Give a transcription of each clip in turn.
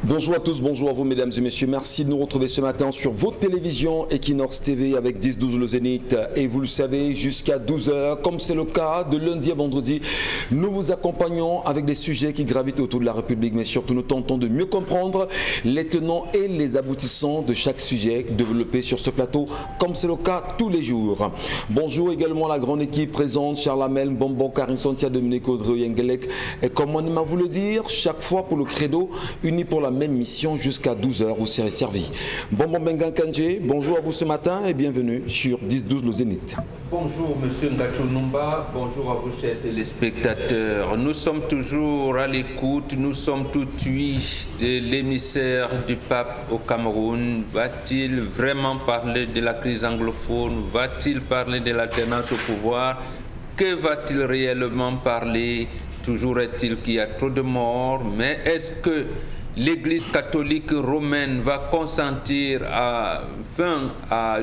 Bonjour à tous, bonjour à vous mesdames et messieurs, merci de nous retrouver ce matin sur votre télévision Equinox TV avec 10-12 le Zénith et vous le savez jusqu'à 12h comme c'est le cas de lundi à vendredi, nous vous accompagnons avec des sujets qui gravitent autour de la République mais surtout nous tentons de mieux comprendre les tenants et les aboutissants de chaque sujet développé sur ce plateau comme c'est le cas tous les jours. Bonjour également à la grande équipe présente, Charles Amel, Bombo, Karine Santia, Dominique Audrey, Yengelek et comme on aime à vous le dire, chaque fois pour le credo, unis pour la même mission jusqu'à 12h, vous serez servi. Bonbon Bengan Kandje, bonjour à vous ce matin et bienvenue sur 10-12 le Zénith. Bonjour Monsieur Ngacho Numba, bonjour à vous chers téléspectateurs. Nous sommes toujours à l'écoute, nous sommes tout ouïes de l'émissaire du pape au Cameroun. Va-t-il vraiment parler de la crise anglophone? Va-t-il parler de l'alternance au pouvoir? Que va-t-il réellement parler? Toujours est-il qu'il y a trop de morts, mais est-ce que l'Église catholique romaine va consentir à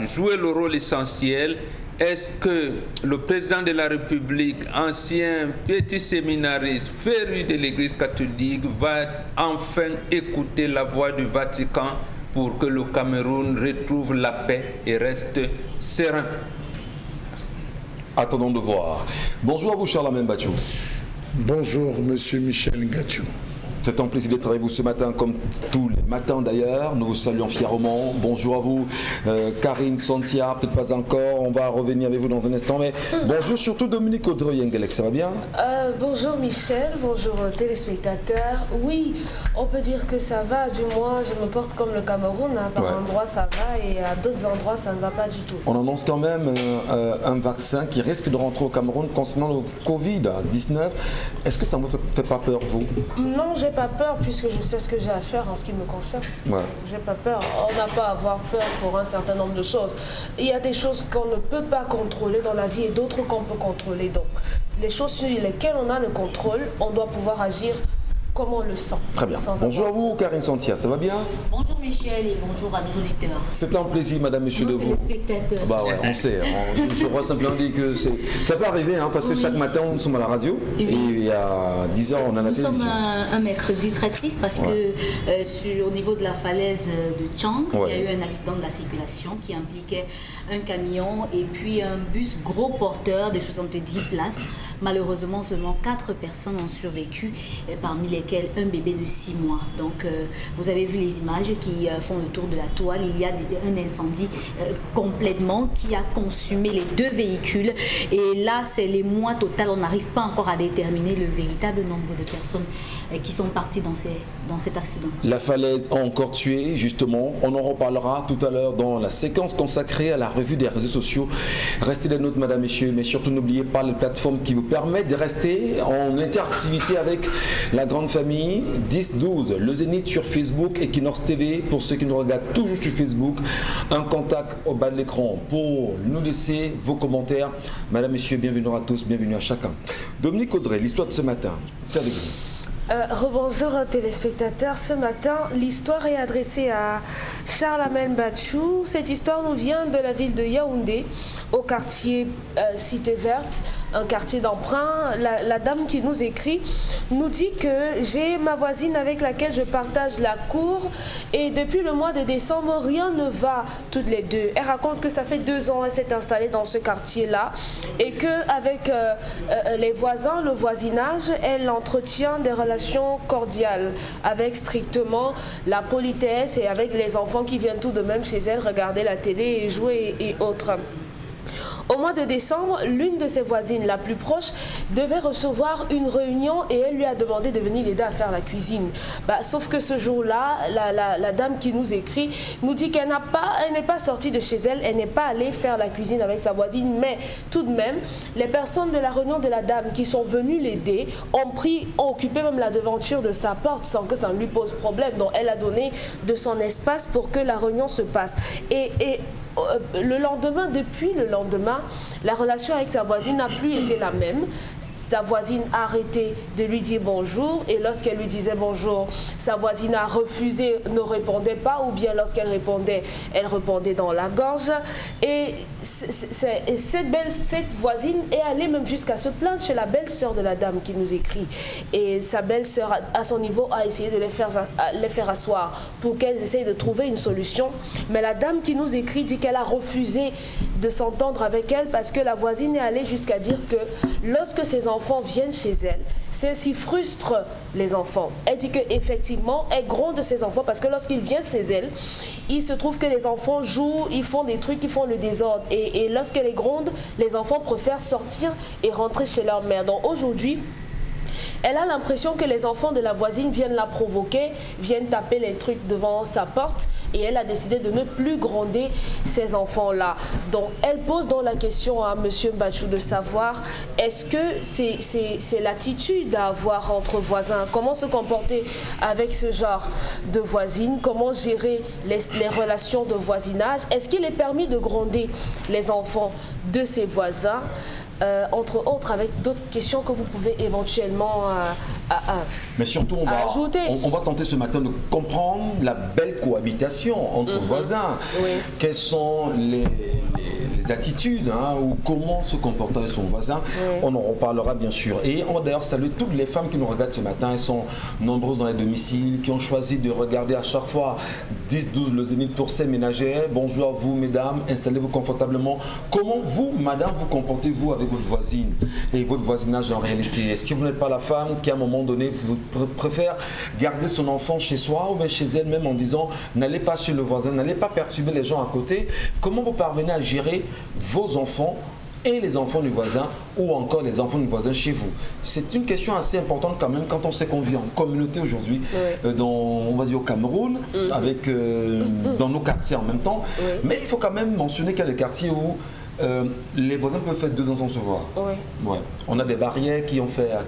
jouer le rôle essentiel? Est-ce que le président de la République, ancien petit séminariste, féru de l'Église catholique, va enfin écouter la voix du Vatican pour que le Cameroun retrouve la paix et reste serein? Attendons de voir. Bonjour à vous Charles Amel Bachou. Bonjour Monsieur Michel Ngacho. C'est un plaisir d'être avec vous ce matin, comme tous les matins d'ailleurs. Nous vous saluons fièrement. Bonjour à vous, Karine Santia, peut-être pas encore. On va revenir avec vous dans un instant. Mais bonjour surtout Dominique Audrey Yengelek, ça va bien? Bonjour Michel, bonjour téléspectateurs. Oui, on peut dire que ça va. Du moins, je me porte comme le Cameroun. Hein. Par endroits, ça va et à d'autres endroits, ça ne va pas du tout. On annonce quand même un vaccin qui risque de rentrer au Cameroun concernant le Covid-19. Est-ce que ça ne vous fait pas peur, vous? Non, j'ai pas peur puisque je sais ce que j'ai à faire en ce qui me concerne. J'ai pas peur. On n'a pas à avoir peur pour un certain nombre de choses. Il y a des choses qu'on ne peut pas contrôler dans la vie et d'autres qu'on peut contrôler. Donc, les choses sur lesquelles on a le contrôle, on doit pouvoir agir comme on le sent. Très bien. Bonjour à vous, Karine Santia, ça va bien? Bonjour Michel et bonjour à nos auditeurs. C'est un plaisir, madame, monsieur, de vous. Bah ouais, on sait. Je crois simplement dire que ça peut arriver, hein, parce que chaque matin, nous sommes à la radio et il y a 10 ans, on a la télévision. Nous sommes un mercredi très triste parce que au niveau de la falaise de Tchang, il y a eu un accident de la circulation qui impliquait un camion et puis un bus gros porteur de 70 places. Malheureusement, seulement 4 personnes ont survécu, parmi lesquelles un bébé de 6 mois. Donc, vous avez vu les images qui font le tour de la toile. Il y a un incendie complètement qui a consumé les 2 véhicules. Et là, c'est l'émoi total. On n'arrive pas encore à déterminer le véritable nombre de personnes qui sont parties dans cet accident. La falaise a encore tué, justement. On en reparlera tout à l'heure dans la séquence consacrée à la revue des réseaux sociaux. Restez des nôtres, madame, messieurs, mais surtout n'oubliez pas les plateformes qui vous permettent de rester en interactivité avec la grande famille 10-12, le Zénith sur Facebook, Equinox TV, pour ceux qui nous regardent toujours sur Facebook, un contact au bas de l'écran pour nous laisser vos commentaires. Madame, messieurs, bienvenue à tous, bienvenue à chacun. Dominique Audrey, l'histoire de ce matin, c'est avec vous. Rebonjour téléspectateurs, ce matin l'histoire est adressée à Charles Amel Bachou. Cette histoire nous vient de la ville de Yaoundé, au quartier Cité Verte, un quartier d'emprunt. La dame qui nous écrit nous dit que j'ai ma voisine avec laquelle je partage la cour et depuis le mois de décembre rien ne va toutes les deux. Elle raconte que ça fait 2 ans elle s'est installée dans ce quartier-là et qu'avec les voisins, le voisinage, elle entretient des relations cordiales avec strictement la politesse et avec les enfants qui viennent tout de même chez elle regarder la télé et jouer et autres. Au mois de décembre, l'une de ses voisines la plus proche devait recevoir une réunion et elle lui a demandé de venir l'aider à faire la cuisine. Sauf que ce jour-là, la dame qui nous écrit nous dit qu'elle n'est pas sortie de chez elle, elle n'est pas allée faire la cuisine avec sa voisine, mais tout de même, les personnes de la réunion de la dame qui sont venues l'aider ont occupé même la devanture de sa porte sans que ça ne lui pose problème. Donc elle a donné de son espace pour que la réunion se passe. Depuis le lendemain, la relation avec sa voisine n'a plus été la même. sa voisine a arrêté de lui dire bonjour et lorsqu'elle lui disait bonjour, sa voisine a refusé, ne répondait pas, ou bien lorsqu'elle répondait, elle répondait dans la gorge. Et cette voisine est allée même jusqu'à se plaindre chez la belle-sœur de la dame qui nous écrit. Et sa belle-sœur, à son niveau, a essayé de les faire asseoir pour qu'elles essayent de trouver une solution. Mais la dame qui nous écrit dit qu'elle a refusé de s'entendre avec elle parce que la voisine est allée jusqu'à dire que lorsque ses enfants viennent chez elle, celle-ci frustre les enfants. Elle dit qu'effectivement, elle gronde ses enfants parce que lorsqu'ils viennent chez elle, il se trouve que les enfants jouent, ils font des trucs, ils font le désordre. Et lorsqu'elle les gronde, les enfants préfèrent sortir et rentrer chez leur mère. Donc aujourd'hui, elle a l'impression que les enfants de la voisine viennent la provoquer, viennent taper les trucs devant sa porte et elle a décidé de ne plus gronder ces enfants-là. Donc elle pose donc la question à M. Mbachou de savoir est-ce que c'est l'attitude à avoir entre voisins, comment se comporter avec ce genre de voisine, comment gérer les relations de voisinage, est-ce qu'il est permis de gronder les enfants de ses voisins, entre autres, avec d'autres questions que vous pouvez éventuellement mais surtout, ajouter. On va tenter ce matin de comprendre la belle cohabitation entre voisins. Oui. Quelles sont les attitudes ou comment se comporter avec son voisin. Oui. On en reparlera bien sûr. Et on va d'ailleurs saluer toutes les femmes qui nous regardent ce matin. Elles sont nombreuses dans les domiciles, qui ont choisi de regarder à chaque fois 10-12 le Zénith pour ces ménagères. Bonjour à vous, mesdames. Installez-vous confortablement. Comment vous, madame, vous comportez-vous avec votre voisine et votre voisinage en réalité? Est-ce que vous n'êtes pas la femme qui, à un moment donné, vous préfère garder son enfant chez soi ou bien chez elle-même en disant n'allez pas chez le voisin, n'allez pas perturber les gens à côté? Comment vous parvenez à gérer vos enfants et les enfants du voisin ou encore les enfants du voisin chez vous? C'est une question assez importante quand même quand on sait qu'on vit en communauté aujourd'hui, on va dire au Cameroun, avec, dans nos quartiers en même temps. Mais il faut quand même mentionner qu'il y a des quartiers où les voisins peuvent faire 2 ans sans se voir. Ouais. On a des barrières qui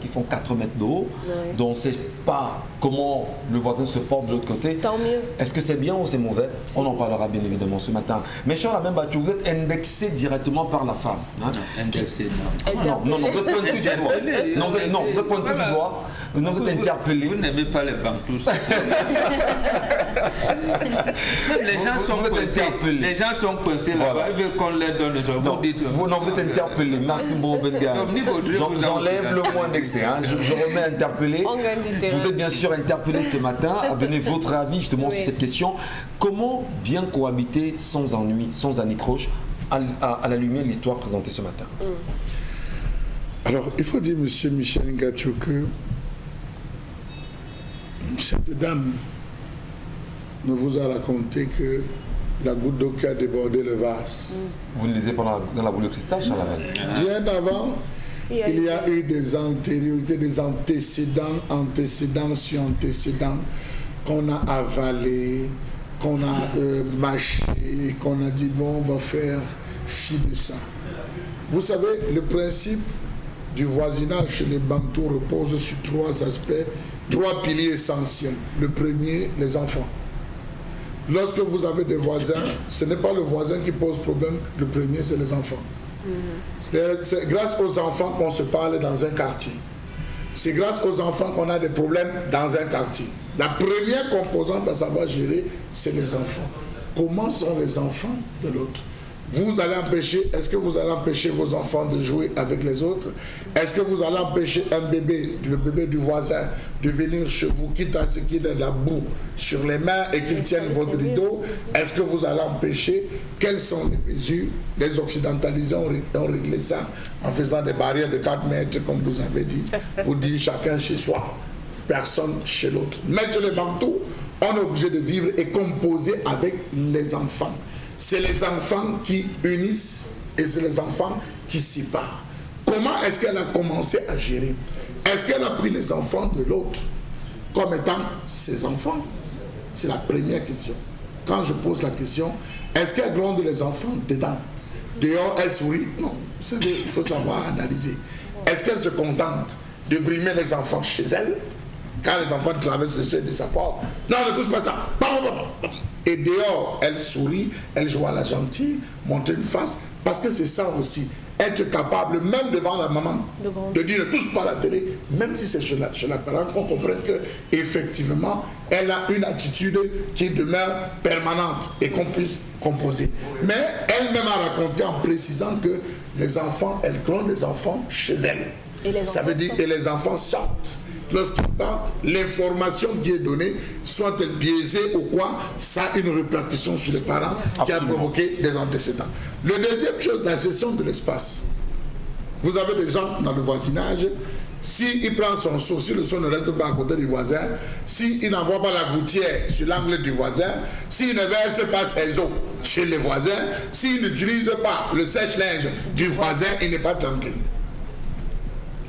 font 4 mètres de haut, donc on ne sait pas comment le voisin se porte de l'autre côté. Tant mieux. Est-ce que c'est bien ou c'est mauvais? On en parlera bien évidemment ce matin. Mais Charles Lamène Bachou, vous êtes indexé directement par la femme. Hein? Indexé, non, vous êtes pointé du doigt. Non, vous êtes pointé du doigt. Non, vous êtes interpellé. Vous n'aimez pas les bantous. Les gens sont coincés là-bas. Ils veulent qu'on leur donne le droit. Vous êtes interpellé. Merci beaucoup, Benga. J'enlève le mot indexé. Je remets interpellé. Vous êtes bien sûr interpellé ce matin à donner votre avis justement sur cette question. Comment bien cohabiter sans ennui, sans anicroche, à la lumière de l'histoire présentée ce matin? Alors, il faut dire, monsieur Michel Ngachou, que cette dame ne vous a raconté que la goutte d'eau qui a débordé le vase. Vous le lisez dans la boule de cristal, Charles Lamène? Bien avant, il y a eu des antériorités, des antécédents sur antécédents qu'on a avalés, qu'on a mâché, qu'on a dit bon, on va faire fi de ça. Vous savez, le principe du voisinage chez les Bantous repose sur 3 aspects, 3 piliers essentiels. Le premier, les enfants. Lorsque vous avez des voisins, ce n'est pas le voisin qui pose problème, le premier, c'est les enfants. C'est grâce aux enfants qu'on se parle dans un quartier. C'est grâce aux enfants qu'on a des problèmes dans un quartier. La première composante à savoir gérer, c'est les enfants. Comment sont les enfants de l'autre? Vous allez empêcher, est-ce que vous allez empêcher vos enfants de jouer avec les autres? Est-ce que vous allez empêcher un bébé, le bébé du voisin, de venir chez vous, quitte à ce qu'il ait la boue sur les mains et qu'il tienne votre rideau? Est-ce que vous allez empêcher? Quelles sont les mesures? Les occidentalisés ont réglé ça en faisant des barrières de 4 mètres, comme vous avez dit, pour dire chacun chez soi, personne chez l'autre. Mais chez les Bantous, on est obligé de vivre et composer avec les enfants. C'est les enfants qui unissent et c'est les enfants qui séparent. Comment est-ce qu'elle a commencé à gérer? Est-ce qu'elle a pris les enfants de l'autre comme étant ses enfants? C'est la première question. Quand je pose la question, est-ce qu'elle gronde les enfants dedans? Dehors, elle sourit? Non. Vous savez, il faut savoir analyser. Est-ce qu'elle se contente de brimer les enfants chez elle? Quand les enfants traversent le seuil de sa porte, non, ne touche pas ça. Et dehors, elle sourit, elle joue à la gentille, montre une face, parce que c'est ça aussi. être capable, même devant la maman, de dire ne touche pas à la télé, même si c'est chez la parent, qu'on comprenne qu'effectivement, elle a une attitude qui demeure permanente et qu'on puisse composer. Mais elle-même a raconté en précisant que les enfants, elle clone les enfants chez elle. Ça veut dire que les enfants sortent. Lorsqu'ils partent, l'information qui est donnée, soit-elle biaisée ou quoi, ça a une répercussion sur les parents qui a provoqué des antécédents. La deuxième chose, la gestion de l'espace. Vous avez des gens dans le voisinage, s'il prend son seau, si le seau ne reste pas à côté du voisin, s'il n'envoie pas la gouttière sur l'angle du voisin, s'il ne verse pas ses eaux chez les voisins, s'il n'utilise pas le sèche-linge du voisin, il n'est pas tranquille.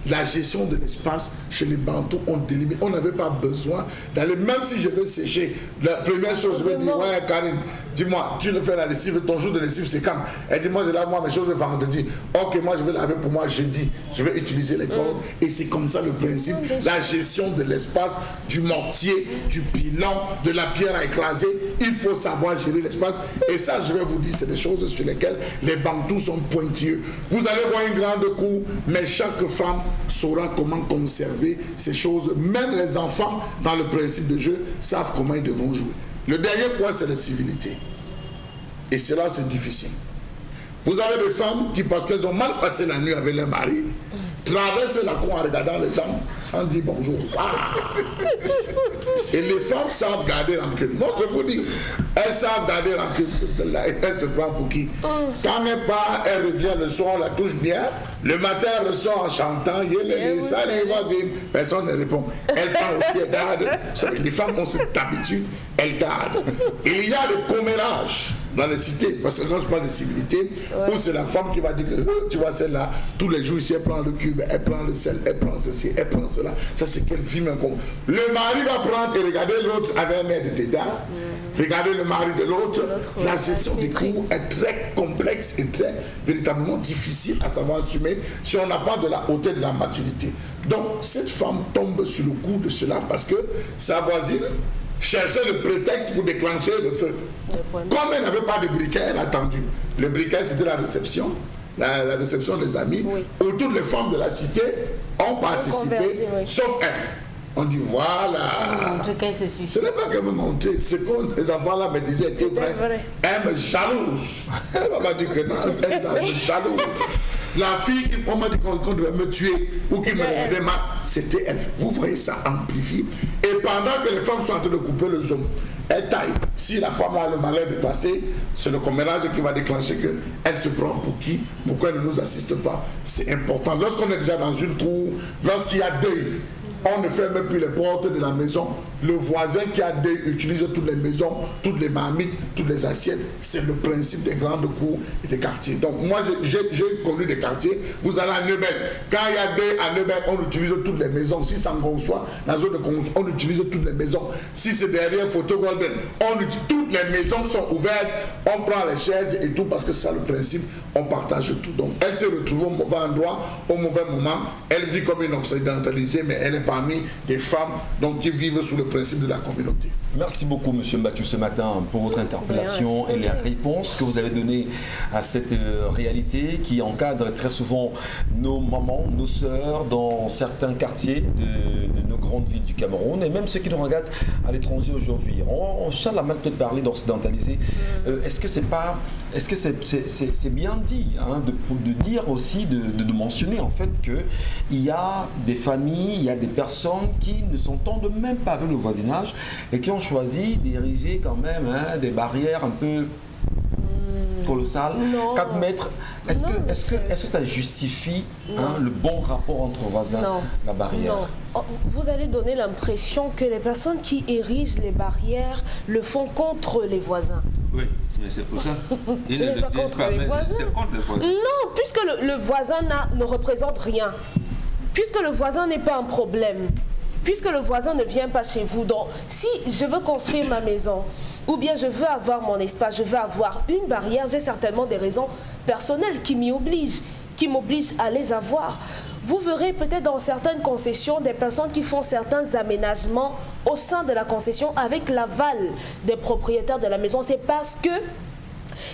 La gestion de l'espace chez les Bantous, on délimite. On n'avait pas besoin d'aller, même si je veux sécher, la première chose, je vais dire, ouais Karine, dis-moi, tu le fais la lessive, ton jour de lessive c'est quand? Elle dit, moi je lave moi mes choses le vendredi. Ok, moi je vais laver pour moi jeudi, je vais utiliser les cordes. Et c'est comme ça le principe, la gestion de l'espace, du mortier, du pilon, de la pierre à écraser. Il faut savoir gérer l'espace. Et ça, je vais vous dire, c'est des choses sur lesquelles les Bantous sont pointilleux. Vous allez voir une grande cour, mais chaque femme saura comment conserver ces choses. Même les enfants, dans le principe de jeu, savent comment ils devront jouer. Le dernier point, c'est la civilité. Et cela, c'est difficile. Vous avez des femmes qui, parce qu'elles ont mal passé la nuit avec leur mari, traversent la cour en regardant les gens sans dire bonjour. Et les femmes savent garder rancune. Non, je vous dis, elles savent garder rancune. Elle se prend pour qui? Quand elle part, elle revient le soir, on la touche bien. Le matin, elle ressort en chantant. Salut, voisine. Personne ne répond. Elle part aussi, elle garde. Les femmes ont cette habitude, elles gardent. Il y a des commérages dans les cités, parce que quand je parle de civilité, où c'est la femme qui va dire que tu vois celle-là, tous les jours ici, elle prend le cube, elle prend le sel, elle prend ceci, elle prend cela. Ça, c'est quel film incombe. Le mari va prendre et regarder l'autre avec un air de dédain. Regardez le mari de l'autre. La gestion des cours est très complexe et très véritablement difficile à savoir assumer si on n'a pas de la hauteur de la maturité. Donc, cette femme tombe sur le coup de cela parce que sa voisine cherchait le prétexte pour déclencher le feu. Comme elle n'avait pas de briquet, elle a attendu. Le briquet, c'était la réception. La réception des amis, où toutes les femmes de la cité ont participé, sauf elle. On dit voilà. Ce n'est pas qu'elle veut monter. Ce que les enfants-là me disaient était vrai. Elle me jalouse. Elle m'a pas dit que non, elle me jalouse. La fille qui m'a dit qu'on devait me tuer ou qui me regardait mal, c'était elle. Vous voyez ça amplifié. Et pendant que les femmes sont en train de couper le zoom, elle taille. Si la femme a le malheur de passer, c'est le commérage qui va déclencher qu'elle se prend pour qui? Pourquoi elle ne nous assiste pas? C'est important. Lorsqu'on est déjà dans une cour, lorsqu'il y a deuil, on ne ferme plus les portes de la maison. Le voisin qui a deuil utilise toutes les maisons, toutes les marmites, toutes les assiettes. C'est le principe des grandes cours et des quartiers. Donc moi, j'ai connu des quartiers. Vous allez à Neubel. Quand il y a deuil à Neubel, on utilise toutes les maisons. Si c'est en Gonsois, la zone de Gonsois, on utilise toutes les maisons. Si c'est derrière Photo Golden, toutes les maisons sont ouvertes. On prend les chaises et tout parce que c'est ça le principe. On partage tout. Donc elle s'est retrouvée au mauvais endroit, au mauvais moment. Elle vit comme une occidentalisée, mais elle est parmi des femmes donc, qui vivent sous le principe de la communauté. Merci beaucoup, M. Mbathio, ce matin pour votre interpellation et les réponses que vous avez données à cette réalité qui encadre très souvent nos mamans, nos sœurs dans certains quartiers de nos grandes villes du Cameroun et même ceux qui nous regardent à l'étranger aujourd'hui. Charles a mal peut-être parlé d'occidentaliser. Est-ce que c'est bien dit hein, de dire aussi, de mentionner en fait qu'il y a des familles, il y a des personnes qui ne s'entendent même pas avec le voisinage et qui ont choisi d'ériger quand même des barrières un peu colossales. 4 mètres. Est-ce que ça justifie le bon rapport entre voisins, la barrière? Non. Vous allez donner l'impression que les personnes qui érigent les barrières le font contre les voisins. Oui, mais c'est pour ça. Ce n'est pas contre les voisins. C'est contre les voisins. Non, puisque le voisin ne représente rien. Puisque le voisin n'est pas un problème, puisque le voisin ne vient pas chez vous, donc si je veux construire ma maison, ou bien je veux avoir mon espace, je veux avoir une barrière, j'ai certainement des raisons personnelles qui m'y obligent à les avoir. Vous verrez peut-être dans certaines concessions des personnes qui font certains aménagements au sein de la concession avec l'aval des propriétaires de la maison. C'est parce que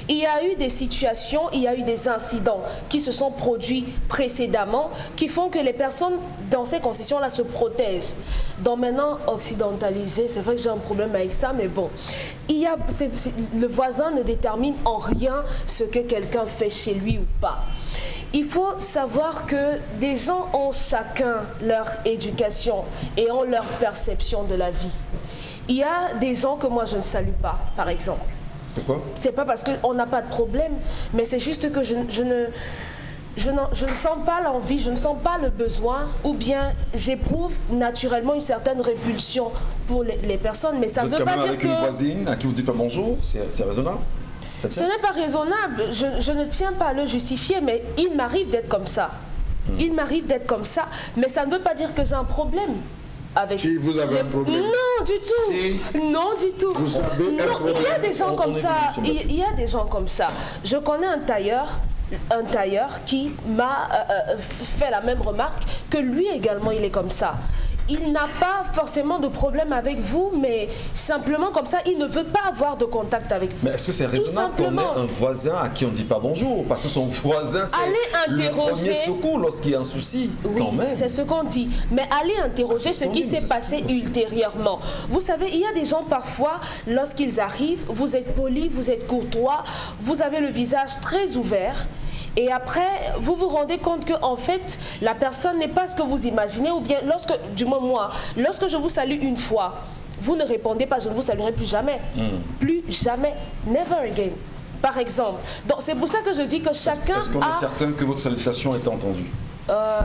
Il y a eu des situations, il y a eu des incidents qui se sont produits précédemment qui font que les personnes dans ces concessions-là se protègent. Donc maintenant, occidentalisé, c'est vrai que j'ai un problème avec ça, mais bon, le voisin ne détermine en rien ce que quelqu'un fait chez lui ou pas. Il faut savoir que des gens ont chacun leur éducation et ont leur perception de la vie. Il y a des gens que moi je ne salue pas, par exemple. Pourquoi? C'est pas parce qu'on n'a pas de problème, mais c'est juste que je ne sens pas l'envie, je ne sens pas le besoin, ou bien j'éprouve naturellement une certaine répulsion pour les personnes, mais ça ne veut pas dire avec que... une voisine à qui vous dites pas bonjour, c'est raisonnable? Ce n'est pas raisonnable, je ne tiens pas à le justifier, mais il m'arrive d'être comme ça. Il m'arrive d'être comme ça, mais ça ne veut pas dire que j'ai un problème. Avec Si vous avez un problème. Non, du tout. Si Non, du tout. vous avez un Non, problème. il y a des gens comme ça. Il y a des gens comme ça. Je connais un tailleur qui m'a fait la même remarque que lui également, il est comme ça. Il n'a pas forcément de problème avec vous, mais simplement comme ça, il ne veut pas avoir de contact avec vous. Mais est-ce que c'est raisonnable qu'on ait un voisin à qui on ne dit pas bonjour? Parce que son voisin, c'est le premier secours lorsqu'il y a un souci, quand même. Oui, c'est ce qu'on dit. Mais allez interroger ce qui s'est passé ultérieurement. Vous savez, il y a des gens parfois, lorsqu'ils arrivent, vous êtes poli, vous êtes courtois, vous avez le visage très ouvert. Et après, vous vous rendez compte que en fait, la personne n'est pas ce que vous imaginez, ou bien du moins moi, lorsque je vous salue une fois, vous ne répondez pas, je ne vous saluerai plus jamais. Plus jamais. Never again. Par exemple. Donc c'est pour ça que je dis que chacun Est-ce qu'on est certain que votre salutation est entendue?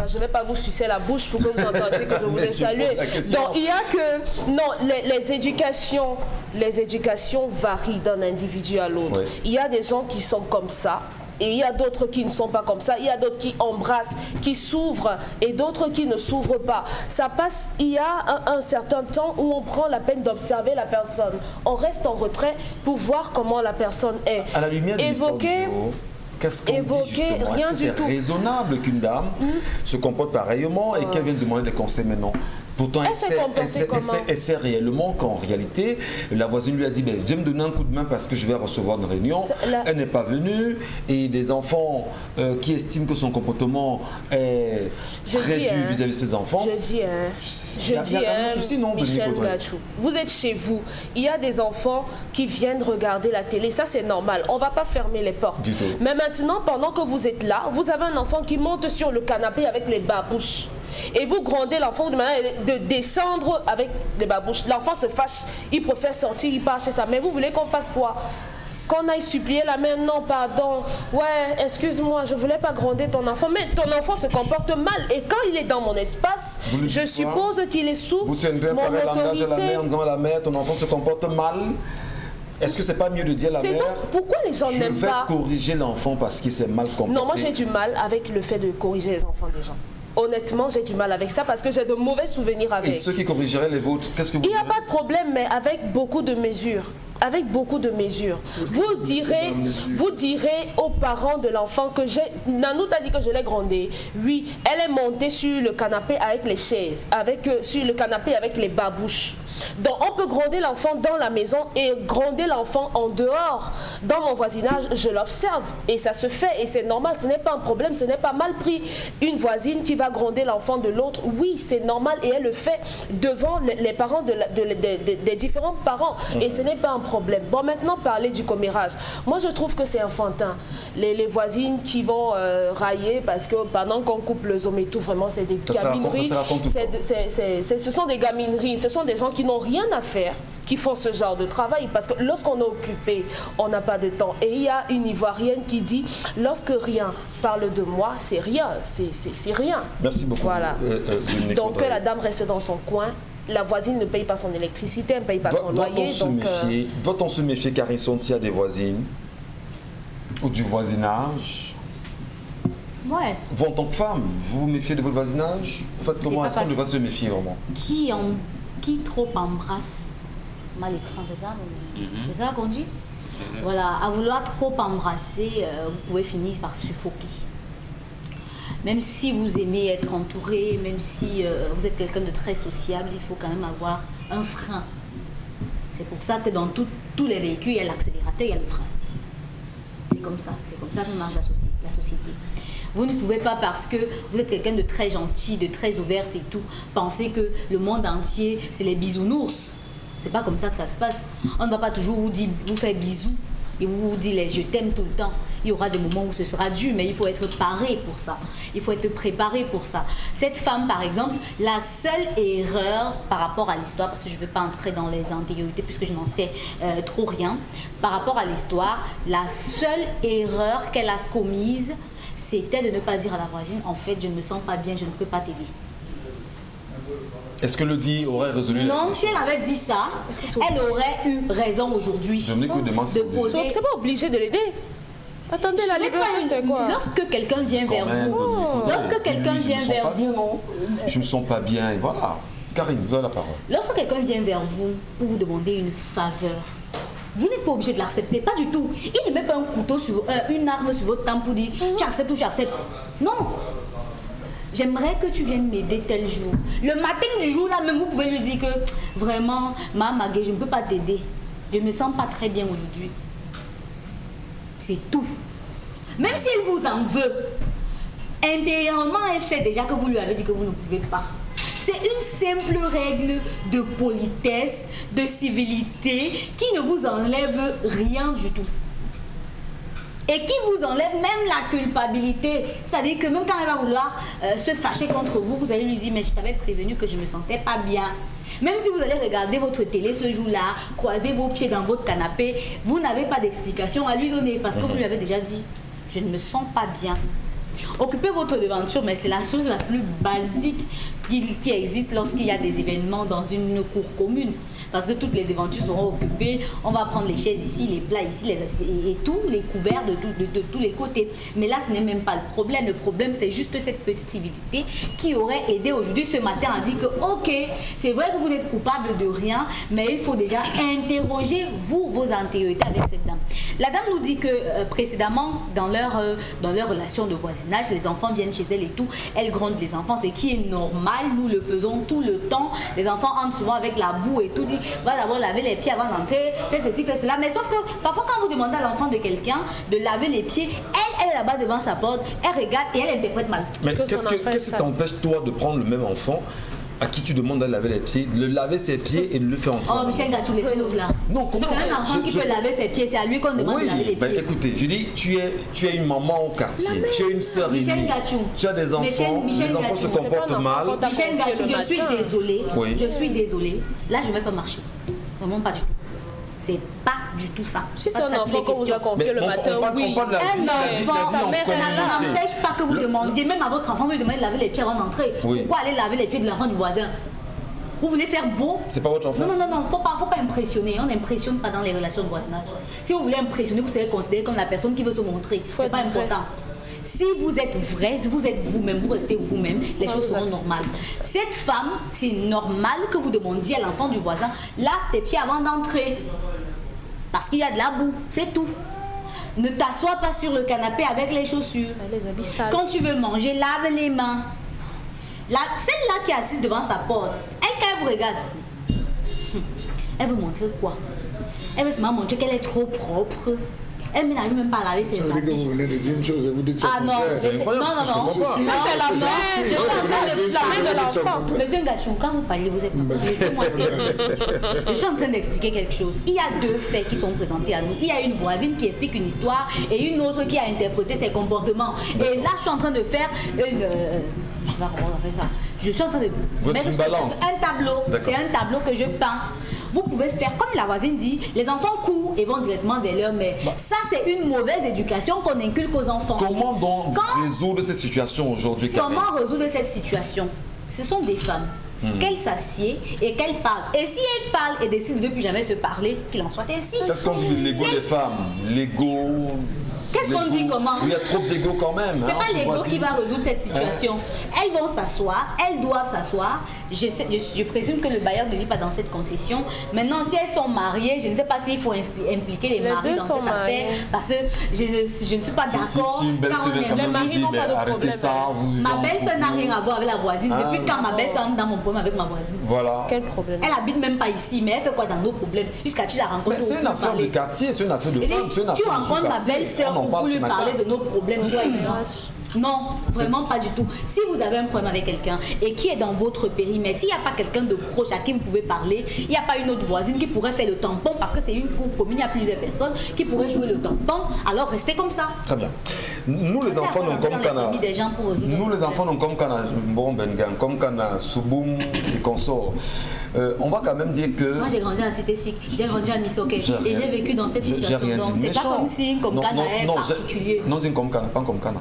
je ne vais pas vous sucer la bouche pour que vous entendiez que je vous ai salué. Donc il y a que... Non, les éducations varient d'un individu à l'autre. Oui. Il y a des gens qui sont comme ça. Et il y a d'autres qui ne sont pas comme ça, il y a d'autres qui embrassent, qui s'ouvrent et d'autres qui ne s'ouvrent pas. Ça passe, il y a un certain temps où on prend la peine d'observer la personne. On reste en retrait pour voir comment la personne est. À la lumière de l'histoire du jour, qu'est-ce qu'on dit justement? Rien Est-ce que c'est raisonnable qu'une dame se comporte pareillement et qu'elle vienne demander des conseils maintenant? Pourtant, elle sait réellement qu'en réalité, la voisine lui a dit viens me donner un coup de main parce que je vais recevoir une réunion. Elle n'est pas venue et des enfants qui estiment que son comportement est très dur vis-à-vis de ses enfants. Michel Gachou, vous êtes chez vous, il y a des enfants qui viennent regarder la télé, ça c'est normal, on ne va pas fermer les portes. Mais maintenant, pendant que vous êtes là, vous avez un enfant qui monte sur le canapé avec les babouches. Et vous grondez l'enfant, vous demandez de descendre avec les babouches. L'enfant se fâche, il préfère sortir, il part chez ça. Mais vous voulez qu'on fasse quoi? Qu'on aille supplier la mère? Non, pardon. Ouais, excuse-moi, je voulais pas gronder ton enfant. Mais ton enfant se comporte mal. Et quand il est dans mon espace, je suppose qu'il est sous mon autorité. Vous tiendrez par langage à la mère en disant à la mère, ton enfant se comporte mal. Est-ce que c'est pas mieux de dire à la mère, pourquoi les gens n'aiment pas? Je vais corriger l'enfant parce qu'il s'est mal comporté? Non, moi j'ai du mal avec le fait de corriger les enfants des gens. Honnêtement, j'ai du mal avec ça parce que j'ai de mauvais souvenirs avec. Et ceux qui corrigeraient les vôtres, qu'est-ce que vous Il n'y a pas de problème, mais avec beaucoup de mesures. Avec beaucoup de mesures. Vous direz aux parents de l'enfant que Nanou t'a dit que je l'ai grondée. Oui, elle est montée sur le canapé avec les chaises, sur le canapé avec les babouches. Donc on peut gronder l'enfant dans la maison et gronder l'enfant en dehors. Dans mon voisinage, je l'observe et ça se fait et c'est normal, ce n'est pas un problème, ce n'est pas mal pris. Une voisine qui va gronder l'enfant de l'autre, oui, c'est normal et elle le fait devant les parents des différents parents et ce n'est pas un problème. Bon, maintenant, parler du commérage. Moi, je trouve que c'est enfantin. Les voisines qui vont railler parce que pendant qu'on coupe le zométou, vraiment, c'est des gamineries. Ce sont des gamineries. Ce sont des gens qui n'ont rien à faire, qui font ce genre de travail. Parce que lorsqu'on est occupé, on n'a pas de temps. Et il y a une Ivoirienne qui dit, lorsque rien parle de moi, c'est rien. C'est rien. Merci beaucoup. Voilà. Donc, que la dame reste dans son coin. La voisine ne paye pas son électricité, elle ne paye pas son loyer. Doit-on se méfier, Carissonne, s'il y a des voisines ou du voisinage? Ouais. Vous, en tant que femme, vous vous méfiez de votre voisinage? En fait, comment est-ce qu'on devrait se méfier vraiment? Qui trop embrasse mal écran, c'est ça? C'est ça qu'on dit? Voilà, à vouloir trop embrasser, vous pouvez finir par suffoquer. Même si vous aimez être entouré, même si vous êtes quelqu'un de très sociable, il faut quand même avoir un frein. C'est pour ça que dans tous les véhicules, il y a l'accélérateur, il y a le frein. comme ça. C'est comme ça que marche la société. Vous ne pouvez pas, parce que vous êtes quelqu'un de très gentil, de très ouverte et tout, penser que le monde entier, c'est les bisounours. C'est pas comme ça que ça se passe. On ne va pas toujours vous faire bisous et vous dire les je t'aime tout le temps. Il y aura des moments où ce sera dur, mais il faut être paré pour ça. Il faut être préparé pour ça. Cette femme, par exemple, la seule erreur par rapport à l'histoire, parce que je ne veux pas entrer dans les antériorités puisque je n'en sais trop rien, par rapport à l'histoire, la seule erreur qu'elle a commise, c'était de ne pas dire à la voisine, en fait, je ne me sens pas bien, je ne peux pas t'aider. Est-ce que le dit aurait résolu? Non, si elle avait dit ça, elle aurait eu raison aujourd'hui de poser... C'est pas obligé de l'aider. Attendez, la liberté, c'est quoi? Lorsque quelqu'un vient vers vous, lorsque quelqu'un vient vers vous... Je me sens pas bien, et voilà. Karine, vous avez la parole. Lorsque quelqu'un vient vers vous pour vous demander une faveur, vous n'êtes pas obligé de l'accepter, pas du tout. Il ne met pas un couteau sur une arme sur votre tempe pour dire tu acceptes ou tu acceptes. Non. J'aimerais que tu viennes m'aider tel jour. Le matin du jour, là même, vous pouvez lui dire que vraiment, Magué, je ne peux pas t'aider. Je ne me sens pas très bien aujourd'hui. C'est tout. Même si elle vous en veut, intérieurement, elle sait déjà que vous lui avez dit que vous ne pouvez pas. C'est une simple règle de politesse, de civilité qui ne vous enlève rien du tout. Et qui vous enlève même la culpabilité. C'est-à-dire que même quand elle va vouloir se fâcher contre vous, vous allez lui dire mais je t'avais prévenu que je ne me sentais pas bien. Même si vous allez regarder votre télé ce jour-là, croiser vos pieds dans votre canapé, vous n'avez pas d'explication à lui donner parce que vous lui avez déjà dit je ne me sens pas bien. Occupez votre devanture, mais c'est la chose la plus basique qui existe lorsqu'il y a des événements dans une cour commune. Parce que toutes les devantures seront occupées, on va prendre les chaises ici, les plats ici, et tous les couverts de tous les côtés. Mais là, ce n'est même pas le problème. Le problème, c'est juste cette petite civilité qui aurait aidé aujourd'hui, ce matin, à dire que, ok, c'est vrai que vous n'êtes coupable de rien, mais il faut déjà interroger, vous, vos antériorités avec cette dame. La dame nous dit que, précédemment, dans leur relation de voisinage, les enfants viennent chez elle et tout, elle gronde les enfants, c'est qui est normal, nous le faisons tout le temps. Les enfants entrent souvent avec la boue et tout, dit va d'abord laver les pieds avant d'entrer, fais ceci, fais cela. Mais sauf que parfois quand vous demandez à l'enfant de quelqu'un de laver les pieds, elle est là-bas devant sa porte, elle regarde et elle interprète mal. Mais qu'est-ce qui t'empêche toi de prendre le même enfant à qui tu demandes de laver les pieds, de le laver ses pieds et de le faire entrer? Oh Michel, tu laisses l'autre là. Non, comment? C'est un enfant qui peut laver ses pieds, c'est à lui qu'on demande de laver les pieds. Écoutez, je dis, tu es une maman au quartier, tu es une sœur Michel Gachou. Tu as des enfants, les enfants se comportent mal. Michel Gachou, je suis désolée, je suis désolée. Là, je ne vais pas marcher. Vraiment pas du tout. C'est pas du tout ça. Si c'est un enfant qu'on vous a confié le matin, oui. Un enfant, ça n'empêche pas que vous demandiez, même à votre enfant, vous lui demandez de laver les pieds avant d'entrer. Pourquoi aller laver les pieds de l'enfant du voisin? Vous voulez faire beau? C'est pas votre enfant. Non, faut pas impressionner. On n'impressionne pas dans les relations de voisinage. Si vous voulez impressionner, vous serez considéré comme la personne qui veut se montrer. C'est pas important. Si vous êtes vrai, si vous êtes vous-même, vous restez vous-même, les choses seront normales. Cette femme, c'est normal que vous demandiez à l'enfant du voisin, lave tes pieds avant d'entrer. Parce qu'il y a de la boue, c'est tout. Ne t'assois pas sur le canapé avec les chaussures. Les habits sales. Quand tu veux manger, lave les mains. Celle-là qui est assise devant sa porte, elle, quand elle vous regarde, elle veut montrer quoi? Elle veut seulement montrer qu'elle est trop propre. Elle n'arrive même pas à laver ses habits. Ça veut dire que vous venez de dire une chose et vous dites ça. Ah non, non. Ça, c'est la main. Je suis en train de la main de l'enfant. Monsieur Gachou, quand vous parlez, vous êtes pas. Laissez-moi terminer. Je suis en train d'expliquer quelque chose. Il y a deux faits qui sont présentés à nous. Il y a une voisine qui explique une histoire et une autre qui a interprété ses comportements. Et là, je suis en train de faire une... je sais pas comment on appelle ça. Je suis en train de mettre une balance. Un tableau. C'est un tableau que je peins. Vous pouvez faire comme la voisine dit, les enfants courent et vont directement vers leur mère. Ça, c'est une mauvaise éducation qu'on inculque aux enfants. Comment donc résoudre cette situation aujourd'hui? Comment résoudre cette situation? Ce sont des femmes. Qu'elles s'assiedent et qu'elles parlent. Et si elles parlent et décident de ne plus jamais se parler, qu'il en soit ainsi. Qu'est-ce qu'on dit de l'ego des femmes? L'ego... Qu'est-ce qu'on dit comment? Il y a trop d'ego quand même. C'est pas l'ego qui va résoudre cette situation. Elles vont s'asseoir, elles doivent s'asseoir. Je présume que le bailleur ne vit pas dans cette concession. Maintenant, si elles sont mariées, je ne sais pas s'il faut impliquer les maris dans cette affaire. Parce que je ne suis pas d'accord. Si une belle-sœur vient comme me dit, mais arrêtez ça. Ma belle-sœur n'a rien à voir avec la voisine. Depuis quand ma belle-sœur entre dans mon problème avec ma voisine? Voilà. Quel problème? Elle habite même pas ici, mais elle fait quoi dans nos problèmes? Jusqu'à tu la rencontres. Mais c'est une affaire de quartier, c'est une affaire de femme, c'est une affaire de tu rencontres ma belle-sœur beaucoup lui parler de nos problèmes, toi et moi. Non, vraiment pas du tout. Si vous avez un problème avec quelqu'un et qui est dans votre périmètre, s'il n'y a pas quelqu'un de proche à qui vous pouvez parler, il n'y a pas une autre voisine qui pourrait faire le tampon parce que c'est une cour commune, il y a plusieurs personnes qui pourraient jouer le tampon, alors restez comme ça. Très bien. Nous les enfants, nous comme Kana. Nous les enfants, nous comme Kana, bon Bengan, comme Kana, Souboum et consorts. On va quand même dire que. Moi j'ai grandi à Cité-Sic, j'ai grandi à Missoké et j'ai vécu dans cette situation. Donc c'est pas comme si comme Kana est particulier. Non, c'est comme Kana, pas comme Kana.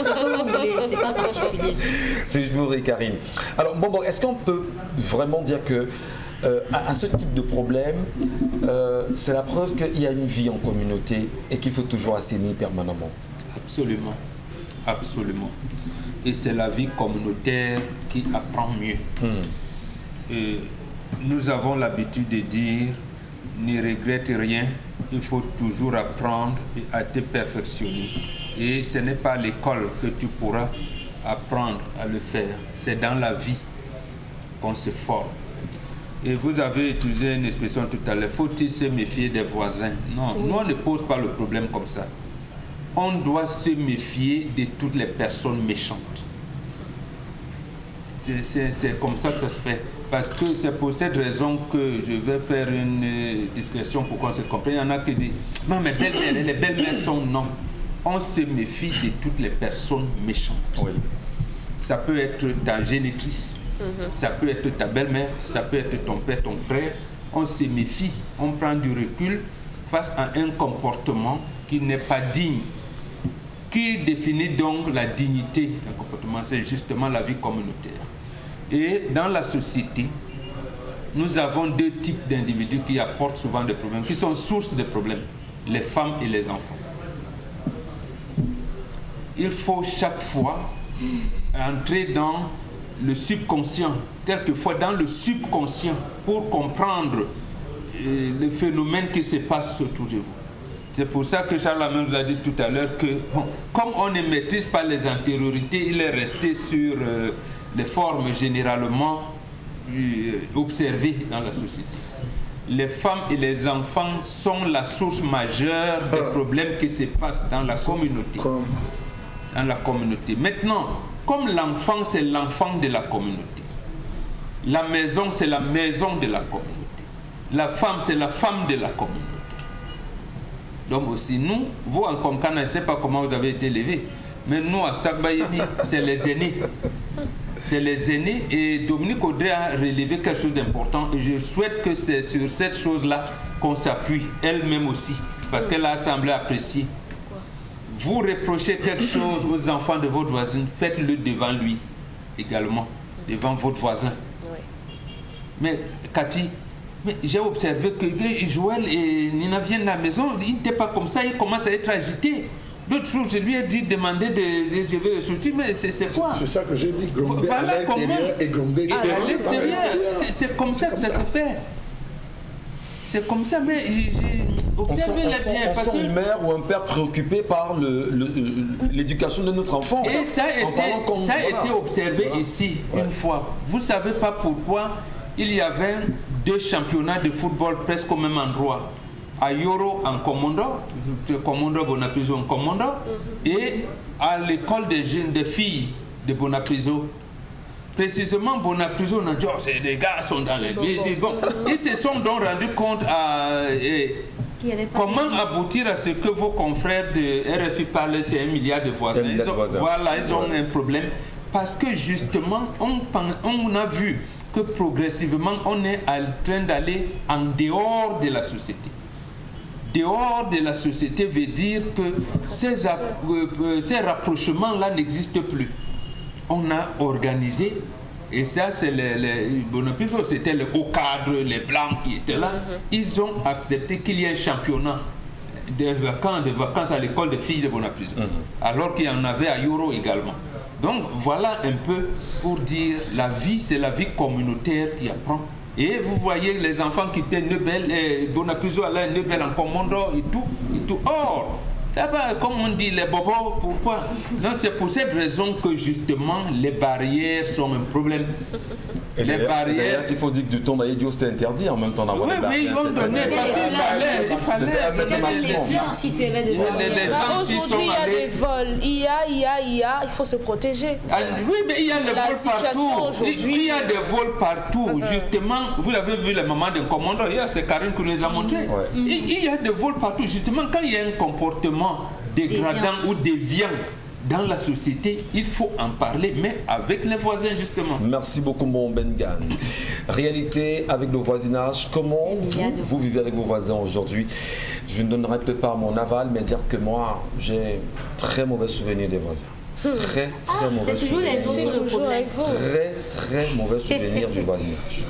C'est comme vous voulez, c'est pas particulier. C'est juste pour Karine. Alors bon, est-ce qu'on peut vraiment dire que à ce type de problème, c'est la preuve qu'il y a une vie en communauté et qu'il faut toujours assainir permanemment? Absolument, absolument. Et c'est la vie communautaire qui apprend mieux. Et nous avons l'habitude de dire, ne regrette rien, il faut toujours apprendre à te perfectionner. Et ce n'est pas à l'école que tu pourras apprendre à le faire, c'est dans la vie qu'on se forme. Et vous avez utilisé une expression tout à l'heure, faut-il se méfier des voisins? Non, nous on ne pose pas le problème comme ça. On doit se méfier de toutes les personnes méchantes. C'est comme ça que ça se fait. Parce que c'est pour cette raison que je vais faire une discrétion pour qu'on se comprenne. Il y en a qui disent, non mais les belles-mères sont non. On se méfie de toutes les personnes méchantes. Oui. Ça peut être ta génitrice, ça peut être ta belle-mère, ça peut être ton père, ton frère. On se méfie, on prend du recul face à un comportement qui n'est pas digne. Qui définit donc la dignité d'un comportement? C'est justement la vie communautaire. Et dans la société, nous avons deux types d'individus qui apportent souvent des problèmes, qui sont source de problèmes, les femmes et les enfants. Il faut chaque fois entrer dans le subconscient, quelquefois dans le subconscient, pour comprendre les phénomènes qui se passent autour de vous. C'est pour ça que Charles Lamel vous a dit tout à l'heure que, bon, comme on ne maîtrise pas les antériorités, il est resté sur les formes généralement observées dans la société. Les femmes et les enfants sont la source majeure des problèmes qui se passent dans la communauté. Dans la communauté. Maintenant, comme l'enfant, c'est l'enfant de la communauté. La maison, c'est la maison de la communauté. La femme, c'est la femme de la communauté. Donc aussi, nous, vous en Komkana, je ne sais pas comment vous avez été élevés, mais nous, à Sakbayeni, c'est les aînés. C'est les aînés et Dominique Audrey a relevé quelque chose d'important et je souhaite que c'est sur cette chose-là qu'on s'appuie, elle-même aussi, parce qu'elle a semblé apprécier. Vous reprochez quelque chose aux enfants de votre voisine, faites-le devant lui également, devant votre voisin. Oui. Mais Cathy, j'ai observé que Joël et Nina viennent à la maison, il n'était pas comme ça, il commence à être agité. L'autre jour, je lui ai dit, demander je vais le sortir, mais c'est quoi? C'est ça que j'ai dit, gronder à l'intérieur et gronder à l'extérieur. C'est comme ça que ça se fait. C'est comme ça, mais j'ai observé les biens. On sent une mère ou un père préoccupé par l'éducation de notre enfant. Et ça a été observé ici une fois. Vous ne savez pas pourquoi il y avait 2 championnats de football presque au même endroit. À Yoro en Commando, Bonapiso en Commando, et à l'école des jeunes, des filles de Bonapiso. Précisément, Bonapiso, on a dit, oh, les gars sont dans les... Bon, ils se sont donc rendus compte à... comment aboutir à ce que vos confrères de RFI parlent, c'est 1 milliard de voisins. Voilà, ils ont un problème. Parce que justement, on a vu que progressivement, on est en train d'aller en dehors de la société. Dehors de la société veut dire que ces rapprochements-là n'existent plus. On a organisé, et ça c'est c'était le haut cadre, les blancs qui étaient là, ils ont accepté qu'il y ait un championnat de vacances à l'école des filles de Bonapiso, alors qu'il y en avait à Yoro également. Donc voilà un peu pour dire, la vie, c'est la vie communautaire qui apprend. Et vous voyez les enfants qui étaient Nebel, Bonapiso allait Nebel en Commando et tout. Or, là-bas, comme on dit, les bobos, pourquoi? Non, c'est pour cette raison que justement les barrières sont un problème. Et les barrières. Il faut dire que du temps d'Aïdio c'était interdit en même temps d'avoir Oui, les barrières. mais ils l'ont donné parce qu'il fallait. C'était un maître maçon. Les gens s'y sont Aujourd'hui, il y a allés. des vols. Il faut se protéger. Oui, mais il y a des La vols situation partout. aujourd'hui- Il y a des vols partout. Justement, vous l'avez vu, le moment d'un commandant, hier, c'est Karine qui nous a montré. Ouais. Il y a des vols partout. Justement, quand il y a un comportement dégradant ou déviant dans la société, il faut en parler, mais avec les voisins, justement. Merci beaucoup, mon Bengan. Réalité avec le voisinage, comment vous vivez avec vos voisins aujourd'hui? Je ne donnerai peut-être pas mon aval, mais dire que moi, j'ai très mauvais souvenirs des voisins. Très mauvais C'est toujours souvenirs. les autres le Toujours avec problème. vous. Très mauvais souvenirs du voisinage.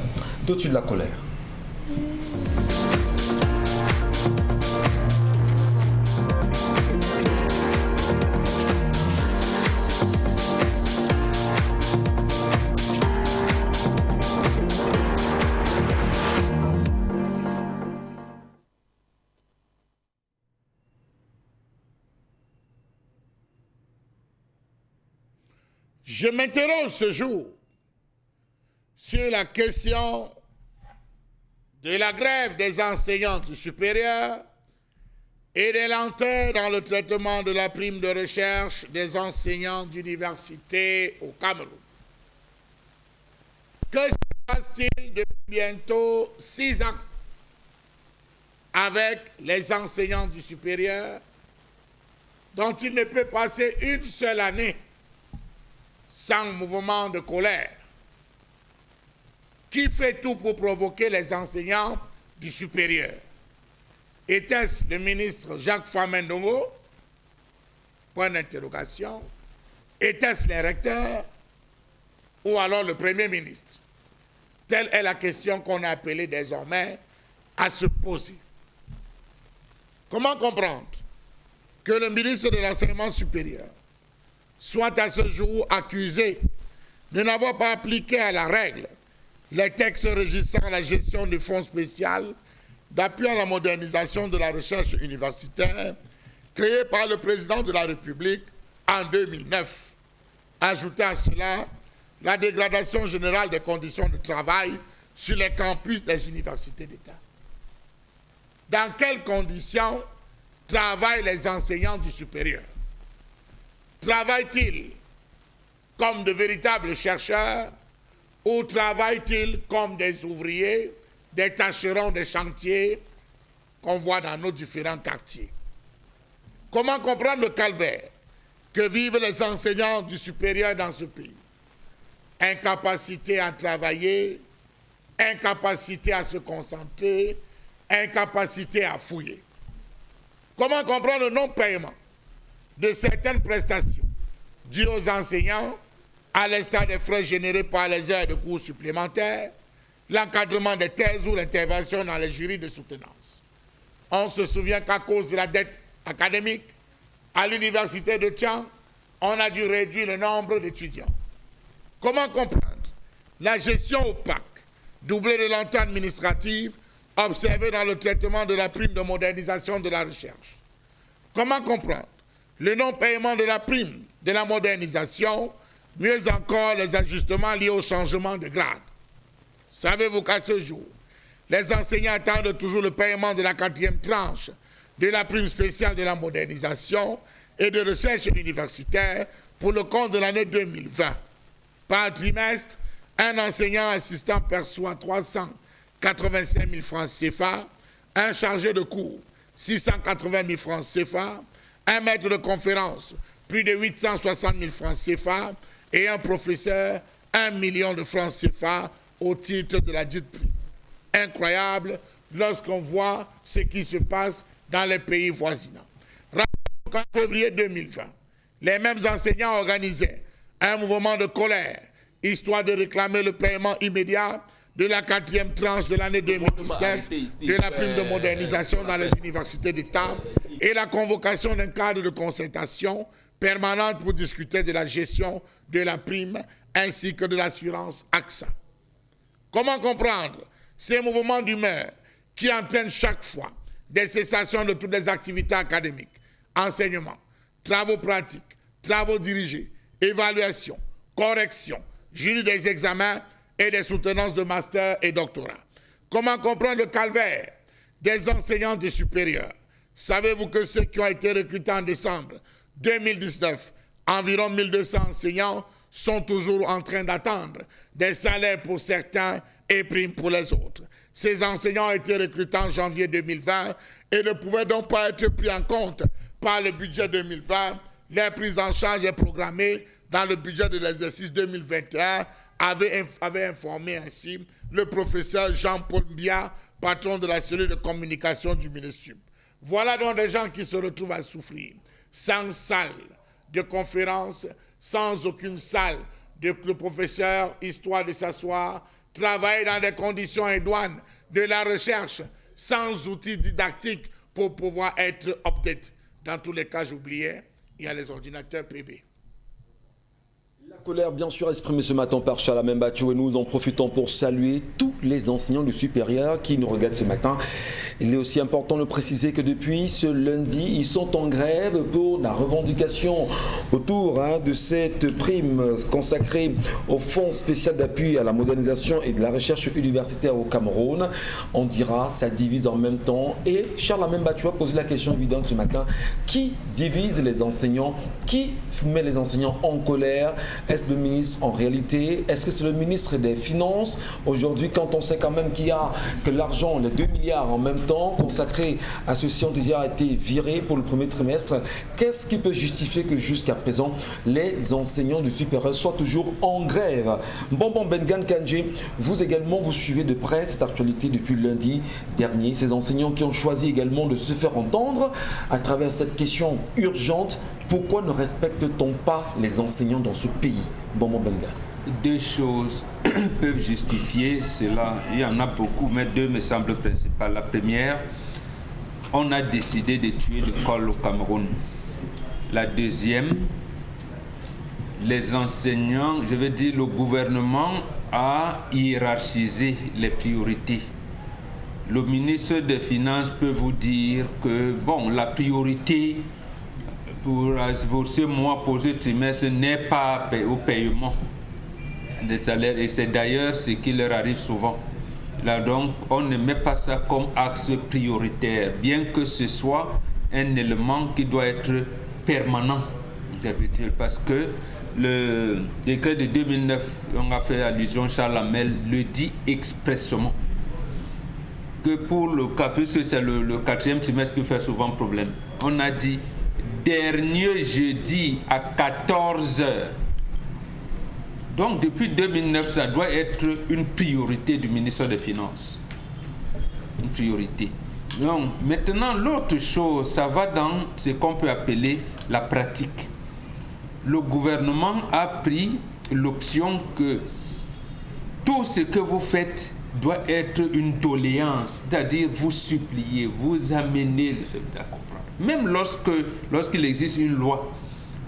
Tout de suite de la colère. Je m'interroge ce jour sur la question de la grève des enseignants du supérieur et des lenteurs dans le traitement de la prime de recherche des enseignants d'université au Cameroun. Que se passe-t-il depuis bientôt 6 ans avec les enseignants du supérieur dont il ne peut passer une seule année sans mouvement de colère? Qui fait tout pour provoquer les enseignants du supérieur? Était-ce le ministre Jacques Famendongo? Point d'interrogation. Était-ce les recteurs? Ou alors le Premier ministre? Telle est la question qu'on est appelé désormais à se poser. Comment comprendre que le ministre de l'Enseignement supérieur soit à ce jour accusé de n'avoir pas appliqué à la règle les textes régissant la gestion du fonds spécial d'appui à la modernisation de la recherche universitaire créé par le président de la République en 2009. Ajoutez à cela la dégradation générale des conditions de travail sur les campus des universités d'État. Dans quelles conditions travaillent les enseignants du supérieur? Travaillent-ils comme de véritables chercheurs ou travaillent-ils comme des ouvriers, des tâcherons des chantiers qu'on voit dans nos différents quartiers? Comment comprendre le calvaire que vivent les enseignants du supérieur dans ce pays? Incapacité à travailler, incapacité à se concentrer, incapacité à fouiller. Comment comprendre le non-paiement de certaines prestations dues aux enseignants, à l'instar des frais générés par les heures de cours supplémentaires, l'encadrement des thèses ou l'intervention dans les jurys de soutenance? On se souvient qu'à cause de la dette académique, à l'université de Tchang, on a dû réduire le nombre d'étudiants. Comment comprendre la gestion opaque, doublée de lenteurs administratives, observée dans le traitement de la prime de modernisation de la recherche? Comment comprendre le non-paiement de la prime de la modernisation, mieux encore les ajustements liés au changement de grade? Savez-vous qu'à ce jour, les enseignants attendent toujours le paiement de la 4e tranche de la prime spéciale de la modernisation et de recherche universitaire pour le compte de l'année 2020. Par trimestre, un enseignant assistant perçoit 385 000 francs CFA, un chargé de cours 680 000 francs CFA, un maître de conférence plus de 860 000 francs CFA et un professeur 1 million de francs CFA au titre de la dite prime. Incroyable lorsqu'on voit ce qui se passe dans les pays voisinants. Rappelons qu'en février 2020, les mêmes enseignants organisaient un mouvement de colère, histoire de réclamer le paiement immédiat de la 4e tranche de l'année 2019 de la prime de modernisation dans les universités d'État et la convocation d'un cadre de concertation permanente pour discuter de la gestion de la prime ainsi que de l'assurance AXA. Comment comprendre ces mouvements d'humeur qui entraînent chaque fois des cessations de toutes les activités académiques, enseignement, travaux pratiques, travaux dirigés, évaluation, correction, jury des examens, et des soutenances de master et doctorat. Comment comprendre le calvaire des enseignants du supérieur? Savez-vous que ceux qui ont été recrutés en décembre 2019, environ 1200 enseignants, sont toujours en train d'attendre des salaires pour certains et primes pour les autres? Ces enseignants ont été recrutés en janvier 2020 et ne pouvaient donc pas être pris en compte par le budget 2020. Leur prise en charge est programmée dans le budget de l'exercice 2021, avait informé ainsi le professeur Jean-Paul Mbia, patron de la cellule de communication du ministère. Voilà donc des gens qui se retrouvent à souffrir, sans salle de conférence, sans aucune salle de professeur, histoire de s'asseoir, travailler dans des conditions idoines de la recherche, sans outils didactiques pour pouvoir être update. Dans tous les cas, j'oubliais, il y a les ordinateurs PB. La colère, bien sûr, exprimée ce matin par Charles Batchou, et nous en profitons pour saluer tous les enseignants du supérieur qui nous regardent ce matin. Il est aussi important de préciser que depuis ce lundi, ils sont en grève pour la revendication autour de cette prime consacrée au Fonds spécial d'appui à la modernisation et de la recherche universitaire au Cameroun. On dira, ça divise en même temps. Et Charles Batchou a posé la question évidente ce matin. Qui divise les enseignants? Qui met les enseignants en colère? Est-ce le ministre en réalité? Est-ce que c'est le ministre des Finances? Aujourd'hui, quand on sait quand même qu'il y a que l'argent, les 2 milliards en même temps consacrés à ceci ont déjà été virés pour le premier trimestre, qu'est-ce qui peut justifier que jusqu'à présent, les enseignants du supérieur soient toujours en grève? Bonbon Bengan Kanji, vous également, vous suivez de près cette actualité depuis lundi dernier. Ces enseignants qui ont choisi également de se faire entendre à travers cette question urgente. Pourquoi ne respecte-t-on pas les enseignants dans ce pays? Bonbon Benga. Deux choses peuvent justifier cela. Il y en a beaucoup, mais deux me semblent principales. La première, on a décidé de tuer l'école au Cameroun. La deuxième, les enseignants, je veux dire, le gouvernement a hiérarchisé les priorités. Le ministre des Finances peut vous dire que, bon, la priorité pour ce mois, pour ce trimestre, n'est pas au paiement des salaires. Et c'est d'ailleurs ce qui leur arrive souvent. Là donc, on ne met pas ça comme axe prioritaire, bien que ce soit un élément qui doit être permanent, parce que le décret de 2009, on a fait allusion, Charles Hamel le dit expressément, que pour le cas, puisque c'est le 4e trimestre qui fait souvent problème, on a dit dernier jeudi à 14h. Donc depuis 2009, ça doit être une priorité du ministère des Finances. Une priorité. Donc maintenant, l'autre chose, ça va dans ce qu'on peut appeler la pratique. Le gouvernement a pris l'option que tout ce que vous faites doit être une doléance, c'est-à-dire vous suppliez, vous amenez le secteur à comprendre. Même lorsqu'il existe une loi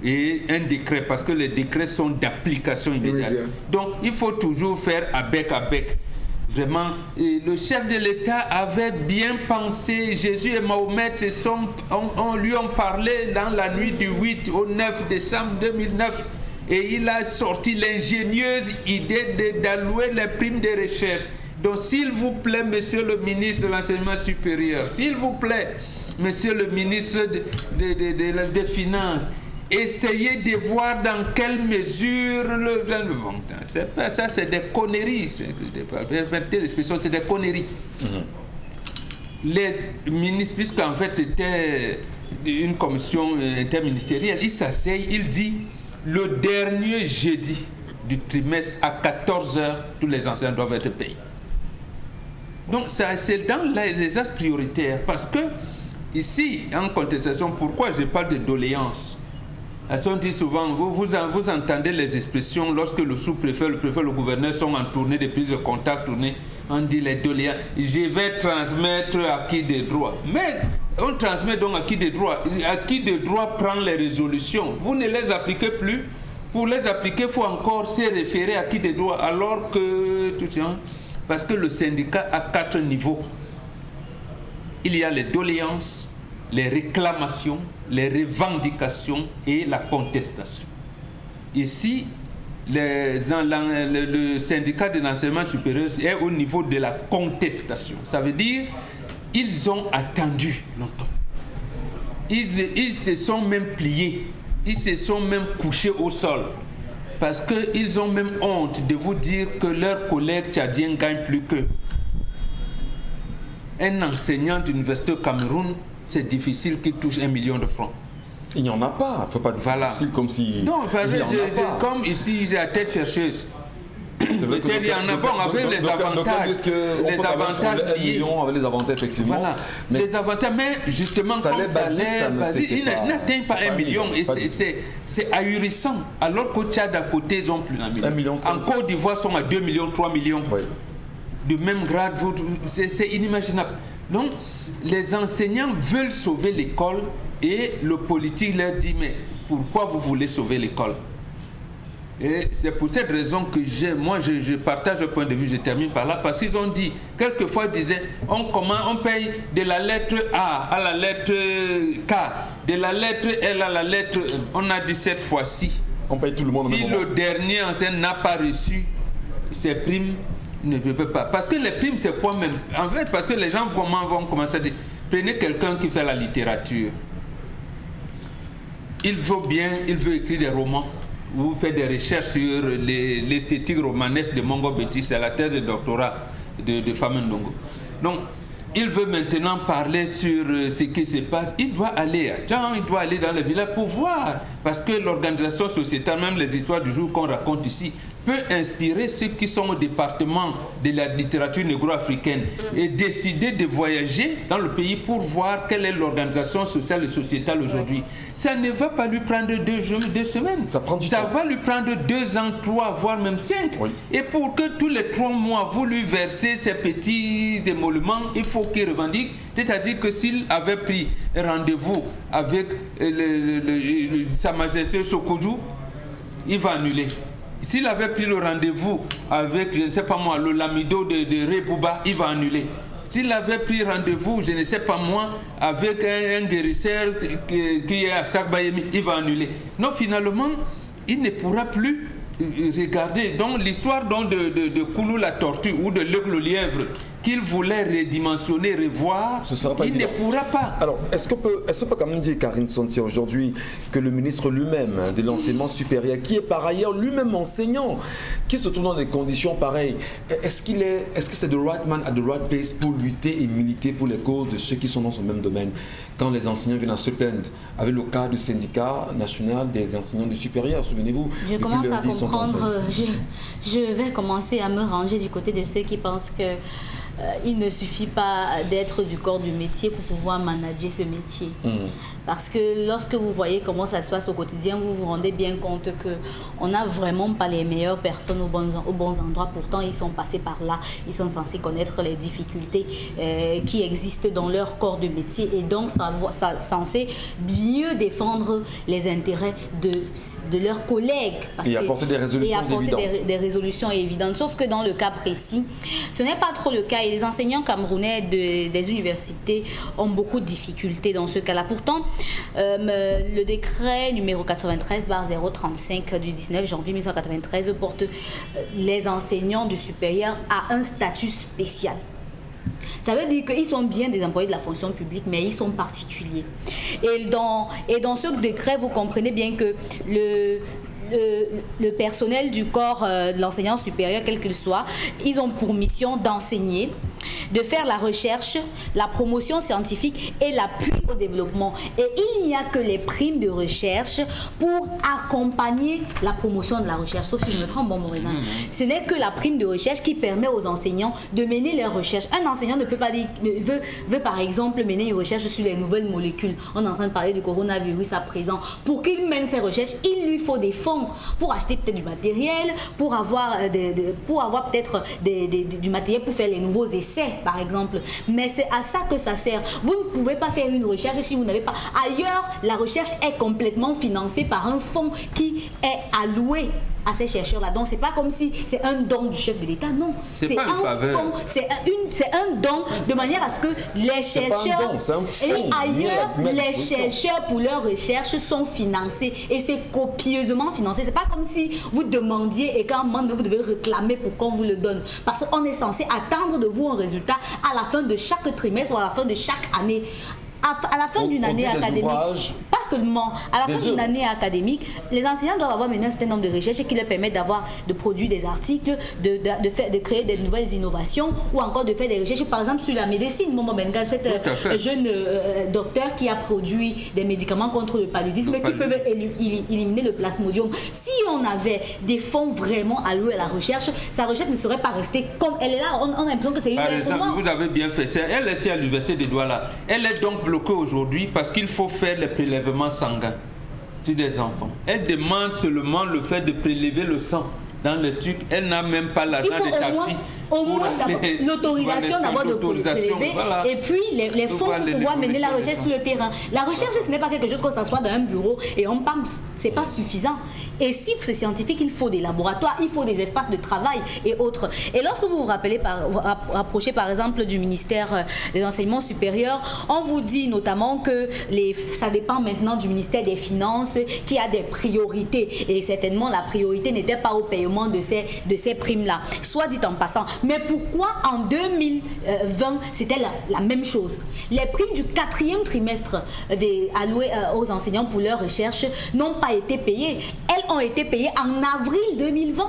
et un décret, parce que les décrets sont d'application immédiate. Donc il faut toujours faire à bec à bec. Vraiment, le chef de l'État avait bien pensé. Jésus et Mahomet lui ont parlé dans la nuit du 8 au 9 décembre 2009. Et il a sorti l'ingénieuse idée d'allouer les primes de recherche. Donc s'il vous plaît, monsieur le ministre de l'Enseignement supérieur, s'il vous plaît, monsieur le ministre des Finances, essayez de voir dans quelle mesure c'est pas ça, c'est des conneries. Permettez l'expression, c'est des conneries. Les ministres, puisqu'en fait c'était une commission interministérielle, il s'asseye, il dit le dernier jeudi du trimestre à 14h, tous les enseignants doivent être payés. Donc c'est dans les axes prioritaires, parce que ici, en contestation, pourquoi je parle de doléances? On dit souvent, vous entendez les expressions lorsque le sous-préfet, le préfet, le gouverneur sont en tournée de prise de contact, on dit les doléances, je vais transmettre à qui de droit. Mais on transmet donc à qui de droit. À qui de droit prend les résolutions. Vous ne les appliquez plus. Pour les appliquer, il faut encore se référer à qui de droit, alors que parce que le syndicat a 4 niveaux. Il y a les doléances, les réclamations, les revendications et la contestation. Ici, le syndicat de l'enseignement supérieur est au niveau de la contestation. Ça veut dire ils ont attendu longtemps. Ils se sont même pliés. Ils se sont même couchés au sol. Parce qu'ils ont même honte de vous dire que leurs collègues tchadiens gagnent plus qu'eux. Un enseignant d'université au Cameroun, c'est difficile qu'il touche 1 million de francs. Il n'y en a pas. Il ne faut pas dire que c'est difficile comme si... Non, comme ici, ils sont à tête chercheuse. Peut-être il y en a bon avec les avantages. Les avantages liés. Avec les avantages, effectivement. Voilà. Mais les avantages, mais justement, comme salaire basique, ils n'atteignent pas 1 million. Et c'est ahurissant. Alors qu'au Tchad, à côté, ils ont plus d'1 million. En Côte d'Ivoire, ils sont à 2 millions, 3 millions. Oui. De même grade, c'est inimaginable. Donc, les enseignants veulent sauver l'école et le politique leur dit, mais pourquoi vous voulez sauver l'école? Et c'est pour cette raison que je partage le point de vue, je termine par là, parce qu'ils ont dit, quelquefois ils disaient, on paye de la lettre A à la lettre K, de la lettre L à la lettre E. On a dit cette fois-ci, on paye tout le monde. Si le dernier enseignant n'a pas reçu ses primes, il ne peut pas. Parce que les primes, c'est quoi même? En fait, parce que les gens vont commencer à dire, prenez quelqu'un qui fait la littérature. Il veut écrire des romans. Vous faites des recherches sur l'esthétique romanesque de Mongo Betty, c'est la thèse de doctorat de Famendongo. Donc, il veut maintenant parler sur ce qui se passe. Il doit aller à Djan, il doit aller dans les villages pour voir. Parce que l'organisation sociétale, même les histoires du jour qu'on raconte ici, peut inspirer ceux qui sont au département de la littérature négro-africaine et décider de voyager dans le pays pour voir quelle est l'organisation sociale et sociétale aujourd'hui. Ça ne va pas lui prendre 2 semaines. Ça va lui prendre 2 ans, 3, voire même 5. Oui. Et pour que tous les 3 mois, vous lui versez ces petits émoluments, il faut qu'il revendique. C'est-à-dire que s'il avait pris rendez-vous avec Sa Majesté Sokoudou, il va annuler. S'il avait pris le rendez-vous avec, je ne sais pas moi, le Lamido de Rebouba, il va annuler. S'il avait pris rendez-vous, je ne sais pas moi, avec un guérisseur qui est à Sakbayemi, il va annuler. Non, finalement, il ne pourra plus regarder. Donc l'histoire de Koulou la tortue ou de Luc le lièvre, qu'il voulait redimensionner, revoir, il ne pourra pas. Alors, est-ce qu'on peut quand même dire, Karine Sontier, aujourd'hui, que le ministre lui-même de l'enseignement supérieur, qui est par ailleurs lui-même enseignant, qui se trouve dans des conditions pareilles, est-ce que c'est the right man at the right place pour lutter et militer pour les causes de ceux qui sont dans ce même domaine? Quand les enseignants viennent à se plaindre, avec le cas du syndicat national des enseignants du supérieur, souvenez-vous. Je commence à comprendre, je vais commencer à me ranger du côté de ceux qui pensent que il ne suffit pas d'être du corps du métier pour pouvoir manager ce métier. Parce que lorsque vous voyez comment ça se passe au quotidien, vous vous rendez bien compte qu'on n'a vraiment pas les meilleures personnes aux bons endroits. Pourtant, ils sont passés par là. Ils sont censés connaître les difficultés qui existent dans leur corps de métier et donc censé mieux défendre les intérêts de leurs collègues. Et apporter des résolutions évidentes. Des résolutions évidentes. Sauf que dans le cas précis, ce n'est pas trop le cas. Et les enseignants camerounais des universités ont beaucoup de difficultés dans ce cas-là. Pourtant, le décret numéro 93/035 du 19 janvier 1993 porte les enseignants du supérieur à un statut spécial. Ça veut dire qu'ils sont bien des employés de la fonction publique, mais ils sont particuliers. Et dans ce décret, vous comprenez bien que le personnel du corps de l'enseignant supérieur, quel qu'il soit, ils ont pour mission d'enseigner, de faire la recherche, la promotion scientifique et l'appui au développement. Et il n'y a que les primes de recherche pour accompagner la promotion de la recherche. Sauf si je me trompe, bon, Morena. Ce n'est que la prime de recherche qui permet aux enseignants de mener leurs recherches. Un enseignant ne peut pas dire, veut par exemple mener une recherche sur les nouvelles molécules. On est en train de parler du coronavirus à présent. Pour qu'il mène ses recherches, il lui faut des fonds pour acheter peut-être du matériel, pour avoir peut-être du matériel pour faire les nouveaux essais, par exemple. Mais c'est à ça que ça sert. Vous ne pouvez pas faire une recherche si vous n'avez pas... Ailleurs, la recherche est complètement financée par un fonds qui est alloué à ces chercheurs-là. Donc, c'est pas comme si c'est un don du chef de l'État, non. C'est pas une faveur. C'est un don de manière à ce que les chercheurs et ailleurs, les chercheurs pour leurs recherches sont financés et c'est copieusement financé. C'est pas comme si vous demandiez et qu'à un moment donné, vous devez réclamer pour qu'on vous le donne. Parce qu'on est censé attendre de vous un résultat à la fin de chaque trimestre ou à la fin de chaque année. À la fin d'une année académique, pas seulement, à la fin d'une année académique, les enseignants doivent avoir maintenant un certain nombre de recherches qui leur permettent de produire des articles, de créer de nouvelles innovations ou encore de faire des recherches, par exemple sur la médecine. Momo Bengal, cet jeune docteur qui a produit des médicaments contre le paludisme qui peuvent éliminer le plasmodium. Si on avait des fonds vraiment alloués à la recherche, sa recherche ne serait pas restée comme elle est là. On a l'impression que c'est une Par exemple, vous avez bien fait. Elle est ici à l'université des Douala. Elle est donc bloquée aujourd'hui parce qu'il faut faire les prélèvements sanguins des enfants. Elle demande seulement le fait de prélever le sang dans le truc. Elle n'a même pas l'argent des taxis. Au moins l'autorisation d'abord de prélever et puis les fonds pour pouvoir mener la recherche sur le terrain. La recherche, ce n'est pas quelque chose qu'on s'assoit dans un bureau et on pense. C'est pas suffisant. Et si c'est scientifique, il faut des laboratoires, il faut des espaces de travail et autres. Et lorsque vous vous rapprochez par exemple du ministère des enseignements supérieurs, on vous dit notamment que ça dépend maintenant du ministère des Finances qui a des priorités. Et certainement la priorité n'était pas au paiement de ces primes-là. Soit dit en passant. Mais pourquoi en 2020 c'était la même chose? Les primes du 4e trimestre allouées aux enseignants pour leur recherche n'ont pas été payées. Elles ont été payées en avril 2020.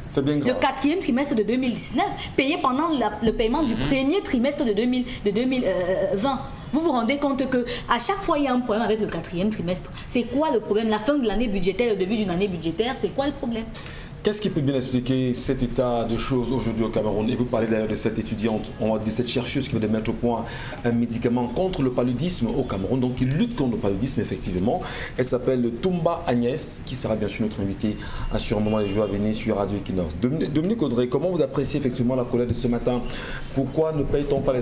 C'est bien grave. Le 4e trimestre de 2019, payé pendant le paiement du 1er trimestre de 2020. Vous vous rendez compte que à chaque fois il y a un problème avec le 4e trimestre. C'est quoi le problème? La fin de l'année budgétaire, le début d'une année budgétaire, c'est quoi le problème? Qu'est-ce qui peut bien expliquer cet état de choses aujourd'hui au Cameroun? Et vous parlez d'ailleurs de cette étudiante, on va dire de cette chercheuse qui veut mettre au point un médicament contre le paludisme au Cameroun, donc il lutte contre le paludisme effectivement. Elle s'appelle Toumba Agnès, qui sera bien sûr notre invitée à sur un moment les jours à venir sur Radio Equinox. Dominique Audrey, comment vous appréciez effectivement la colère de ce matin? Pourquoi ne paye-t-on pas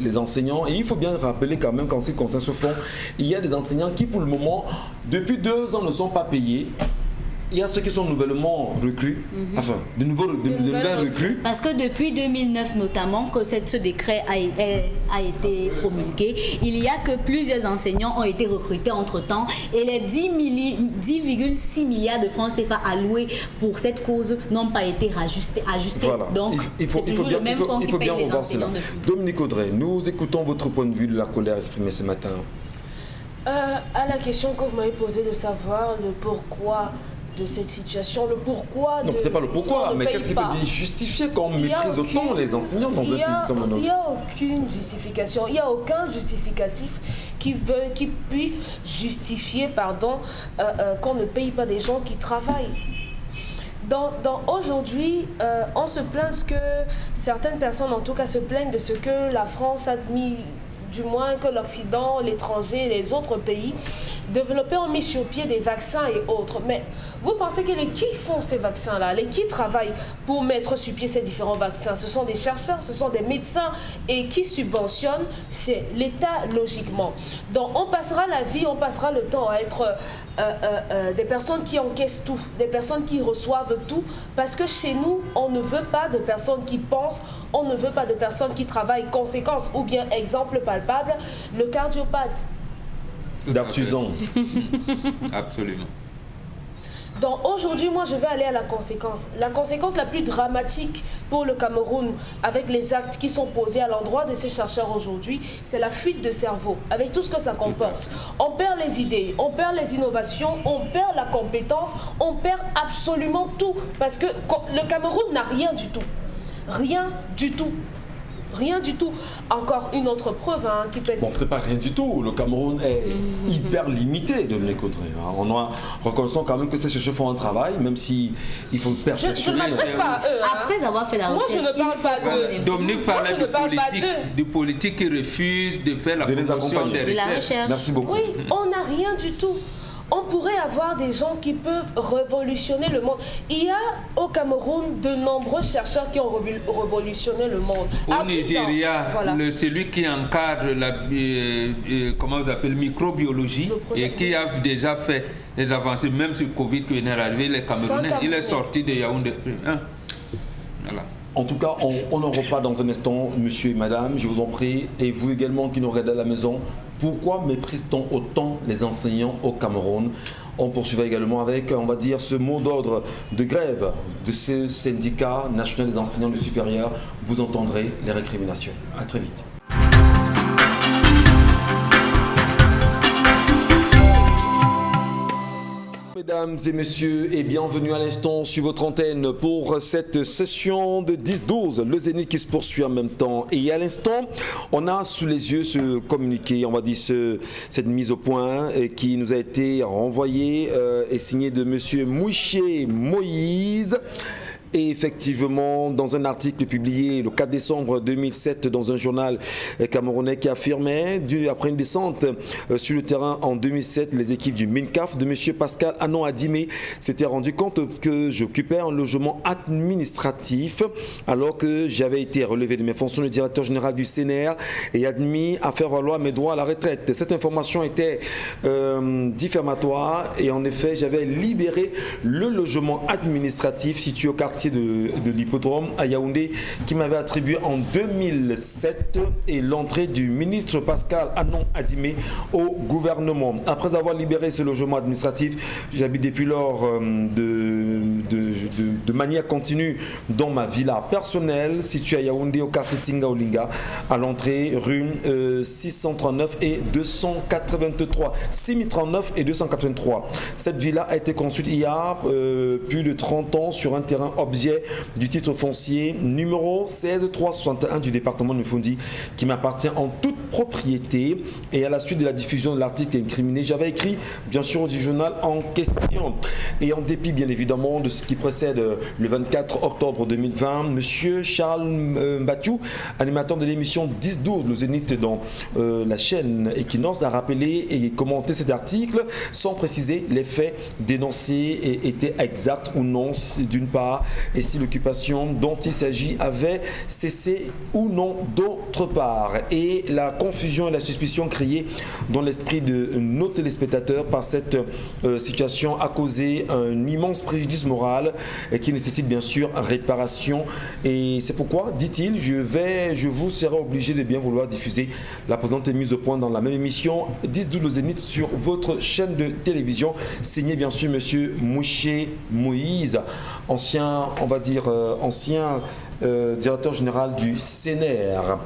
les enseignants? Et il faut bien rappeler quand même, quand c'est comme ça se font, il y a des enseignants qui pour le moment, depuis 2 ans, ne sont pas payés. Il y a ceux qui sont nouvellement recrues, enfin, de nouvelles recrues. Parce que depuis 2009 notamment, que ce décret a été promulgué, il y a que plusieurs enseignants ont été recrutés entre-temps et les 10,6 milliards de francs CFA alloués pour cette cause n'ont pas été ajustés. Voilà. Donc, il faut bien revoir cela. Dominique Audrey, nous écoutons votre point de vue de la colère exprimée ce matin. À la question que vous m'avez posée de savoir le pourquoi de cette situation, le pourquoi. Non, peut-être pas le pourquoi, mais qu'est-ce qui peut bien justifier qu'on méprise autant les enseignants dans un pays comme le nôtre? Il n'y a aucune justification, il n'y a aucun justificatif qui puisse justifier qu'on ne paye pas des gens qui travaillent. Aujourd'hui, on se plaint que certaines personnes, en tout cas, se plaignent de ce que la France a mis, du moins que l'Occident, l'étranger, les autres pays développés ont mis sur pied des vaccins et autres. Mais vous pensez que qui font ces vaccins-là, qui travaillent pour mettre sur pied ces différents vaccins? Ce sont des chercheurs, ce sont des médecins et qui subventionnent? C'est l'État logiquement. Donc on passera la vie, on passera le temps à être des personnes qui encaissent tout, des personnes qui reçoivent tout, parce que chez nous, on ne veut pas de personnes qui pensent, on ne veut pas de personnes qui travaillent. Conséquence, ou bien exemple palpable, le cardiopathe. D'Artusan. Absolument. Donc aujourd'hui, moi, je vais aller à la conséquence. La conséquence la plus dramatique pour le Cameroun, avec les actes qui sont posés à l'endroit de ces chercheurs aujourd'hui, c'est la fuite de cerveau, avec tout ce que ça comporte. On perd les idées, on perd les innovations, on perd la compétence, on perd absolument tout. Parce que le Cameroun n'a rien du tout. Rien du tout. Rien du tout. Encore une autre preuve qui peut être... Bon, peut-être pas rien du tout. Le Cameroun est hyper limité, Dominique Audrey. Reconnaissons quand même que ces chercheurs font un travail, même s'il faut le perfectionner. Je ne m'adresse pas à eux. Après avoir fait la recherche, moi, je ne parle pas d'eux. Dominique parlait de politique qui refuse de faire la promotion des recherches. Merci beaucoup. Oui, on n'a rien du tout. on pourrait avoir des gens qui peuvent révolutionner le monde. Il y a au Cameroun de nombreux chercheurs qui ont révolutionné le monde. Au Nigeria, celui qui encadre la comment vous appelez, microbiologie et qui a déjà fait des avancées, même sur Covid qui est arrivé, les Camerounais, il est sorti de Yaoundé. Voilà. En tout cas, on en reparle dans un instant, monsieur et madame, je vous en prie, et vous également qui nous regardez à la maison, pourquoi méprise-t-on autant les enseignants au Cameroun? On poursuivra également avec, on va dire, ce mot d'ordre de grève de ce syndicat national des enseignants du supérieur. Vous entendrez les récriminations. À très vite. Mesdames et messieurs, et bienvenue à l'instant sur votre antenne pour cette session de 10-12. Le Zénith qui se poursuit en même temps. Et à l'instant, on a sous les yeux ce communiqué, on va dire cette mise au point qui nous a été renvoyée et signée de monsieur Mouché Moïse. Et effectivement, dans un article publié le 4 décembre 2007 dans un journal camerounais qui affirmait, après une descente sur le terrain en 2007, les équipes du MINCAF de M. Pascal Anon Adimé s'étaient rendu compte que j'occupais un logement administratif alors que j'avais été relevé de mes fonctions de directeur général du CNR et admis à faire valoir mes droits à la retraite. Cette information était diffamatoire et en effet, j'avais libéré le logement administratif situé au quartier de l'hippodrome à Yaoundé qui m'avait attribué en 2007 et l'entrée du ministre Pascal Anon Adimé au gouvernement. Après avoir libéré ce logement administratif, j'habite depuis lors de manière continue dans ma villa personnelle située à Yaoundé au quartier Tinga Olinga à l'entrée rue 639 et 283. 6039 et 283. Cette villa a été construite il y a plus de 30 ans sur un terrain objet du titre foncier numéro 16361 du département de Mfundi qui m'appartient en toute propriété. Et à la suite de la diffusion de l'article incriminé, j'avais écrit bien sûr du journal en question. Et en dépit bien évidemment de ce qui précède le 24 octobre 2020, monsieur Charles Mbachou, animateur de l'émission 10-12, le Zénith dans la chaîne Equinox, a rappelé et commenté cet article sans préciser les faits dénoncés étaient exacts ou non, d'une part, et si l'occupation dont il s'agit avait cessé ou non d'autre part. Et la confusion et la suspicion créée dans l'esprit de nos téléspectateurs par cette situation a causé un immense préjudice moral qui nécessite bien sûr réparation. Et c'est pourquoi, dit-il, je vous serai obligé de bien vouloir diffuser la présente mise au point dans la même émission 10-12 le Zénith sur votre chaîne de télévision, signé bien sûr monsieur Mouché Moïse, ancien directeur général du CNR.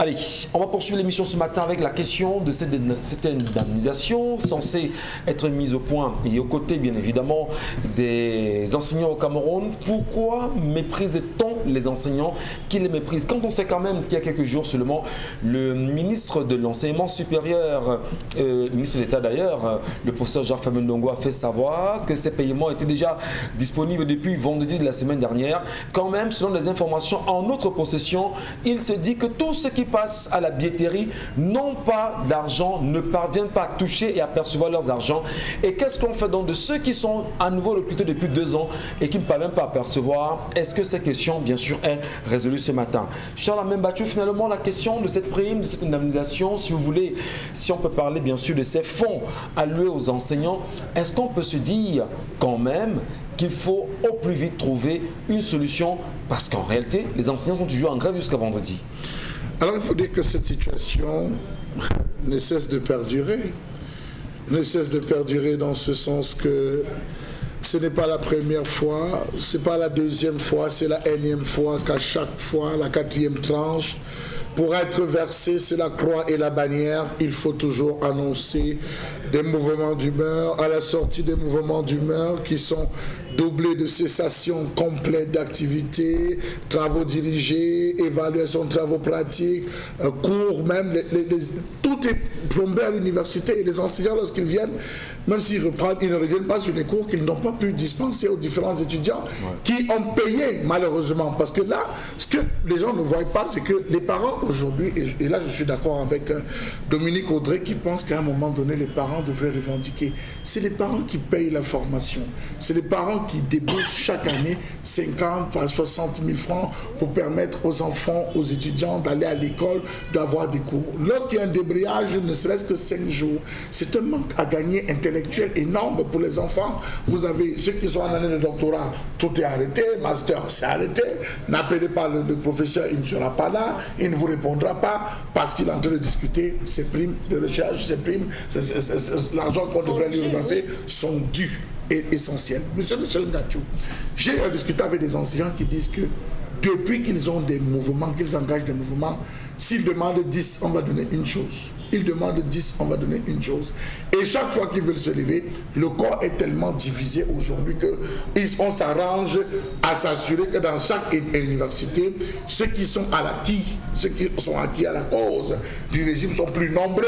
Allez, on va poursuivre l'émission ce matin avec la question de cette indemnisation censée être mise au point et aux côtés bien évidemment des enseignants au Cameroun. Pourquoi méprise-t-on les enseignants qui les méprisent quand on sait quand même qu'il y a quelques jours seulement le ministre de l'enseignement supérieur, ministre de l'État d'ailleurs, le professeur Jacques-Famel Ndongo a fait savoir que ces paiements étaient déjà disponibles depuis vendredi de la semaine dernière. Quand même, selon les informations en notre possession, il se dit que tout ce qui passent à la billetterie n'ont pas d'argent, ne parviennent pas à toucher et à percevoir leurs argents. Et qu'est-ce qu'on fait donc de ceux qui sont à nouveau recrutés depuis 2 ans et qui ne parviennent pas à percevoir? Est-ce que cette question, bien sûr, est résolue ce matin? Charles Mbachou, finalement, la question de cette prime, de cette indemnisation, si vous voulez, si on peut parler bien sûr de ces fonds alloués aux enseignants, est-ce qu'on peut se dire quand même qu'il faut au plus vite trouver une solution? Parce qu'en réalité, les enseignants sont toujours en grève jusqu'à vendredi. Alors il faut dire que cette situation ne cesse de perdurer. Ne cesse de perdurer dans ce sens que ce n'est pas la première fois, ce n'est pas la deuxième fois, c'est la énième fois qu'à chaque fois, la 4e tranche, pour être versé, c'est la croix et la bannière. Il faut toujours annoncer des mouvements d'humeur. À la sortie des mouvements d'humeur qui sont doublés de cessation complète d'activité, travaux dirigés, évaluation de travaux pratiques, cours même, tout est plombé à l'université. Et les enseignants, lorsqu'ils viennent, même s'ils reprennent, ils ne reviennent pas sur les cours qu'ils n'ont pas pu dispenser aux différents étudiants qui ont payé malheureusement. Parce que là, ce que les gens ne voient pas, c'est que les parents aujourd'hui, et là je suis d'accord avec Dominique Audrey qui pense qu'à un moment donné, les parents parents devraient revendiquer. C'est les parents qui payent la formation. C'est les parents qui déboursent chaque année 50 à 60 000 francs pour permettre aux enfants, aux étudiants d'aller à l'école, d'avoir des cours. Lorsqu'il y a un débrayage, ne serait-ce que 5 jours, c'est un manque à gagner intellectuel énorme pour les enfants. Vous avez ceux qui sont en année de doctorat, tout est arrêté, master c'est arrêté, n'appelez pas le professeur, il ne sera pas là, il ne vous répondra pas parce qu'il est en train de discuter ses primes de recherche, ses primes, l'argent qu'on devrait lui reverser sont dus et essentiels. Monsieur Michel Ngatsou, j'ai discuté avec des enseignants qui disent que depuis qu'ils ont des mouvements, qu'ils engagent des mouvements, s'ils demandent 10, on va donner une chose. Ils demandent 10, on va donner une chose. Et chaque fois qu'ils veulent se lever, le corps est tellement divisé aujourd'hui qu'on s'arrange à s'assurer que dans chaque université, ceux qui sont acquis à la cause du régime sont plus nombreux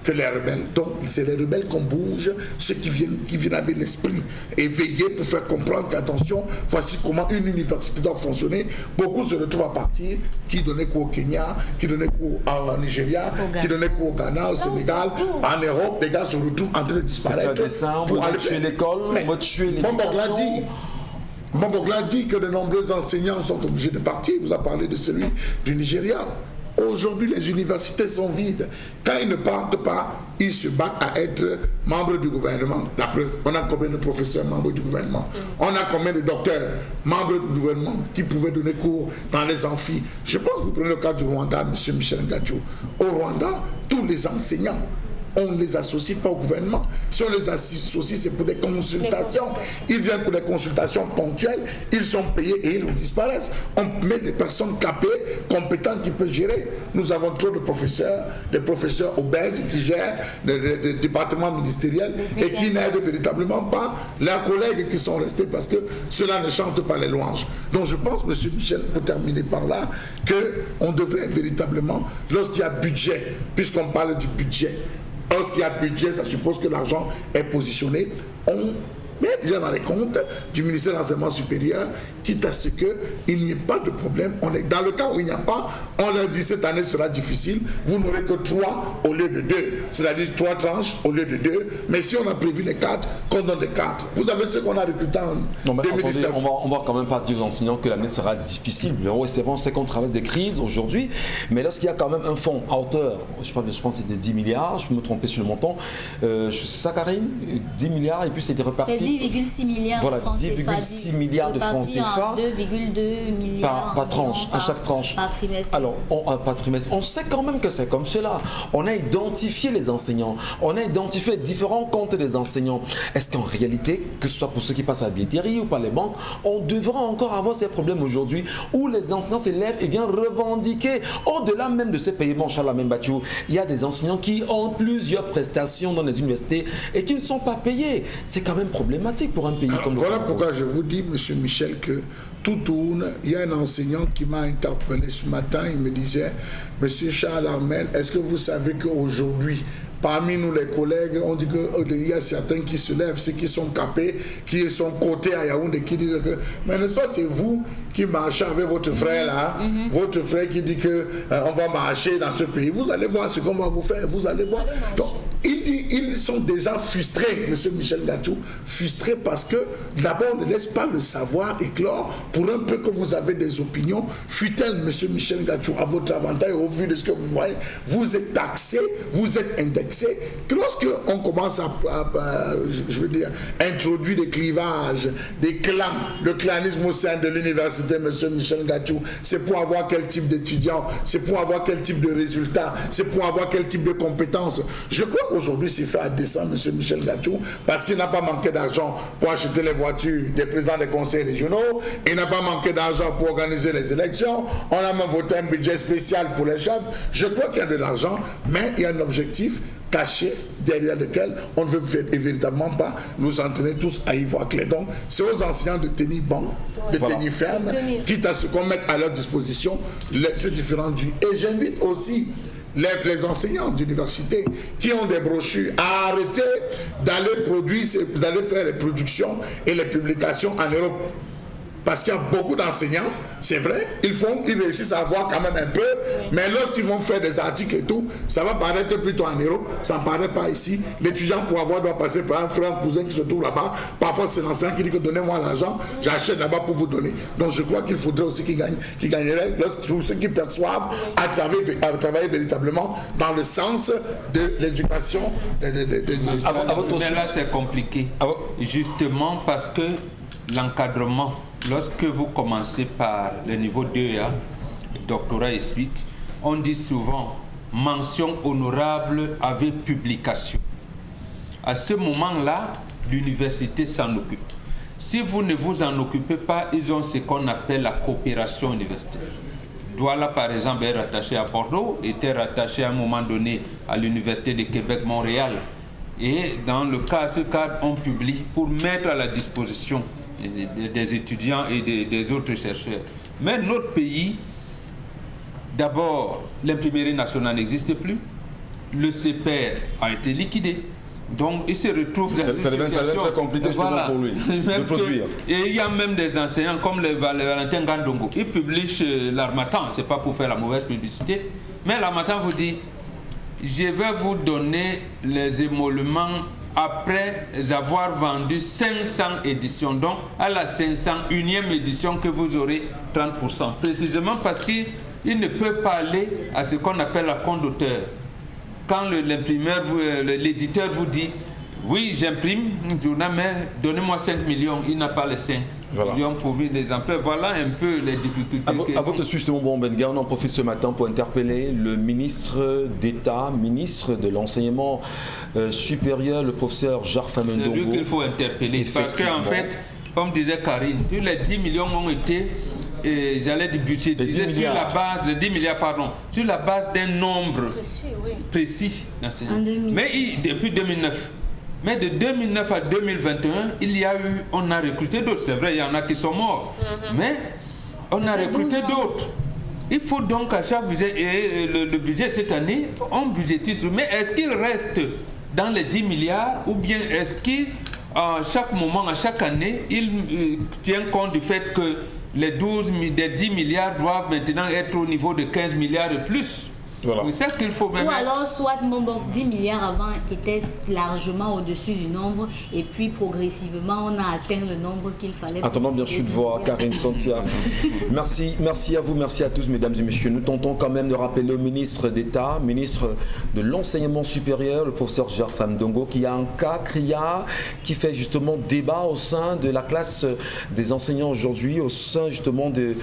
que les rebelles. Donc c'est les rebelles qu'on bouge, ceux qui viennent avec l'esprit éveillé pour faire comprendre qu'attention, voici comment une université doit fonctionner. Beaucoup se retrouvent à partir, qui donnaient cours au Kenya, qui donnaient cours au Nigeria, qui donnaient cours au Ghana, au Sénégal, en Europe, les gars se retrouvent en train de disparaître. Pour aller tuer l'école, on va tuer l'éducation. Mbongla dit que de nombreux enseignants sont obligés de partir. Vous avez parlé de celui du Nigeria. Aujourd'hui, les universités sont vides. Quand ils ne partent pas, ils se battent à être membres du gouvernement. La preuve, on a combien de professeurs membres du gouvernement? On a combien de docteurs membres du gouvernement qui pouvaient donner cours dans les amphis? Je pense que vous prenez le cas du Rwanda, M. Michel Ngatsou. Au Rwanda, tous les enseignants, on ne les associe pas au gouvernement. Si on les associe, c'est pour des consultations. Ils viennent pour des consultations ponctuelles, ils sont payés et ils disparaissent. On met des personnes capées, compétentes qui peuvent gérer. Nous avons trop de professeurs, des professeurs obèses qui gèrent des départements ministériels et qui n'aident véritablement pas leurs collègues qui sont restés parce que cela ne chante pas les louanges. Donc je pense, M. Michel, pour terminer par là, qu'on devrait véritablement, lorsqu'il y a budget, puisqu'on parle du budget, lorsqu'il y a budget, ça suppose que l'argent est positionné. On met déjà dans les comptes du ministère de l'Enseignement supérieur, quitte à ce qu'il n'y ait pas de problème. Dans le cas où il n'y a pas, on leur dit cette année sera difficile, vous n'aurez que 3 au lieu de 2. C'est-à-dire 3 tranches au lieu de 2. Mais si on a prévu les 4, qu'on donne les 4. Vous avez ce qu'on a recruté en 2019. Attendez, on va quand même pas dire aux enseignants que l'année sera difficile. Oui, c'est vrai, on sait qu'on traverse des crises aujourd'hui, mais lorsqu'il y a quand même un fonds à hauteur, je pense que c'était 10 milliards, je peux me tromper sur le montant, c'est ça Karine, 10 milliards et puis c'était reparti. C'est 10,6 milliards voilà, de francs CFA. 10,6 milliards de francs CFA 2,2 milliards par tranche, à chaque tranche. Par trimestre. Alors, par trimestre, on sait quand même que c'est comme cela. On a identifié les enseignants, on a identifié les différents comptes des enseignants. Est-ce qu'en réalité, que ce soit pour ceux qui passent à la billetterie ou par les banques, on devra encore avoir ces problèmes aujourd'hui où les enseignants s'élèvent et viennent revendiquer, au-delà même de ces paiements, Charles Membacho, il y a des enseignants qui ont plusieurs prestations dans les universités et qui ne sont pas payés. C'est quand même problématique pour un pays comme le Voilà Cameroun. pourquoi je vous dis, M. Michel, que tout tourne. Il y a un enseignant qui m'a interpellé ce matin. Il me disait, M. Charles Armel, est-ce que vous savez qu'aujourd'hui, parmi nous les collègues, on dit qu'il y a certains qui se lèvent, ceux qui sont capés, qui sont cotés à Yaoundé, qui disent que... Mais n'est-ce pas, c'est vous qui marchez avec votre frère là, votre frère qui dit qu'on va marcher dans ce pays. Vous allez voir ce qu'on va vous faire, vous allez voir. Donc, il dit, ils sont déjà frustrés, M. Michel Ngatsou, frustrés parce que d'abord on ne laisse pas le savoir éclore pour un peu que vous avez des opinions. Fut-elle, M. Michel Ngatsou, à votre avantage au vu de ce que vous voyez, vous êtes taxé, vous êtes indexé. Que lorsque on commence à je veux dire, introduire des clivages, des clans, le clanisme au sein de l'université, M. Michel Ngatsou, c'est pour avoir quel type d'étudiants, c'est pour avoir quel type de résultats, c'est pour avoir quel type de compétences. Je crois qu'aujourd'hui c'est fait à dessein, M. Michel Ngatsou, parce qu'il n'a pas manqué d'argent pour acheter les voitures des présidents des conseils régionaux, il n'a pas manqué d'argent pour organiser les élections, on a même voté un budget spécial pour les chefs. Je crois qu'il y a de l'argent, mais il y a un objectif caché derrière lequel on ne veut véritablement pas nous entraîner tous à y voir clair. Donc, c'est aux enseignants de tenir bon, de tenir ferme, quitte à ce qu'on mette à leur disposition ces différents dûs. Et j'invite aussi les enseignants d'université qui ont des brochures à arrêter d'aller faire les productions et les publications en Europe. parce qu'il y a beaucoup d'enseignants, c'est vrai, ils réussissent à avoir quand même un peu, mais lorsqu'ils vont faire des articles et tout, ça va paraître plutôt en Europe, ça ne paraît pas ici. L'étudiant pour avoir doit passer par un frère, un cousin qui se trouve là-bas. Parfois c'est l'enseignant qui dit que donnez-moi l'argent, j'achète là-bas pour vous donner. Donc je crois qu'il faudrait aussi qu'ils gagneraient ceux qui perçoivent à travailler véritablement dans le sens de l'éducation. Mais là c'est compliqué, justement parce que l'encadrement, lorsque vous commencez par le niveau 2A, doctorat et suite, on dit souvent mention honorable avec publication. À ce moment-là, l'université s'en occupe. Si vous ne vous en occupez pas, ils ont ce qu'on appelle la coopération universitaire. Douala, par exemple, est rattaché à Bordeaux, était rattaché à un moment donné à l'Université de Québec-Montréal. Et dans ce cadre, on publie pour mettre à la disposition des étudiants et des autres chercheurs. Mais notre pays, d'abord, l'imprimerie nationale n'existe plus. Le CPR a été liquidé. Donc, il se retrouve dans une situation... Ça devient très compliqué pour lui de produire. Et il y a même des enseignants comme le Valentin Gandongo. Ils publient chez l'Harmattan, ce n'est pas pour faire la mauvaise publicité, mais l'Harmattan vous dit, je vais vous donner les émoluments après avoir vendu 500 éditions. Donc, à la 501e édition que vous aurez 30%. Précisément parce qu'ils ne peuvent pas aller à ce qu'on appelle la compte d'auteur. Quand l'imprimeur, l'éditeur vous dit « Oui, j'imprime, mais donnez-moi 5 millions », il n'a pas les 5 millions pour des exemplaires. Voilà un peu les difficultés. À votre suite, justement, Benga, on en profite ce matin pour interpeller le ministre d'État, ministre de l'Enseignement supérieur, le professeur Jarfam Ndongo. C'est lui qu'il faut interpeller. Parce qu'en fait, comme disait Karine, tous les 10 millions ont été... Et j'allais dire budgétiser sur la base de 10 milliards, pardon, sur la base d'un nombre précis d'enseignants. Mais depuis 2009. Mais de 2009 à 2021, on a recruté d'autres. C'est vrai, il y en a qui sont morts. Mais on a recruté d'autres. Il faut donc à chaque budget, et le budget cette année, on budgétise. Mais est-ce qu'il reste dans les 10 milliards ou bien est-ce qu'à chaque moment, à chaque année, il tient compte du fait que les 10 milliards doivent maintenant être au niveau de 15 milliards de plus. Voilà. C'est ça qu'il faut même... Ou alors, soit 10 milliards avant était largement au-dessus du nombre, et puis progressivement, on a atteint le nombre qu'il fallait. Attendons bien sûr de voir Karine Santia. Merci à vous, merci à tous, mesdames et messieurs. Nous tentons quand même de rappeler au ministre d'État, ministre de l'Enseignement supérieur, le professeur Jarfam Ndongo, qui a un cas criard qui fait justement débat au sein de la classe des enseignants aujourd'hui, au sein justement de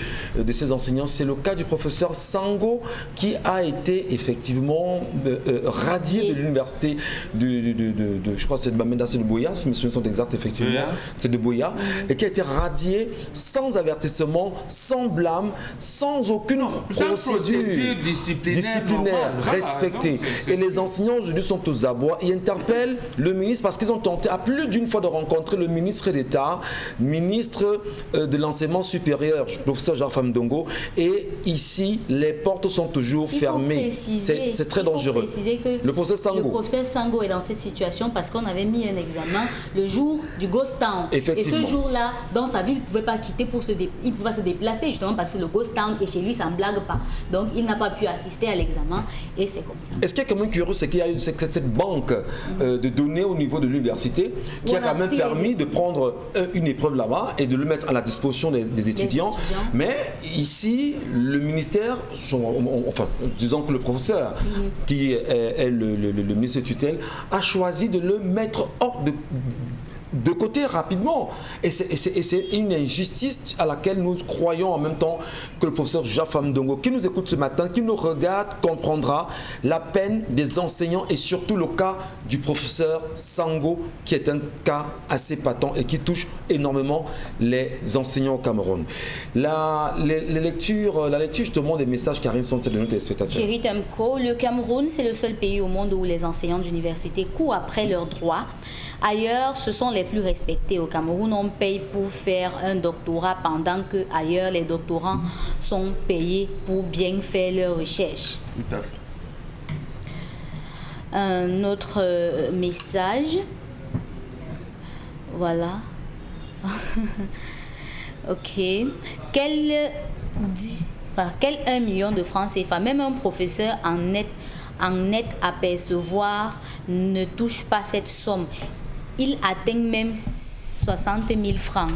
ces enseignants. C'est le cas du professeur Sango qui a été effectivement radié de l'université je crois que c'est de Bamenda, c'est de Boya, si mes souvenirs sont exacts, effectivement, c'est de Boya, et qui a été radié sans avertissement, sans blâme, sans aucune procédure disciplinaire respectée. Et les enseignants aujourd'hui sont aux abois et interpellent le ministre parce qu'ils ont tenté à plus d'une fois de rencontrer le ministre d'État, ministre de l'Enseignement supérieur, le professeur Jarfam Ndongo, et ici les portes sont toujours fermées. C'est très dangereux. Que le professeur Sango est dans cette situation parce qu'on avait mis un examen le jour du Ghost Town. Et ce jour-là, dans sa ville, il ne pouvait pas quitter il pouvait pas se déplacer justement parce que le Ghost Town et chez lui, ça ne blague pas. Donc, il n'a pas pu assister à l'examen et c'est comme ça. Est-ce qu'il y a quand même curieux, c'est qu'il y a eu cette banque de données au niveau de l'université qui a quand même permis de prendre une épreuve là-bas et de le mettre à la disposition des étudiants. Mais ici, le ministère, enfin, disons que le professeur, qui est le ministre tutelle, a choisi de le mettre hors de côté rapidement. Et c'est une injustice à laquelle nous croyons en même temps que le professeur Jarfam Ndongo, qui nous écoute ce matin, qui nous regarde, comprendra la peine des enseignants et surtout le cas du professeur Sango, qui est un cas assez patent et qui touche énormément les enseignants au Cameroun. La lecture justement des messages Karine sont de nos téléspectateurs. Thierry Temko, le Cameroun, c'est le seul pays au monde où les enseignants d'université courent après leurs droits. Ailleurs, ce sont les plus respectés. Au Cameroun, on paye pour faire un doctorat pendant que ailleurs, les doctorants sont payés pour bien faire leurs recherches. Tout à fait. Un autre message. Voilà. Ok. Quel 1 million de francs CFA, même un professeur en net à percevoir ne touche pas cette somme. Il atteint même 60 000 francs.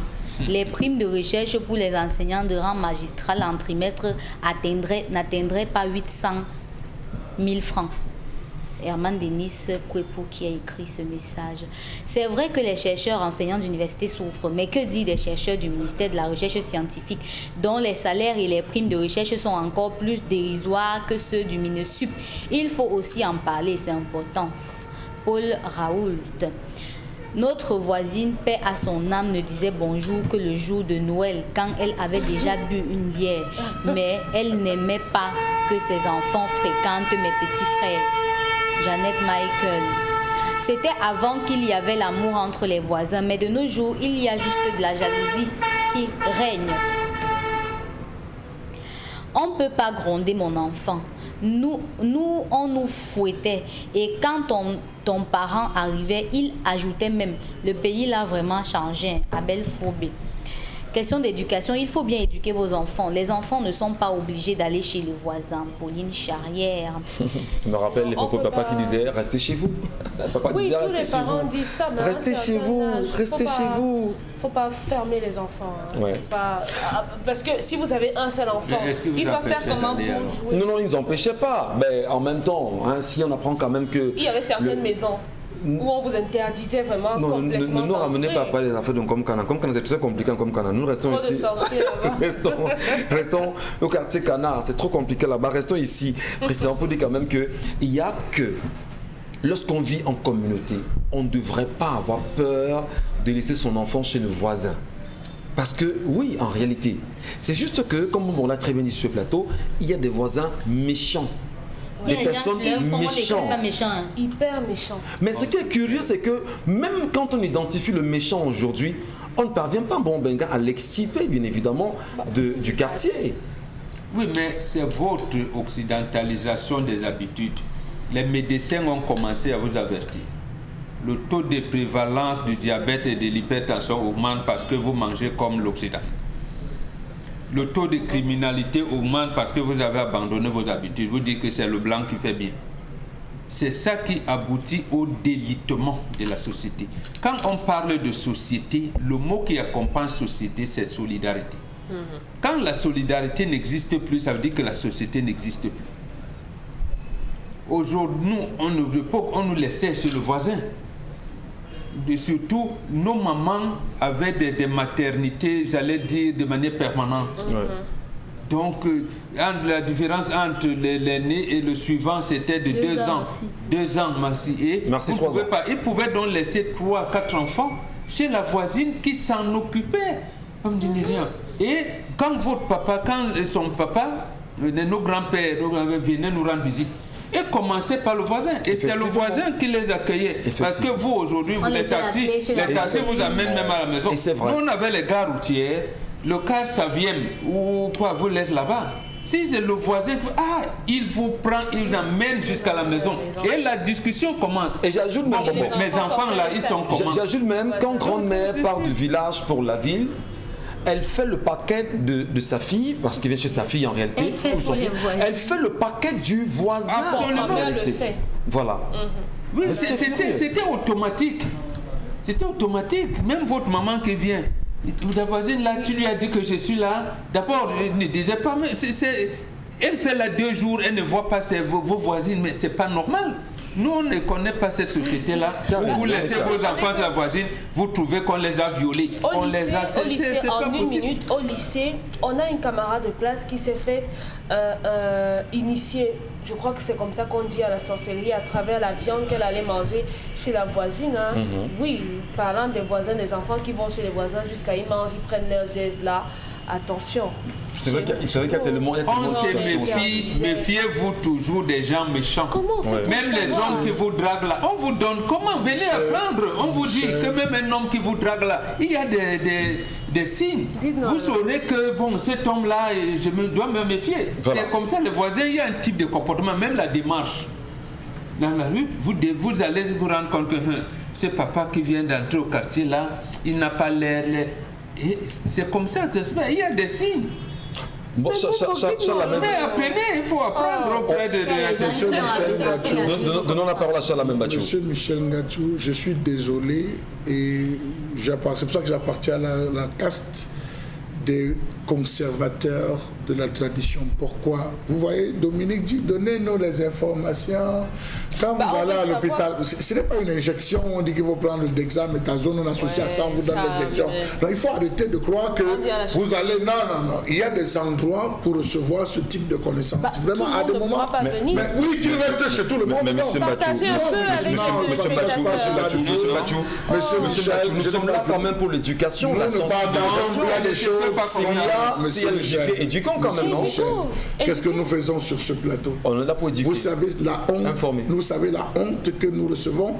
Les primes de recherche pour les enseignants de rang magistral en trimestre n'atteindraient pas 800 000 francs. Herman Denis Kwepou qui a écrit ce message. C'est vrai que les chercheurs enseignants d'université souffrent, mais que dire des chercheurs du ministère de la Recherche scientifique, dont les salaires et les primes de recherche sont encore plus dérisoires que ceux du MINESUP? Il faut aussi en parler, c'est important. Paul Raoult. Notre voisine, paix à son âme, ne disait bonjour que le jour de Noël, quand elle avait déjà bu une bière. Mais elle n'aimait pas que ses enfants fréquentent mes petits frères. Jeannette Michael. C'était avant qu'il y avait l'amour entre les voisins, mais de nos jours, il y a juste de la jalousie qui règne. On ne peut pas gronder mon enfant. Nous, on nous fouettait. Et quand ton parent arrivait, il ajoutait même. Le pays l'a vraiment changé. Abel Fourbé. Question d'éducation, il faut bien éduquer vos enfants. Les enfants ne sont pas obligés d'aller chez les voisins. Pauline Charrière. Tu me rappelles les propos de papa qui disaient restez chez vous. Papa oui, disait, tous les parents disent ça. Mais restez chez vous, restez chez vous. Il ne faut pas fermer les enfants. Hein. Ouais. Parce que si vous avez un seul enfant, il va faire comment pour jouer. Non, ils n'empêchaient pas. Mais en même temps, hein, si on apprend quand même que... Il y avait certaines maisons où on vous interdisait vraiment complètement. Ne nous ramenez pas les affaires de Comme-Cana. Comme-Cana, c'est très compliqué en Comme-Cana. Nous restons ici. Restons au quartier Cana. C'est trop compliqué là-bas. Restons ici. Précisément pour dire quand même qu'il n'y a que... Lorsqu'on vit en communauté, on ne devrait pas avoir peur de laisser son enfant chez le voisin. Parce que, oui, en réalité, c'est juste que, comme on l'a très bien dit sur ce plateau, il y a des voisins méchants. Des personnes méchantes. Hyper méchants. Mais ce qui est curieux, c'est que même quand on identifie le méchant aujourd'hui, on ne parvient pas, à l'extirper, bien évidemment, du quartier. Oui, mais c'est votre occidentalisation des habitudes. Les médecins ont commencé à vous avertir. Le taux de prévalence du diabète et de l'hypertension augmente parce que vous mangez comme l'Occident. Le taux de criminalité augmente parce que vous avez abandonné vos habitudes. Vous dites que c'est le blanc qui fait bien. C'est ça qui aboutit au délitement de la société. Quand on parle de société, le mot qui accompagne société, c'est solidarité. Quand la solidarité n'existe plus, ça veut dire que la société n'existe plus. Aujourd'hui, on nous laissait chez le voisin. Et surtout, nos mamans avaient des maternités, j'allais dire, de manière permanente. Donc, la différence entre l'aîné et le suivant, c'était de 2 ans. 2 ans, merci. Et merci, 3 ans. Ils pouvaient donc laisser 3, 4 enfants chez la voisine qui s'en occupait. On me dit rien. Et quand votre papa, quand son papa, nos grands-pères venaient nous rendre visite, et commencer par le voisin. Et c'est le voisin qui les accueillait. Parce que vous, aujourd'hui, les taxis vous amènent même à la maison. Nous, on avait les gares routières, le car ça vient ou quoi, vous laisse là-bas. Si c'est le voisin, il vous prend, il vous amène jusqu'à la maison. Et la discussion commence. Et j'ajoute même, mes enfants là, ils sont comment? J'ajoute même, quand grand-mère part du village pour la ville, elle fait le paquet de sa fille, parce qu'il vient chez sa fille en réalité. Elle fait le paquet du voisin. Absolument. En réalité. Voilà. Oui, c'était automatique. C'était automatique. Même votre maman qui vient, la voisine là, tu lui as dit que je suis là. D'abord, elle ne disait pas, mais elle fait là 2 jours, elle ne voit pas vos voisines, mais c'est pas normal. Nous, on ne connaît pas cette société-là où vous laissez vos enfants de la voisine, vous trouvez qu'on les a violés. Au lycée, en une minute, au lycée, on a une camarade de classe qui s'est fait initier, je crois que c'est comme ça qu'on dit, à la sorcellerie à travers la viande qu'elle allait manger chez la voisine. Hein. Oui, parlant des voisins, des enfants qui vont chez les voisins jusqu'à ils mangent, ils prennent leurs aises là. Attention. C'est vrai qu'il y a tellement... On se méfiez-vous toujours des gens méchants. Comment on fait? Même les hommes qui vous draguent là, on vous donne comment? Venez apprendre. On vous dit que même un homme qui vous drague là, il y a des signes. Vous saurez que bon, cet homme-là, je dois me méfier. Voilà. C'est comme ça, les voisins, il y a un type de comportement, même la démarche. Dans la rue, vous allez vous rendre compte que ce papa qui vient d'entrer au quartier là, il n'a pas l'air... Et c'est comme ça que ça se fait. Il y a des signes. Bon, Mais apprenez, il faut apprendre auprès de Monsieur Michel Ngatsou. Donnons la parole à Charles Lamène Batchou. Monsieur Michel Ngatsou, je suis désolé et c'est pour ça que j'appartiens à la caste des conservateurs de la tradition. Pourquoi? Vous voyez, Dominique dit, donnez-nous les informations. Quand vous allez à l'hôpital, ce n'est pas une injection, on dit qu'il faut prendre le dexaméthasone, on associe à ça, on vous donne l'injection. Non, il faut arrêter de croire que vous allez... Non. Il y a des endroits pour recevoir ce type de connaissances. Vraiment, à des moments... Mais oui, qu'il reste chez tout le monde. Mais monsieur Batchou, nous sommes là quand même pour l'éducation, la sensibilisation. Il y a des choses... C'est éduquant quand même, non? Qu'est-ce que nous faisons sur ce plateau? On est là pour éduquer. Vous savez la honte, vous savez la honte que nous recevons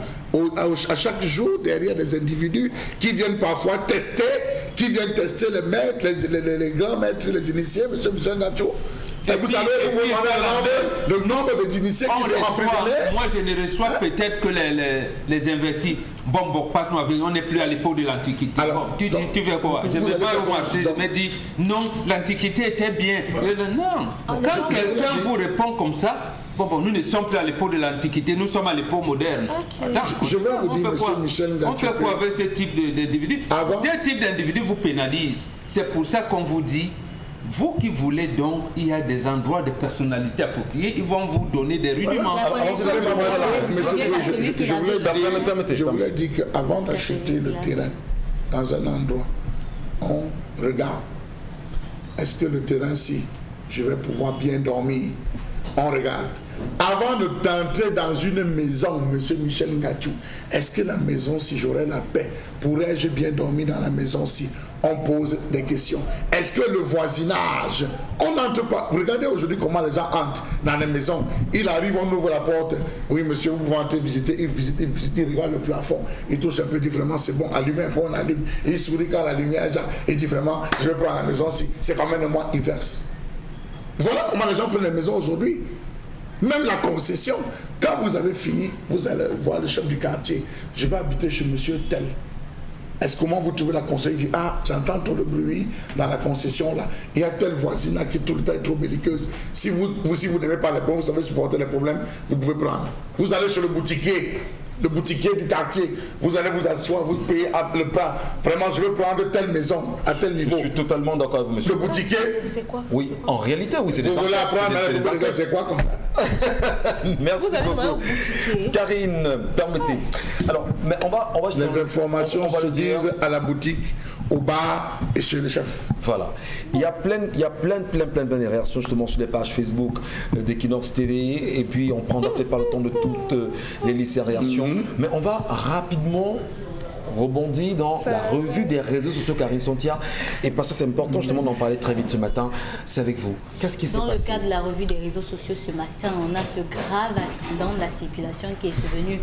à chaque jour derrière des individus qui viennent parfois tester, les maîtres, les grands maîtres, les initiés, monsieur Michel Ngatsou. Et vous savez le nombre d'initiés qui sont emprisonnés. Moi, je ne reçois peut-être que les invertis. Bon, on n'est plus à l'époque de l'Antiquité. Tu veux quoi? Je ne vais pas au marché, je me dis, non, l'Antiquité était bien. Non, quand quelqu'un vous répond comme ça, bon, nous ne sommes plus à l'époque de l'Antiquité, nous sommes à l'époque moderne. Attends, je vais vous dire, monsieur Michel Ngatsou. On fait quoi avec ce type d'individu? Ce type d'individu vous pénalise. C'est pour ça qu'on vous dit, vous qui voulez donc, il y a des endroits de personnalité appropriés, ils vont vous donner des rudiments. Je voulais dire qu'avant d'acheter le terrain dans un endroit, on regarde. Est-ce que le terrain-ci, je vais pouvoir bien dormir? On regarde. Avant d'entrer dans une maison, monsieur Michel Ngatsou, est-ce que la maison, si j'aurais la paix, pourrais-je bien dormir dans la maison-ci? On pose des questions. Est-ce que le voisinage, on n'entre pas? Vous regardez aujourd'hui comment les gens entrent dans les maisons. Il arrive, on ouvre la porte. Oui, monsieur, vous pouvez entrer visiter. Il visite, il regarde le plafond. Il touche un peu, il dit vraiment, c'est bon, allumez un peu, on allume. Il sourit quand la lumière est là. Il dit vraiment, je vais prendre la maison-ci. C'est quand même un mois, il verse. Voilà comment les gens prennent les maisons aujourd'hui. Même la concession, quand vous avez fini, vous allez voir le chef du quartier. Je vais habiter chez monsieur tel. Est-ce comment vous trouvez la concession? Il dit, ah, j'entends trop de bruit dans la concession là. Il y a tel voisin là qui tout le temps est trop belliqueuse. Si vous n'aimez pas les problèmes, vous savez supporter les problèmes, vous pouvez prendre. Vous allez chez le boutiquier du quartier, vous allez vous asseoir, vous payez le pain. Vraiment, je veux prendre telle maison, à tel niveau. Je suis totalement d'accord avec vous, monsieur. Le boutiquier. C'est quoi? Oui, en réalité, oui, c'est des vous voulez apprendre, c'est quoi comme ça? Merci beaucoup. Karine, permettez. Alors, mais on va les informations se disent à la boutique, au bar et chez le chef. Voilà. Il y a plein de réactions justement sur les pages Facebook d'Equinox TV, et puis on prendra peut-être pas le temps de toutes les listes de réactions, mais on va rapidement rebondir dans la revue des réseaux sociaux, Karine Sontia, et parce que c'est important justement d'en parler très vite ce matin, c'est avec vous. Qu'est-ce qui s'est passé? Dans le cadre de la revue des réseaux sociaux ce matin, on a ce grave accident de la circulation qui est survenu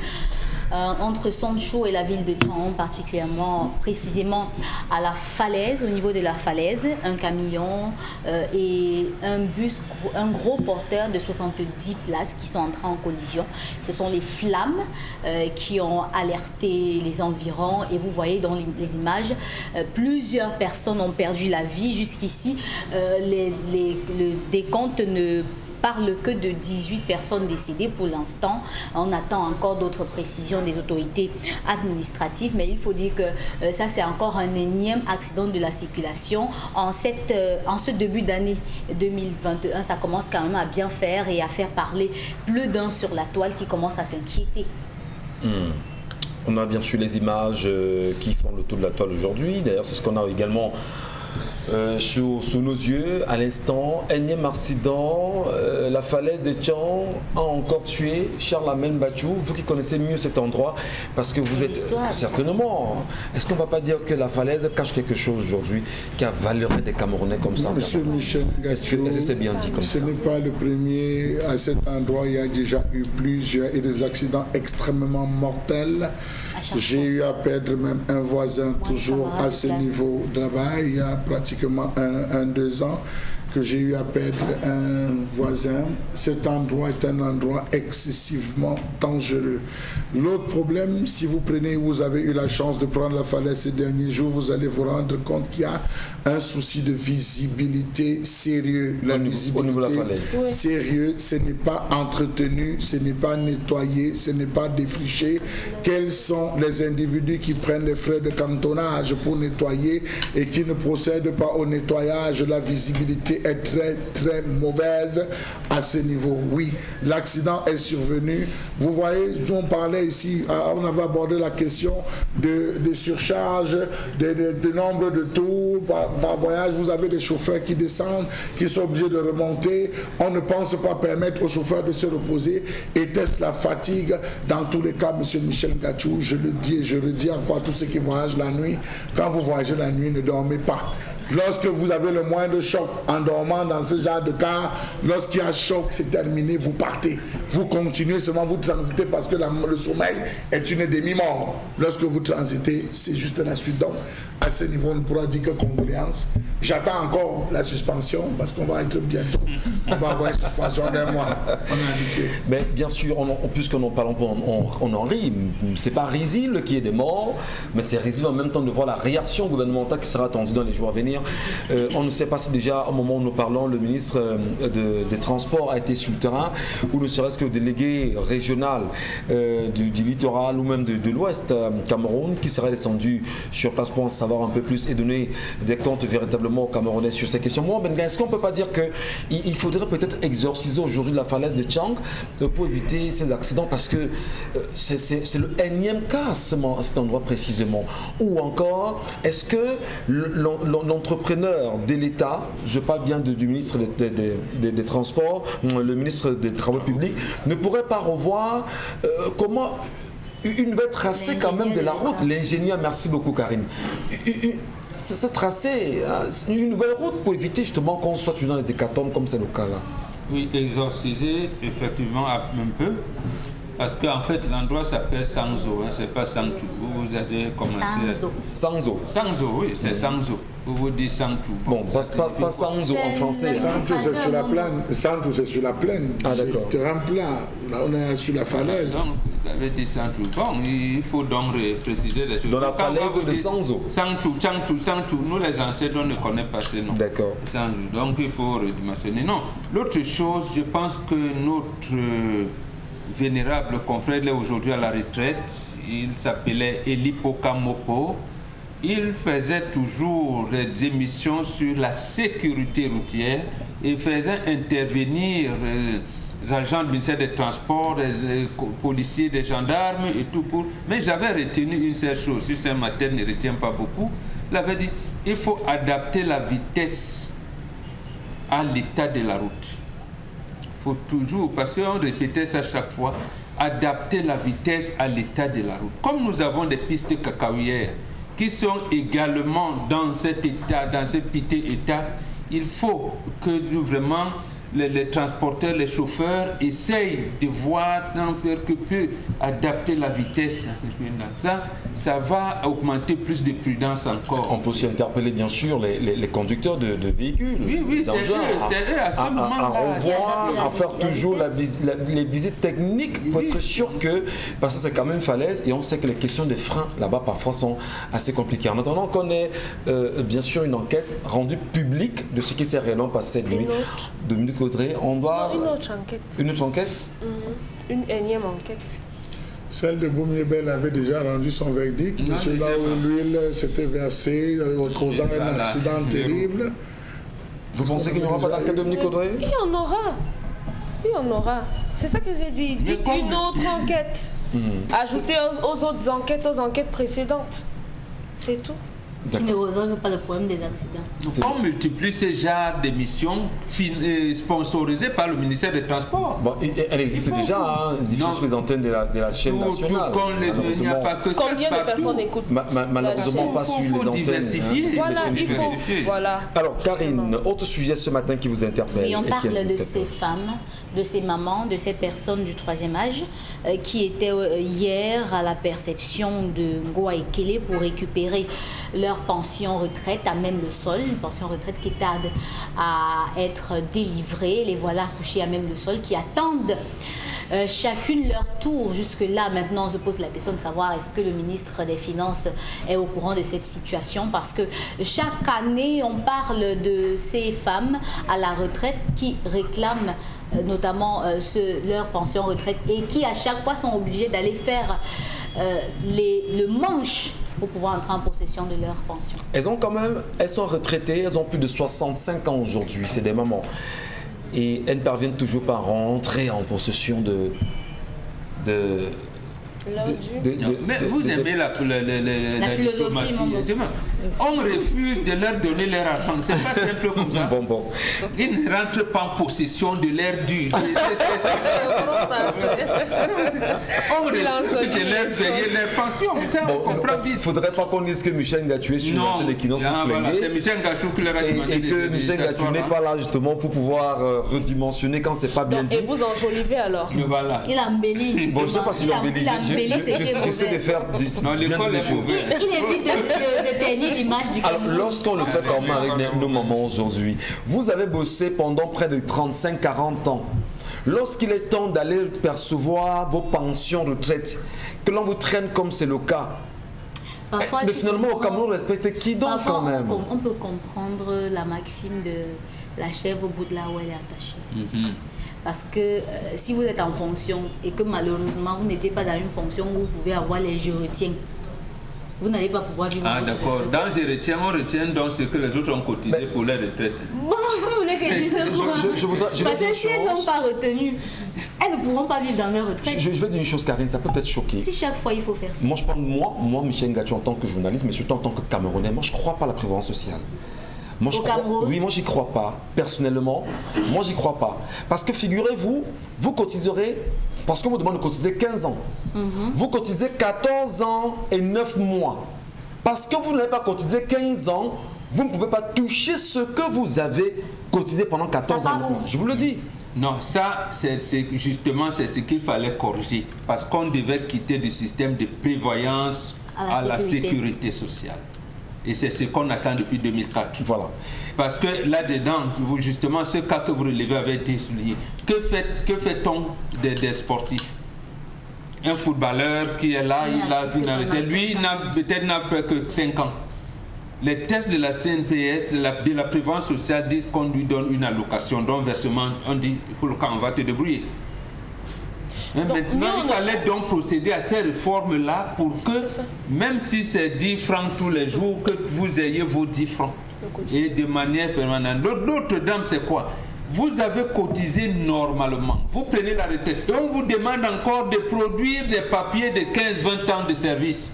entre Soncho et la ville de Tchang, particulièrement, précisément à la falaise, au niveau de la falaise, un camion et un bus, un gros porteur de 70 places qui sont entrés en collision. Ce sont les flammes qui ont alerté les environs et vous voyez dans les images, plusieurs personnes ont perdu la vie jusqu'ici. Le décompte ne parle que de 18 personnes décédées pour l'instant. On attend encore d'autres précisions des autorités administratives, mais il faut dire que ça c'est encore un énième accident de la circulation. En ce début d'année 2021, ça commence quand même à bien faire et à faire parler plus d'un sur la toile qui commence à s'inquiéter. On a bien sûr les images qui font le tour de la toile aujourd'hui. D'ailleurs, c'est ce qu'on a également sous nos yeux à l'instant. Énième accident, la falaise de Tchang a encore tué Charles Lamène Batchou. Vous qui connaissez mieux cet endroit, parce que vous êtes certainement. Est-ce qu'on ne va pas dire que la falaise cache quelque chose aujourd'hui qui a valeur des Camerounais comme ça? Monsieur Michel Ngatsou, est-ce que c'est bien dit comme ça? Ce n'est pas le premier. À cet endroit, il y a déjà eu plusieurs et des accidents extrêmement mortels. J'ai eu à perdre même un voisin toujours à ce niveau de là-bas, il y a pratiquement 2 ans. que j'ai eu à perdre un voisin. Cet endroit est un endroit excessivement dangereux. L'autre problème, si vous avez eu la chance de prendre la falaise ces derniers jours, vous allez vous rendre compte qu'il y a un souci de visibilité sérieux. La visibilité sérieux, ce n'est pas entretenu, ce n'est pas nettoyé, ce n'est pas défriché. Quels sont les individus qui prennent les frais de cantonnage pour nettoyer et qui ne procèdent pas au nettoyage? La visibilité est très très mauvaise à ce niveau. Oui, l'accident est survenu. Vous voyez, on parlait ici, on avait abordé la question de surcharge, de nombre de tours par voyage. Vous avez des chauffeurs qui descendent, qui sont obligés de remonter. On ne pense pas permettre aux chauffeurs de se reposer. Était-ce la fatigue? Dans tous les cas, M. Michel Ngachou, je le dis et je le dis encore à tous ceux qui voyagent la nuit, quand vous voyagez la nuit, ne dormez pas. Lorsque vous avez le moindre choc en dormant dans ce genre de cas, lorsqu'il y a un choc, c'est terminé, vous partez. Vous continuez seulement, vous transitez parce que le sommeil est une demi-mort. Lorsque vous transitez, c'est juste la suite. Donc, à ce niveau, on ne pourra dire que condoléances. J'attends encore la suspension parce qu'on va être bientôt. On va avoir une suspension d'un mois. On est habitué. Mais bien sûr, puisqu'on en parle, on en rit. C'est pas risible qu'il y ait des morts, mais c'est risible en même temps de voir la réaction gouvernementale qui sera attendue dans les jours à venir. On ne sait pas si déjà, au moment où nous parlons, le ministre des Transports a été sur le terrain, ou ne serait-ce que le délégué régional du littoral ou même de l'Ouest Cameroun qui serait descendu sur place pour en savoir un peu plus et donner des comptes véritablement aux Camerounais sur ces questions. Moi, Benga, est-ce qu'on ne peut pas dire qu'il faudrait peut-être exorciser aujourd'hui la falaise de Tchang pour éviter ces accidents, parce que c'est le énième cas à cet endroit précisément. Ou encore, est-ce que l'entrepreneur de l'État, je parle bien du ministre des Transports, le ministre des Travaux publics, ne pourrait pas revoir comment une nouvelle tracée quand même de la route? L'ingénieur, merci beaucoup Karine. Ce tracé, une nouvelle route pour éviter justement qu'on soit toujours dans les hécatombes comme c'est le cas là. Oui, exorciser effectivement un peu. Parce qu'en fait, l'endroit s'appelle Sangzo, c'est pas Sangtou. Vous avez commencé. Sangzo. Sangzo, oui, c'est Sangzo. Vous dites Sangtou. Bon, pas Sangzo en français. Sangtou, c'est sur la plaine. Sangtou, c'est sur la plaine. Ah, d'accord. C'est terrain plat. Là, on est sur la falaise. Donc, vous avez dit Sangtou. Bon, il faut donc préciser les choses. Dans la falaise de Sangzo. Sangtou. Nous, les ancêtres, on ne connaît pas ces noms. D'accord. Donc, il faut redimensionner. Non, l'autre chose, je pense que notre vénérable confrère, il est aujourd'hui à la retraite, il s'appelait Eli Pokamopo. Il faisait toujours des émissions sur la sécurité routière et faisait intervenir les agents du ministère des Transports, des policiers, des gendarmes et tout pour... Mais j'avais retenu une seule chose, si ce matin ne retient pas beaucoup, il avait dit il faut adapter la vitesse à l'état de la route. Il faut toujours, parce qu'on répétait ça chaque fois, adapter la vitesse à l'état de la route. Comme nous avons des pistes cacaoyères qui sont également dans cet état, dans ce piteux état, il faut que nous, vraiment les transporteurs, les chauffeurs essayent de voir, d'en faire que peu, adapter la vitesse. Ça va augmenter plus de prudence encore. On peut aussi interpeller bien sûr les conducteurs de véhicules. Oui, c'est eux à ce moment-là. À revoir, à faire toujours les visites techniques pour être sûr que, parce que c'est quand même falaise et on sait que les questions des freins là-bas parfois sont assez compliquées. En attendant qu'on ait bien sûr une enquête rendue publique de ce qui s'est réellement passé cette nuit. Dominique Audrey, on doit... Une autre enquête. Une autre enquête? Une énième enquête. Celle de Boumiebel avait déjà rendu son verdict, de cela où l'huile s'était versée, causant un accident terrible. Vous pensez qu'il n'y aura pas d'enquête, Dominique Audrey? Il y en aura. Il y en aura. C'est ça que j'ai dit. Dites une autre enquête. Ajoutez aux autres enquêtes, aux enquêtes précédentes. C'est tout. Qui ne résolve pas le problème des accidents. On multiplie ce genre d'émissions sponsorisées par le ministère des Transports. Bon, elle existe déjà, diffusée sur les antennes de la chaîne nationale. Il n'y a pas que ça. Combien de personnes écoutent malheureusement pas sur les antennes. Diversifier. Voilà, il faut. Voilà. Alors, Karine, autre sujet ce matin qui vous interpelle. Oui, on parle de ces femmes, de ces mamans, de ces personnes du troisième âge qui étaient hier à la perception de Ngoa Ekele pour récupérer leur leur pension retraite à même le sol, une pension retraite qui tarde à être délivrée. Les voilà couchés à même le sol qui attendent chacune leur tour. Jusque-là, maintenant, on se pose la question de savoir est-ce que le ministre des Finances est au courant de cette situation, parce que chaque année, on parle de ces femmes à la retraite qui réclament notamment leur pension retraite et qui à chaque fois sont obligées d'aller faire le manche pour pouvoir entrer en possession de leur pension. Elles sont retraitées, elles ont plus de 65 ans aujourd'hui, c'est des mamans. Et elles ne parviennent toujours pas à rentrer en possession mais vous aimez la philosophie, on refuse de leur donner leur argent. C'est pas simple comme ça. Bon. Ils ne rentrent pas en possession de leur dû. On refuse de leur payer leur pension. On comprend vite. Il ne faudrait pas qu'on dise que Michel Ngachou est sur l'antenne d'Equinoxe pour flinguer. C'est Michel Ngachou qui leur a demandé et que Michel Ngachou n'est pas là justement pour pouvoir redimensionner quand c'est pas bien dit. Et vous enjolivez alors. Voilà. Il embellit. Bon, je ne sais pas s'il embellit. J'essaie de faire non, l'école est mauvaise. Il évite de tenir l'image du Alors, lorsqu'on le fait comme avec nos mamans aujourd'hui, vous avez bossé pendant près de 35-40 ans. Lorsqu'il est temps d'aller percevoir vos pensions retraite, que l'on vous traîne comme c'est le cas, parfois, mais finalement au Cameroun, on respecte qui donc quand même? On peut comprendre la maxime de la chèvre au bout de là où elle est attachée. Parce que si vous êtes en fonction et que malheureusement vous n'êtes pas dans une fonction où vous pouvez avoir les je retiens, vous n'allez pas pouvoir vivre. Ah d'accord. Dans je retiens, on retient donc ce que les autres ont cotisé pour leur retraite. Bon, vous voulez que je dise ça? Parce que si elles n'ont pas retenu, elles ne pourront pas vivre dans leur retraite. Je vais dire une chose, Karine, ça peut peut-être choquer. Si chaque fois il faut faire ça. Moi, je parle moi, Michel Ngachou, en tant que journaliste, mais surtout en tant que Camerounais, moi je ne crois pas à la prévoyance sociale. Oui, moi j'y crois pas. Personnellement, moi j'y crois pas. Parce que figurez-vous, vous cotiserez, parce qu'on vous demande de cotiser 15 ans. Vous cotisez 14 ans et 9 mois. Parce que vous n'avez pas cotisé 15 ans, vous ne pouvez pas toucher ce que vous avez cotisé pendant 14 ans. Je vous le dis. Non, ça, c'est justement ce qu'il fallait corriger. Parce qu'on devait quitter du système de prévoyance à la sécurité sociale. Et c'est ce qu'on attend depuis 2004. Voilà. Parce que là-dedans, justement, ce cas que vous relevez avait été souligné. Que fait-on des sportifs? Un footballeur qui est là, il a finalité. Lui, peut-être n'a plus que 5 ans. Les tests de la CNPS, de la prévoyance sociale, disent qu'on lui donne une allocation, donc versement, on dit, il faut le cas, on va te débrouiller. Donc, maintenant, il fallait donc procéder à ces réformes-là pour que, même si c'est 10 francs tous les jours, que vous ayez vos 10 francs. Et de manière permanente. L'autre dame, c'est quoi? Vous avez cotisé normalement. Vous prenez la retraite. Et on vous demande encore de produire des papiers de 15-20 ans de service.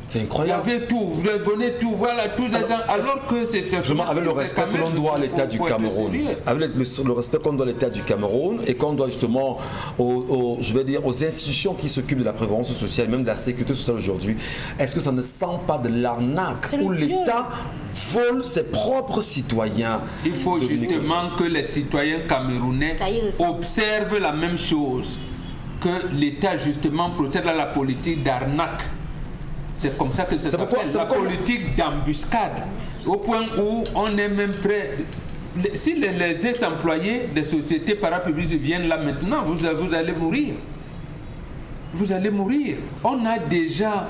C'est incroyable. Il y avait tout, vous venez tout, voilà, tous les gens. Alors que c'était avec le respect que l'on doit à l'État du Cameroun, avec le respect qu'on doit à l'État du Cameroun et qu'on doit justement aux institutions qui s'occupent de la prévoyance sociale, même de la sécurité sociale aujourd'hui, est-ce que ça ne sent pas de l'arnaque où l'État vole ses propres citoyens? Il faut justement que les citoyens camerounais observent la même chose, que l'État justement procède à la politique d'arnaque. C'est comme ça que ça s'appelle, la politique d'embuscade. Au point où on est même prêt. Si les ex-employés des sociétés parapubliques viennent là maintenant, vous allez mourir. Vous allez mourir. On a déjà,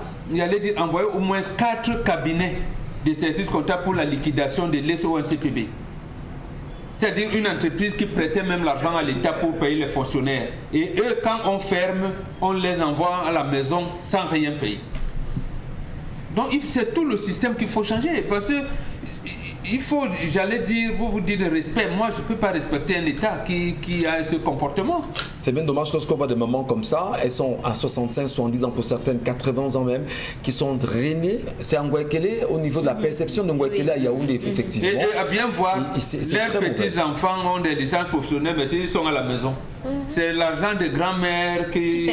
envoyé au moins 4 cabinets de services comptables pour la liquidation de l'ex-ONCPB. C'est-à-dire une entreprise qui prêtait même l'argent à l'État pour payer les fonctionnaires. Et eux, quand on ferme, on les envoie à la maison sans rien payer. Donc c'est tout le système qu'il faut changer, parce que il faut, vous dites respect. Moi, je ne peux pas respecter un État qui a ce comportement. C'est bien dommage lorsqu'on voit des mamans comme ça, elles sont à 65, 70 ans pour certaines, 80 ans même, qui sont drainées. C'est en Ngouekele, au niveau de la perception de Ngouekele à Yaoundé, effectivement. Et à bien voir, leurs petits-enfants ont des licences professionnelles, mais ils sont à la maison. C'est l'argent de grand-mère qui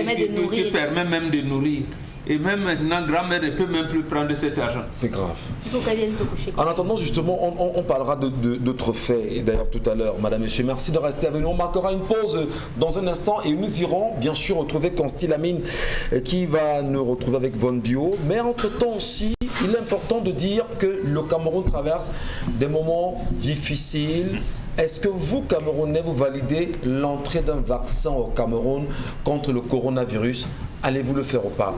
permet même de nourrir. Et même maintenant, grand-mère ne peut même plus prendre cet argent. C'est grave. Il faut qu'elle vienne se coucher. En attendant, justement, on parlera d'autres faits. Et d'ailleurs, tout à l'heure, Madame et Monsieur, merci de rester avec nous. On marquera une pause dans un instant et nous irons, bien sûr, retrouver Consti Lamine qui va nous retrouver avec Von Bio. Mais entre-temps aussi, il est important de dire que le Cameroun traverse des moments difficiles. Est-ce que vous, Camerounais, vous validez l'entrée d'un vaccin au Cameroun contre le coronavirus? Allez-vous le faire ou pas?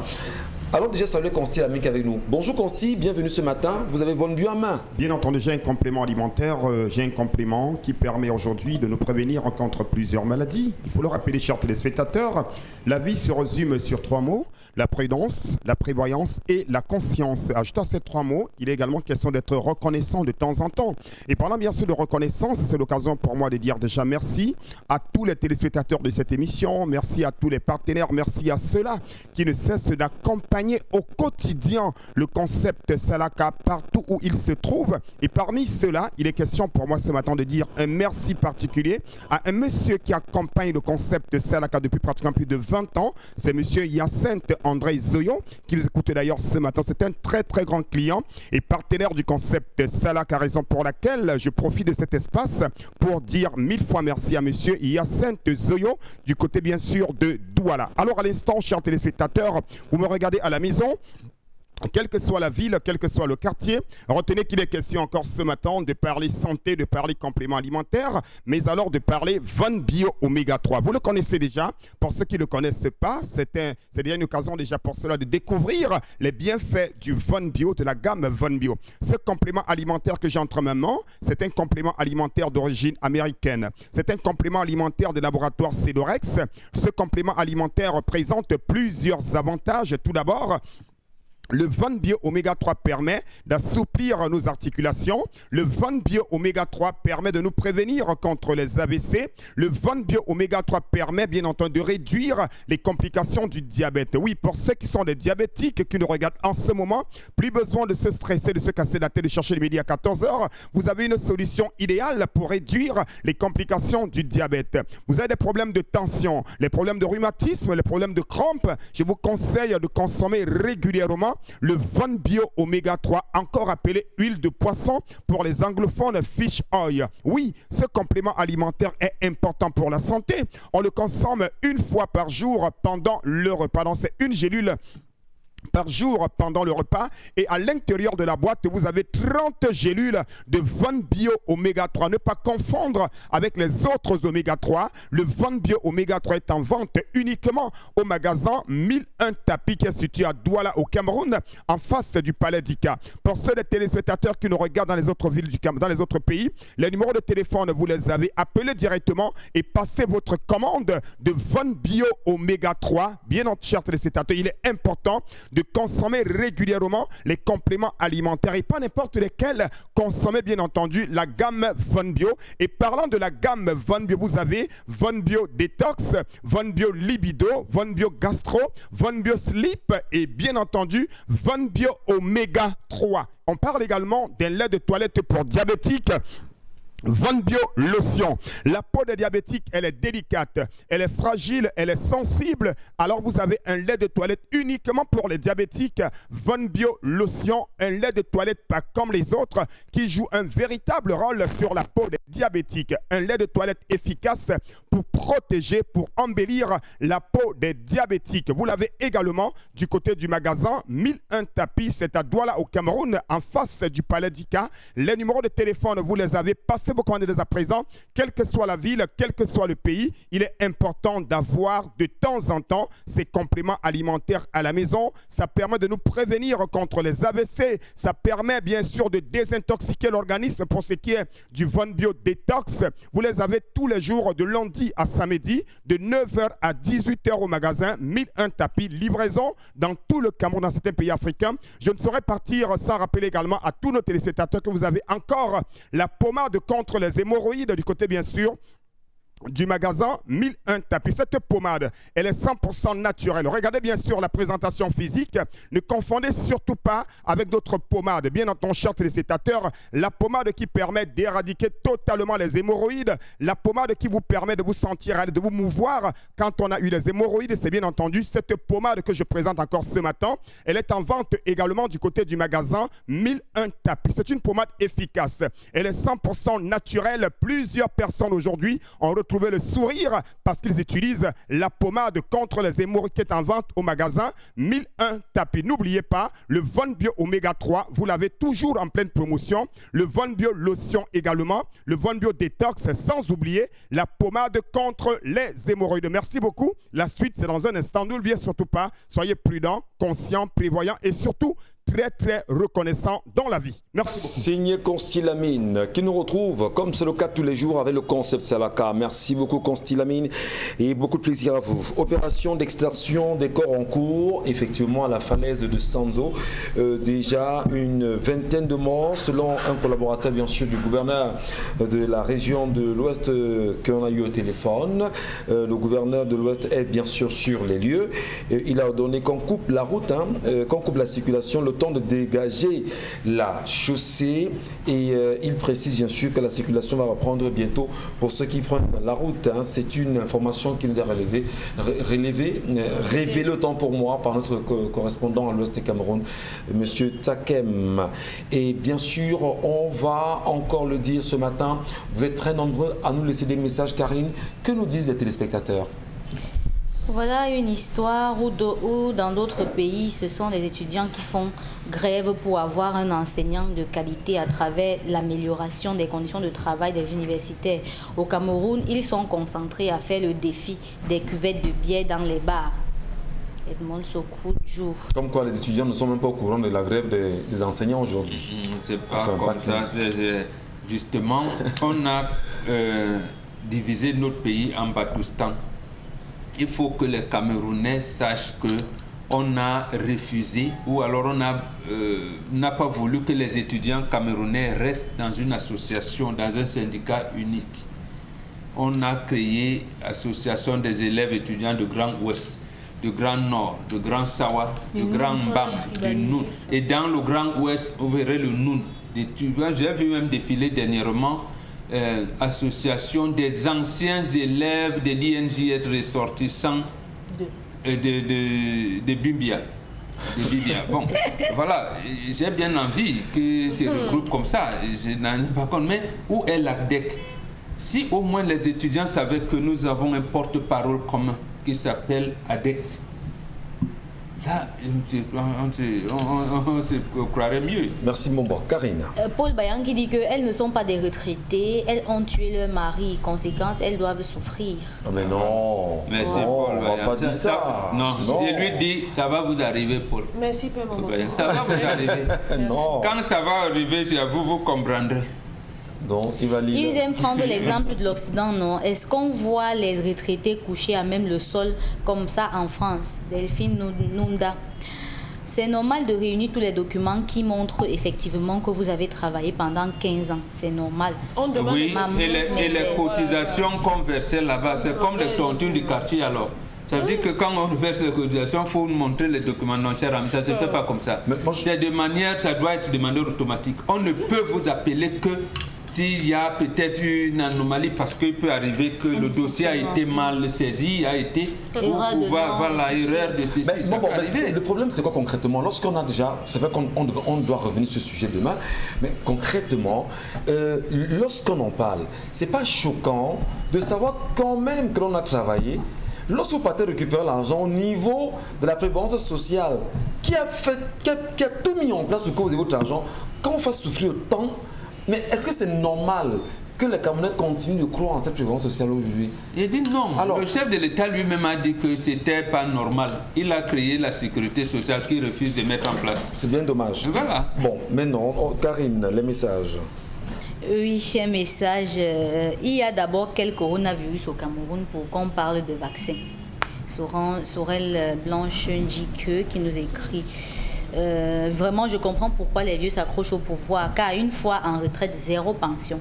Allons déjà saluer Consti Lamik avec nous. Bonjour Consti, bienvenue ce matin. Vous avez Von Bio en main. Bien entendu, j'ai un complément alimentaire. J'ai un complément qui permet aujourd'hui de nous prévenir contre plusieurs maladies. Il faut le rappeler, chers téléspectateurs, la vie se résume sur 3 mots. La prudence, la prévoyance et la conscience. Ajoutant ces 3 mots, il est également question d'être reconnaissant de temps en temps. Et parlant bien sûr de reconnaissance, c'est l'occasion pour moi de dire déjà merci à tous les téléspectateurs de cette émission, merci à tous les partenaires, merci à ceux-là qui ne cessent d'accompagner au quotidien le concept Salaka partout où il se trouve. Et parmi ceux-là, il est question pour moi ce matin de dire un merci particulier à un monsieur qui accompagne le concept Salaka depuis pratiquement plus de 20 ans. C'est monsieur Hyacinthe André Zoyon, qui nous écoute d'ailleurs ce matin. C'est un très très grand client et partenaire du concept Salaka, raison pour laquelle je profite de cet espace pour dire 1000 fois merci à monsieur Hyacinthe Zoyon du côté bien sûr de Douala. Alors à l'instant, chers téléspectateurs, vous me regardez à la maison. Quelle que soit la ville, quel que soit le quartier, retenez qu'il est question encore ce matin de parler santé, de parler compléments alimentaires, mais alors de parler Von Bio Oméga 3. Vous le connaissez déjà. Pour ceux qui ne le connaissent pas, c'est déjà une occasion déjà pour cela de découvrir les bienfaits du Von Bio, de la gamme Von Bio. Ce complément alimentaire que j'ai entre mes mains, c'est un complément alimentaire d'origine américaine. C'est un complément alimentaire de laboratoire Cedorex. Ce complément alimentaire présente plusieurs avantages. Tout d'abord, le Von Bio Oméga 3 permet d'assouplir nos articulations. Le Von Bio Oméga 3 permet de nous prévenir contre les AVC. Le Von Bio Oméga 3 permet bien entendu de réduire les complications du diabète. Oui, pour ceux qui sont des diabétiques qui nous regardent en ce moment, plus besoin de se stresser, de se casser la tête, de chercher le midi à 14h. Vous avez une solution idéale pour réduire les complications du diabète. Vous avez des problèmes de tension, les problèmes de rhumatisme, les problèmes de crampes. Je vous conseille de consommer régulièrement le Von Bio Oméga 3, encore appelé huile de poisson pour les anglophones fish oil. Oui, ce complément alimentaire est important pour la santé. On le consomme une fois par jour pendant le repas. Donc c'est une gélule par jour pendant le repas, et à l'intérieur de la boîte vous avez 30 gélules de Von Bio Oméga 3. Ne pas confondre avec les autres Oméga 3. Le Von Bio Oméga 3 est en vente uniquement au magasin 1001 Tapis qui est situé à Douala au Cameroun, en face du Palais d'Ika. Pour ceux des téléspectateurs qui nous regardent dans les autres villes du Cameroun, dans les autres pays, les numéros de téléphone, vous les avez, appelés directement et passez votre commande de Von Bio Oméga 3. Bien entendu, chers téléspectateurs, il est important de consommer régulièrement les compléments alimentaires et pas n'importe lesquels. Consommez bien entendu la gamme Von Bio. Et parlant de la gamme Von Bio, vous avez Von Bio Detox, Von Bio Libido, Von Bio Gastro, Von Bio Sleep et bien entendu Von Bio Oméga 3. On parle également d'un lait de toilette pour diabétiques. Von Bio Lotion. La peau des diabétiques, elle est délicate, elle est fragile, elle est sensible. Alors vous avez un lait de toilette uniquement pour les diabétiques. Von Bio Lotion, un lait de toilette pas comme les autres qui joue un véritable rôle sur la peau des diabétiques. Un lait de toilette efficace pour protéger, pour embellir la peau des diabétiques. Vous l'avez également du côté du magasin 1001 Tapis, c'est à Douala au Cameroun, en face du Palais d'Ika. Les numéros de téléphone, vous les avez passés vos commandes dès à présent, quelle que soit la ville, quel que soit le pays. Il est important d'avoir de temps en temps ces compléments alimentaires à la maison. Ça permet de nous prévenir contre les AVC. Ça permet bien sûr de désintoxiquer l'organisme pour ce qui est du Von Bio Detox. Vous les avez tous les jours de lundi à samedi, de 9h à 18h au magasin 1001 Tapis. Livraison dans tout le Cameroun, dans certains pays africains. Je ne saurais partir sans rappeler également à tous nos téléspectateurs que vous avez encore la pommade contre les hémorroïdes du côté bien sûr du magasin 1001 Tapis. Cette pommade, elle est 100% naturelle. Regardez bien sûr la présentation physique. Ne confondez surtout pas avec d'autres pommades. Bien entendu, chers téléspectateurs, la pommade qui permet d'éradiquer totalement les hémorroïdes, la pommade qui vous permet de vous sentir, de vous mouvoir quand on a eu les hémorroïdes, c'est bien entendu cette pommade que je présente encore ce matin. Elle est en vente également du côté du magasin 1001 Tapis. C'est une pommade efficace. Elle est 100% naturelle. Plusieurs personnes aujourd'hui ont retrouvé retrouver le sourire parce qu'ils utilisent la pommade contre les hémorroïdes qui est en vente au magasin 1001 tapis. N'oubliez pas, le Von Bio Oméga 3, vous l'avez toujours en pleine promotion. Le Von Bio Lotion également. Le Von Bio Détox, sans oublier la pommade contre les hémorroïdes. Merci beaucoup. La suite, c'est dans un instant. N'oubliez surtout pas, soyez prudents, conscients, prévoyants et surtout très reconnaissant dans la vie. Merci beaucoup. Signé Constilamine, qui nous retrouve, comme c'est le cas tous les jours, avec le concept Salaka. Merci beaucoup Constilamine et beaucoup de plaisir à vous. Opération d'extraction des corps en cours, effectivement à la falaise de Sanzo. Déjà une vingtaine de morts, selon un collaborateur bien sûr du gouverneur de la région de l'Ouest qu'on a eu au téléphone. Le gouverneur de l'Ouest est bien sûr sur les lieux. Il a ordonné qu'on coupe la route, qu'on coupe la circulation, le temps de dégager la chaussée et il précise bien sûr que la circulation va reprendre bientôt pour ceux qui prennent la route. C'est une information qui nous a révélé autant pour moi par notre correspondant à l'Ouest du Cameroun, M. Takem. Et bien sûr, on va encore le dire ce matin, vous êtes très nombreux à nous laisser des messages. Karine, que nous disent les téléspectateurs? Voilà une histoire où dans d'autres pays, ce sont les étudiants qui font grève pour avoir un enseignant de qualité à travers l'amélioration des conditions de travail des universitaires. Au Cameroun, ils sont concentrés à faire le défi des cuvettes de bière dans les bars. Edmond Sokoudjou. Comme quoi les étudiants ne sont même pas au courant de la grève des enseignants aujourd'hui. C'est pas comme ça. Justement, on a divisé notre pays en Batoustan. Il faut que les Camerounais sachent qu'on a refusé ou alors on n'a pas voulu que les étudiants camerounais restent dans une association, dans un syndicat unique. On a créé l'association des élèves étudiants de Grand Ouest, de Grand Nord, de Grand Sawa, de Grand Mbam, du Noun. Et dans le Grand Ouest, vous verrez le Noun. J'ai vu même défiler dernièrement association des anciens élèves de l'INJS ressortissants de Bimbia. Bon, voilà, j'ai bien envie que se regroupent comme ça. Je n'en ai pas compte. Mais où est l'ACDEC? Si au moins les étudiants savaient que nous avons un porte-parole commun qui s'appelle ADEC, là, on se croirait mieux. Merci mon bon. Karine. Paul Bayan qui dit qu'elles ne sont pas des retraitées, elles ont tué leur mari. Conséquence, elles doivent souffrir. Oh mais non. Merci non, Paul on va pas dire ça. Non, je lui dis, ça va vous arriver Paul. Merci Paul Maman. Ça va vous arriver. Non. Quand ça va arriver, vous comprendrez. Donc, ils aiment prendre l'exemple de l'Occident, non? Est-ce qu'on voit les retraités coucher à même le sol comme ça en France? Delphine Nunda. C'est normal de réunir tous les documents qui montrent effectivement que vous avez travaillé pendant 15 ans. C'est normal. On demande oui, et les cotisations qu'on versait là-bas, c'est comme les tontines du quartier alors. Ça veut dire que quand on verse les cotisations, il faut montrer les documents. Non, cher ami, ça ne se fait pas comme ça. C'est de manière, ça doit être de manière automatique. On ne peut vous appeler que s'il y a peut-être une anomalie, parce qu'il peut arriver que le dossier a été mal saisi, a été erreur de ceci. Le problème, c'est quoi concrètement? Lorsqu'on a déjà, c'est vrai qu'on doit revenir sur ce sujet demain, mais concrètement, lorsqu'on en parle, c'est pas choquant de savoir quand même que l'on a travaillé. Lorsque vous partez récupérer l'argent au niveau de la prévoyance sociale, qui a tout mis en place pour que vous ayez votre argent, quand on fasse souffrir autant, mais est-ce que c'est normal que les Camerounais continuent de croire en cette prévoyance sociale aujourd'hui? Il dit non. Alors, le chef de l'État lui-même a dit que c'était pas normal. Il a créé la sécurité sociale qu'il refuse de mettre en place. C'est bien dommage. Voilà. Bon, maintenant, Karine, les messages. Oui, cher message. Il y a d'abord quel coronavirus au Cameroun pour qu'on parle de vaccin. Sorel Blanche Ndjike qui nous écrit. Vraiment, je comprends pourquoi les vieux s'accrochent au pouvoir, car une fois en retraite, zéro pension.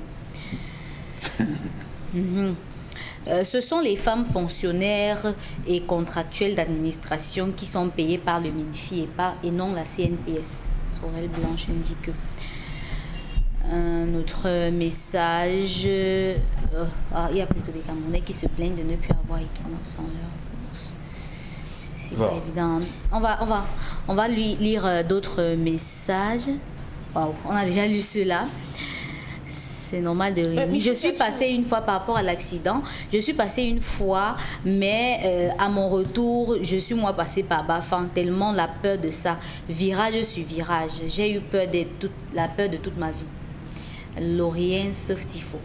Ce sont les femmes fonctionnaires et contractuelles d'administration qui sont payées par le MINFI et non la CNPS. Sorel Blanche Ndjike. Un autre message. Il y a plutôt des Camerounais qui se plaignent de ne plus avoir Equinox en leur bourse. C'est pas évident. On va lui lire d'autres messages. Wow, on a déjà lu ceux-là. C'est normal de rire. Je suis passée une fois par rapport à l'accident. Je suis passée une fois, mais à mon retour, je suis moi passée par Bafang, tellement la peur de ça. Virage sur virage. J'ai eu peur la peur de toute ma vie. L'Orient sauf Tifo.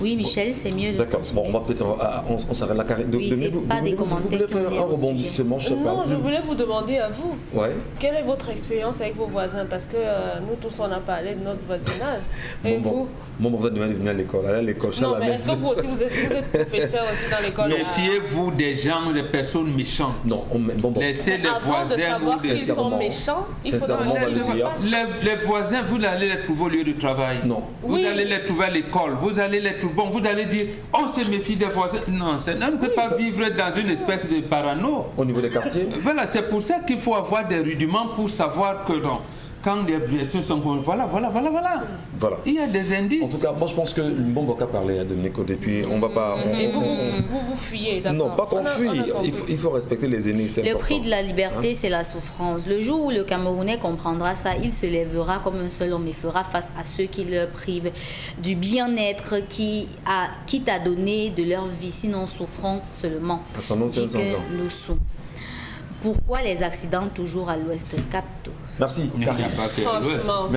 Oui, Michel, c'est mieux. D'accord. Bon, on va peut-être, on s'arrête là. Oui, c'est pas des commentaires. Vous voulez faire un rebondissement, je sais pas. Non, je voulais vous demander à vous. Ouais. Quelle est votre expérience avec vos voisins? Parce que nous tous, on a parlé de notre voisinage. Et vous? Mon voisin de venir à l'école. Aller à l'école. Non, mais est-ce que vous aussi, vous êtes professeur aussi dans l'école? Méfiez-vous des gens, des personnes méchantes. Non, laissez les voisins. Avant de savoir s'ils sont méchants, il faut les voisins, vous allez les trouver au lieu de travail. Non. Vous allez les trouver à l'école. Vous allez les trouver. Bon, vous allez dire, on se méfie des voisins. Non, on ne peut pas vivre dans une espèce de parano. Au niveau des quartiers. Voilà, c'est pour ça qu'il faut avoir des rudiments pour savoir que non. Quand les blessures sont comme voilà. Il y a des indices. En tout cas, moi je pense que Mbomboka parlait à Dominique et puis on va pas. Et vous fuyez, d'accord? Non, pas qu'on fuit. Il faut respecter les aînés. Le prix de la liberté, c'est la souffrance. Le jour où le Camerounais comprendra ça, il se lèvera comme un seul homme et fera face à ceux qui leur privent du bien-être qui t'a donné de leur vie, sinon souffront seulement. Pendant 500 ans. Pourquoi les accidents toujours à l'ouest? Capto. Merci. Franchement.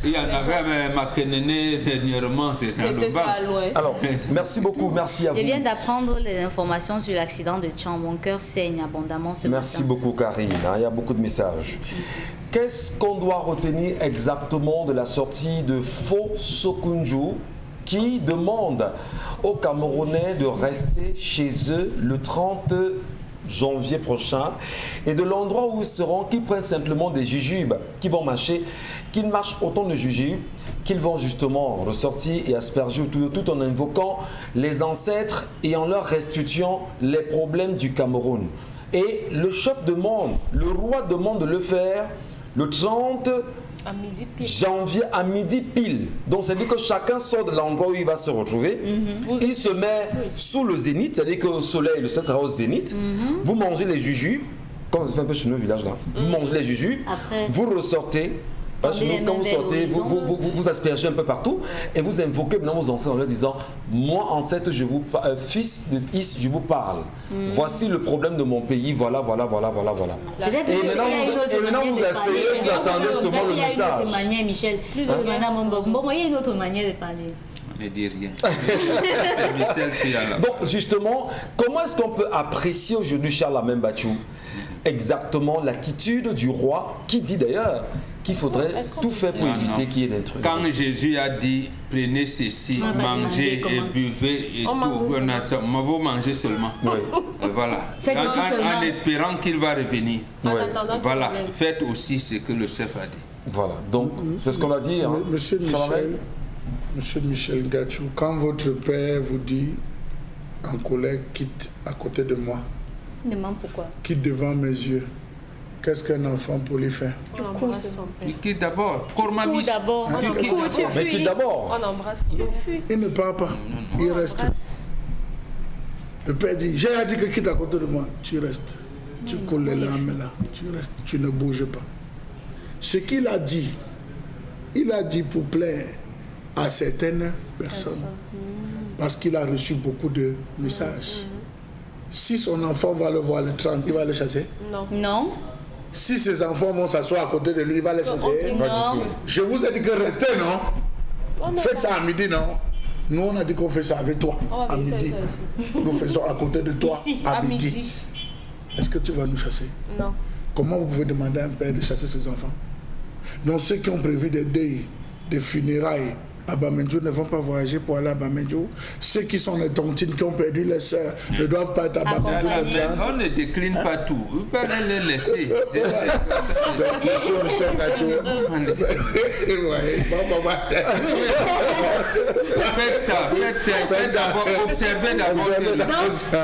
Il y en avait ma Kenéné dernièrement, c'est ça. C'était ça à l'ouest. Alors, merci beaucoup, merci à vous. Je viens d'apprendre les informations sur l'accident de Tchang. Mon cœur saigne abondamment ce matin. Merci beaucoup, Karine. Il y a beaucoup de messages. Qu'est-ce qu'on doit retenir exactement de la sortie de Fo Sokunju qui demande aux Camerounais de rester chez eux le 30 janvier prochain et de l'endroit où ils seront, qu'ils prennent simplement des jujubes qui vont marcher, qu'ils marchent autant de jujubes, qu'ils vont justement ressortir et asperger tout en invoquant les ancêtres et en leur restituant les problèmes du Cameroun. Et le chef demande, le roi demande de le faire le 30 janvier à midi pile. Donc, c'est-à-dire que chacun sort de l'endroit où il va se retrouver. Il se met sous le zénith, c'est-à-dire que le soleil, le soleil sera au zénith. Vous mangez les jujubes, comme ça se fait un peu chez nous au village là. Vous mangez les jujubes, vous ressortez. Parce que quand vous sortez, vous aspergez un peu partout et vous invoquez maintenant vos ancêtres en leur disant: moi, ancêtre, fils de Is, je vous parle. Voici le problème de mon pays, voilà. Et maintenant, vous essayez, vous attendez justement le message. Michel, il y a une autre manière de parler. On ne dit rien. C'est Michel qui a la... Donc, justement, comment est-ce qu'on peut apprécier aujourd'hui Charlemagne Batchou exactement l'attitude du roi qui dit d'ailleurs qu'il faudrait tout faire pour éviter qu'il y ait d'intrus. Quand Jésus a dit prenez ceci, mangez et buvez et tout, vous mangez seulement. Voilà. En espérant qu'il va revenir. Voilà. Faites aussi ce que le chef a dit. Voilà. Donc c'est ce qu'on a dit. Monsieur Michel Gatchou, quand votre père vous dit un collègue quitte à côté de moi, demande pourquoi. Quitte devant mes yeux. Qu'est-ce qu'un enfant peut lui faire? Il quitte d'abord. Mais quitte d'abord. On embrasse. Il ne part pas. Il reste. Le père dit, j'ai dit que quitte à côté de moi. Tu restes. Tu colles les larmes là. Tu restes. Tu ne bouges pas. Ce qu'il a dit, il a dit pour plaire à certaines personnes. Parce qu'il a reçu beaucoup de messages. Si son enfant va le voir le 30, il va le chasser? Non. Si ses enfants vont s'asseoir à côté de lui, il va les chasser? Non. Je vous ai dit que restez, non? Faites ça à midi, non? Nous, on a dit qu'on fait ça avec toi, à midi. Nous faisons à côté de toi, ici, à midi. Est-ce que tu vas nous chasser? Non. Comment vous pouvez demander à un père de chasser ses enfants? Donc, ceux qui ont prévu des deuils, des funérailles, à Bamendjou ne vont pas voyager pour aller à Bamendjou. Ceux qui sont les tontines qui ont perdu les sœurs ne doivent pas être à Bamendjou. On ne décline pas tout. Vous pouvez les laisser. Monsieur Michel Gatchou. Faites ça. Observez d'abord.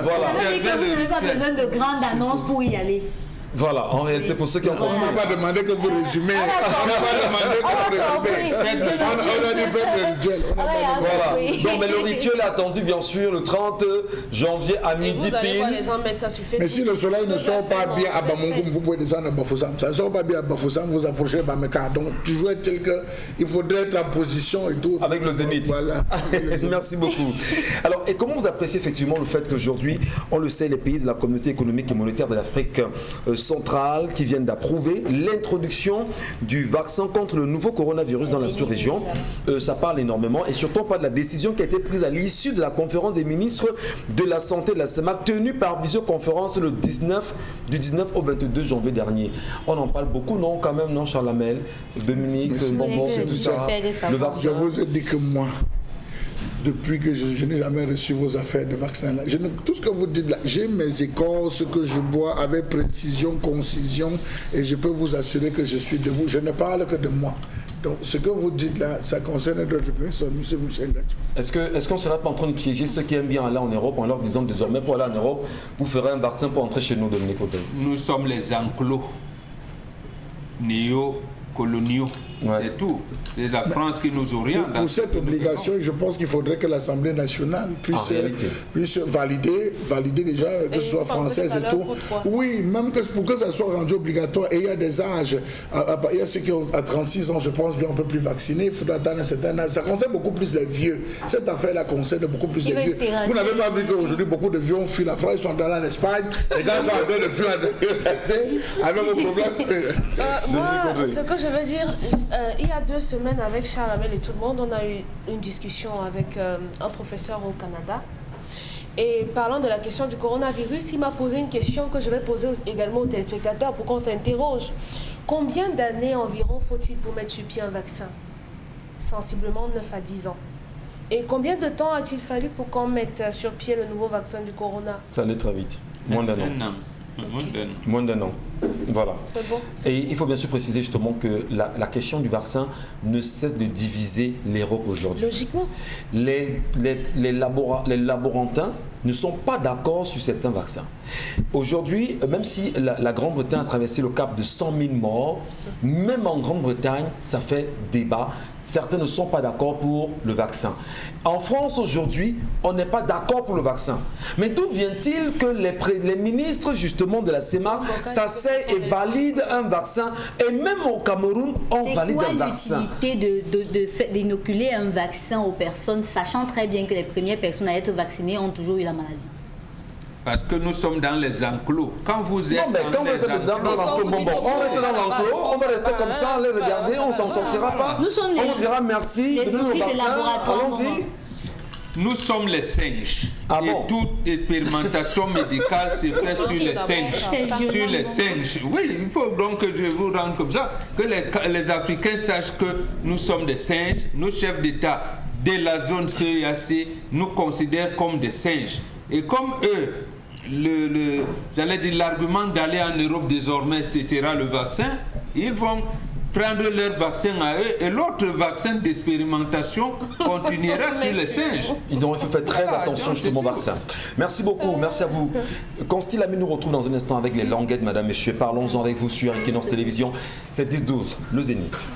Vous n'avez pas besoin de grandes annonces pour y aller. Voilà, en réalité, pour ceux qui ont On compris. n'a pas demandé que vous résumez. On n'a pas demandé que vous résumez. On a dit faites le rituel. On n'a pas demandé. Voilà. Donc, mais le rituel est attendu, bien sûr, le 30 janvier à Et midi vous allez voir pile. les gens mettre ça sur Facebook. Mais si le soleil ne sort pas bien à Bamongum, vous pouvez descendre à Bafoussam. Ça ne sort pas bien à Bafoussam, vous approchez Bameka. Donc, toujours est-il qu'il faudrait être en position et tout. Avec le zénith. Voilà. Merci beaucoup. Alors, et comment vous appréciez effectivement le fait qu'aujourd'hui, on le sait, les pays de la communauté économique et monétaire de l'Afrique centrale qui viennent d'approuver l'introduction du vaccin contre le nouveau coronavirus dans la sous-région. Ça parle énormément et surtout on parle de la décision qui a été prise à l'issue de la conférence des ministres de la santé de la CEMAC tenue par visioconférence du 19 au 22 janvier dernier. On en parle beaucoup, non, quand même, non, Charles Hamel, Dominique, Bonbon, que tout ça. Le vaccin. Je vous ai dit que moi, depuis que je n'ai jamais reçu vos affaires de vaccin là. Tout ce que vous dites là, j'ai mes écorces que je bois avec précision, concision, et je peux vous assurer que je suis debout. Je ne parle que de moi. Donc ce que vous dites là, ça concerne d'autres personnes, M. Michel Gatou. Est-ce qu'on ne serait pas en train de piéger ceux qui aiment bien aller en Europe en leur disant désormais pour aller en Europe, vous ferez un vaccin pour entrer chez nous, Dominique Audrey? Nous sommes les enclos néo-coloniaux. Ouais. C'est tout. C'est la France qui nous oriente. Pour cette obligation, je pense qu'il faudrait que l'Assemblée nationale puisse valider déjà, que ce soit française et tout. Oui, même pour que ça soit rendu obligatoire. Et il y a des âges. Il y a ceux qui ont à 36 ans, je pense bien, on ne peut plus vacciner. Il faudra atteindre un certain âge. Ça concerne beaucoup plus les vieux. Cette affaire-là concerne beaucoup plus les vieux. Vous n'avez pas vu qu'aujourd'hui, beaucoup de vieux ont fui la France, ils sont allés en Espagne. Les gars sont en train de fuir avec vos problèmes. Moi, ce que je veux dire, il y a 2 semaines avec Charles Hamel et tout le monde, on a eu une discussion avec un professeur au Canada. Et parlant de la question du coronavirus, il m'a posé une question que je vais poser également aux téléspectateurs pour qu'on s'interroge. Combien d'années environ faut-il pour mettre sur pied un vaccin? Sensiblement 9 à 10 ans. Et combien de temps a-t-il fallu pour qu'on mette sur pied le nouveau vaccin du corona? Ça allait très vite. Moins d'un an. Okay. Moins d'un an. Voilà. C'est bon. Et il faut bien sûr préciser justement que la question du vaccin ne cesse de diviser l'Europe aujourd'hui. Logiquement. Les laborantins ne sont pas d'accord sur certains vaccins. Aujourd'hui, même si la Grande-Bretagne a traversé le cap de 100 000 morts, même en Grande-Bretagne, ça fait débat. Certains ne sont pas d'accord pour le vaccin. En France, aujourd'hui, on n'est pas d'accord pour le vaccin. Mais d'où vient-il que les ministres, justement, de la CEMAC s'asseyent et valident un vaccin? Et même au Cameroun, on valide un vaccin. C'est quoi l'utilité d'inoculer un vaccin aux personnes, sachant très bien que les premières personnes à être vaccinées ont toujours eu la maladie? Parce que nous sommes dans les enclos. Quand vous êtes non, mais quand vous êtes dans l'enclos, on reste dans l'enclos, on va rester comme ça, on les regarder, on ne s'en sortira pas. Nous sommes on vous dira merci, donnez-nous le vaccin, allons-y. Nous sommes les singes. Ah et bon? toute expérimentation médicale se fait sur les singes. Sur les singes. Oui, il faut donc que je vous rende comme ça, que les Africains sachent que nous sommes des singes. Nos chefs d'État de la zone CEAC nous considèrent comme des singes. Et comme eux, j'allais dire l'argument d'aller en Europe désormais, ce sera le vaccin, ils vont prendre leur vaccin à eux et l'autre vaccin d'expérimentation continuera sur les singes. Donc il faut faire très attention justement au vaccin. Merci beaucoup, merci à vous. Constille Ami nous retrouve dans un instant avec les languettes, madame, messieurs. Parlons-en avec vous sur Equinox Télévision. C'est 10-12, le Zénith.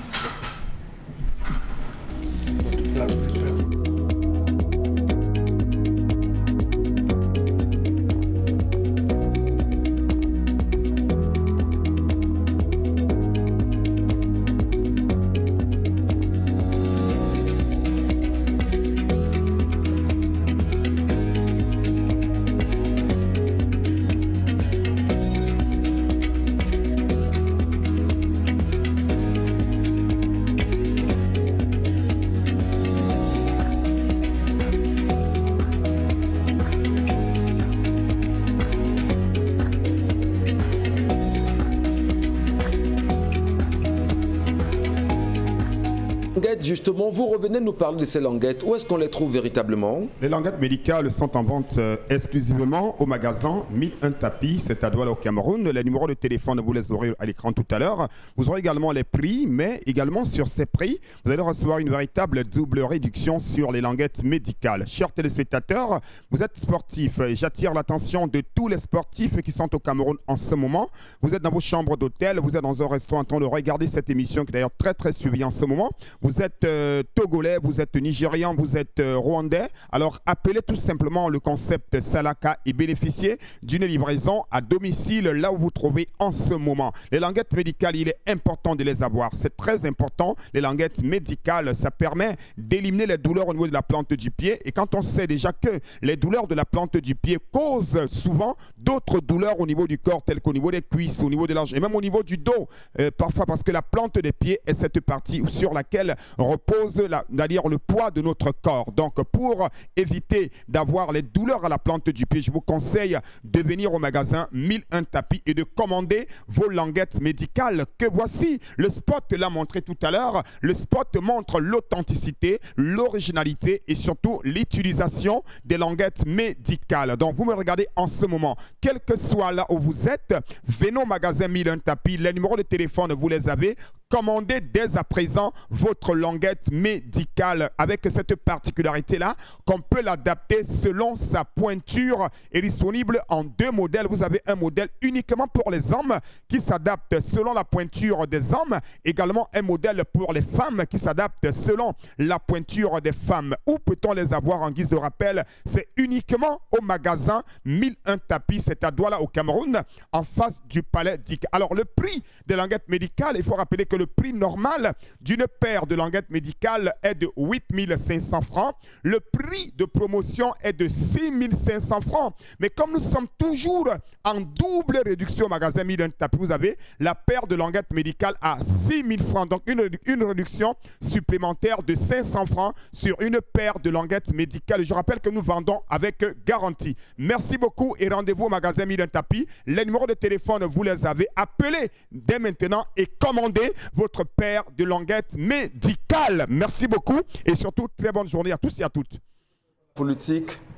languettes, justement, vous revenez nous parler de ces languettes. Où est-ce qu'on les trouve véritablement? Les languettes médicales sont en vente exclusivement au magasin 1001 Tapis, c'est à Douala au Cameroun. Les numéros de téléphone, vous les aurez à l'écran tout à l'heure. Vous aurez également les prix, mais également sur ces prix, vous allez recevoir une véritable double réduction sur les languettes médicales. Chers téléspectateurs, vous êtes sportifs. J'attire l'attention de tous les sportifs qui sont au Cameroun en ce moment. Vous êtes dans vos chambres d'hôtel, vous êtes dans un restaurant en train de regarder cette émission qui est d'ailleurs très très suivie en ce moment. Vous êtes togolais, vous êtes nigérian, vous êtes rwandais. Alors appelez tout simplement le concept Salaka et bénéficiez d'une livraison à domicile là où vous trouvez en ce moment. Les languettes médicales, il est important de les avoir. C'est très important. Les languettes médicales, ça permet d'éliminer les douleurs au niveau de la plante du pied. Et quand on sait déjà que les douleurs de la plante du pied causent souvent d'autres douleurs au niveau du corps, telles qu'au niveau des cuisses, au niveau des hanches et même au niveau du dos, parfois parce que la plante des pieds est cette partie sur laquelle repose le poids de notre corps. Donc pour éviter d'avoir les douleurs à la plante du pied, je vous conseille de venir au magasin 1001 Tapis et de commander vos languettes médicales que voici. Le spot l'a montré tout à l'heure. Le spot montre l'authenticité, l'originalité et surtout l'utilisation des languettes médicales. Donc vous me regardez en ce moment, quel que soit là où vous êtes, venez au magasin 1001 Tapis. Les numéros de téléphone, vous les avez. Commandez dès à présent votre languette médicale avec cette particularité-là qu'on peut l'adapter selon sa pointure. Et disponible en 2 modèles. Vous avez un modèle uniquement pour les hommes qui s'adapte selon la pointure des hommes. Également un modèle pour les femmes qui s'adapte selon la pointure des femmes. Où peut-on les avoir en guise de rappel? C'est uniquement au magasin 1001 Tapis. C'est à Douala au Cameroun en face du palais d'Ik. Alors le prix des languettes médicales, il faut rappeler que le prix normal d'une paire de languettes médicales est de 8 500 francs. Le prix de promotion est de 6 500 francs. Mais comme nous sommes toujours en double réduction au magasin 1001 Tapis, vous avez la paire de languettes médicales à 6 000 francs. Donc une réduction supplémentaire de 500 francs sur une paire de languettes médicales. Je rappelle que nous vendons avec garantie. Merci beaucoup et rendez-vous au magasin 1001 Tapis. Les numéros de téléphone, vous les avez. Appelez dès maintenant et commandez votre paire de languettes médicales. Merci beaucoup et surtout très bonne journée à tous et à toutes.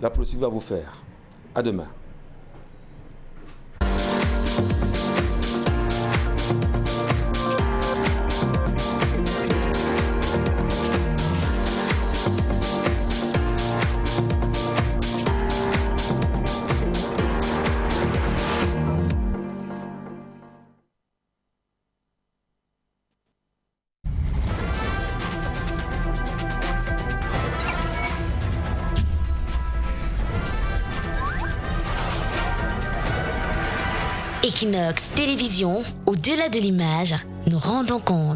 La politique va vous faire. À demain. Equinox Télévision, au-delà de l'image, nous rendons compte.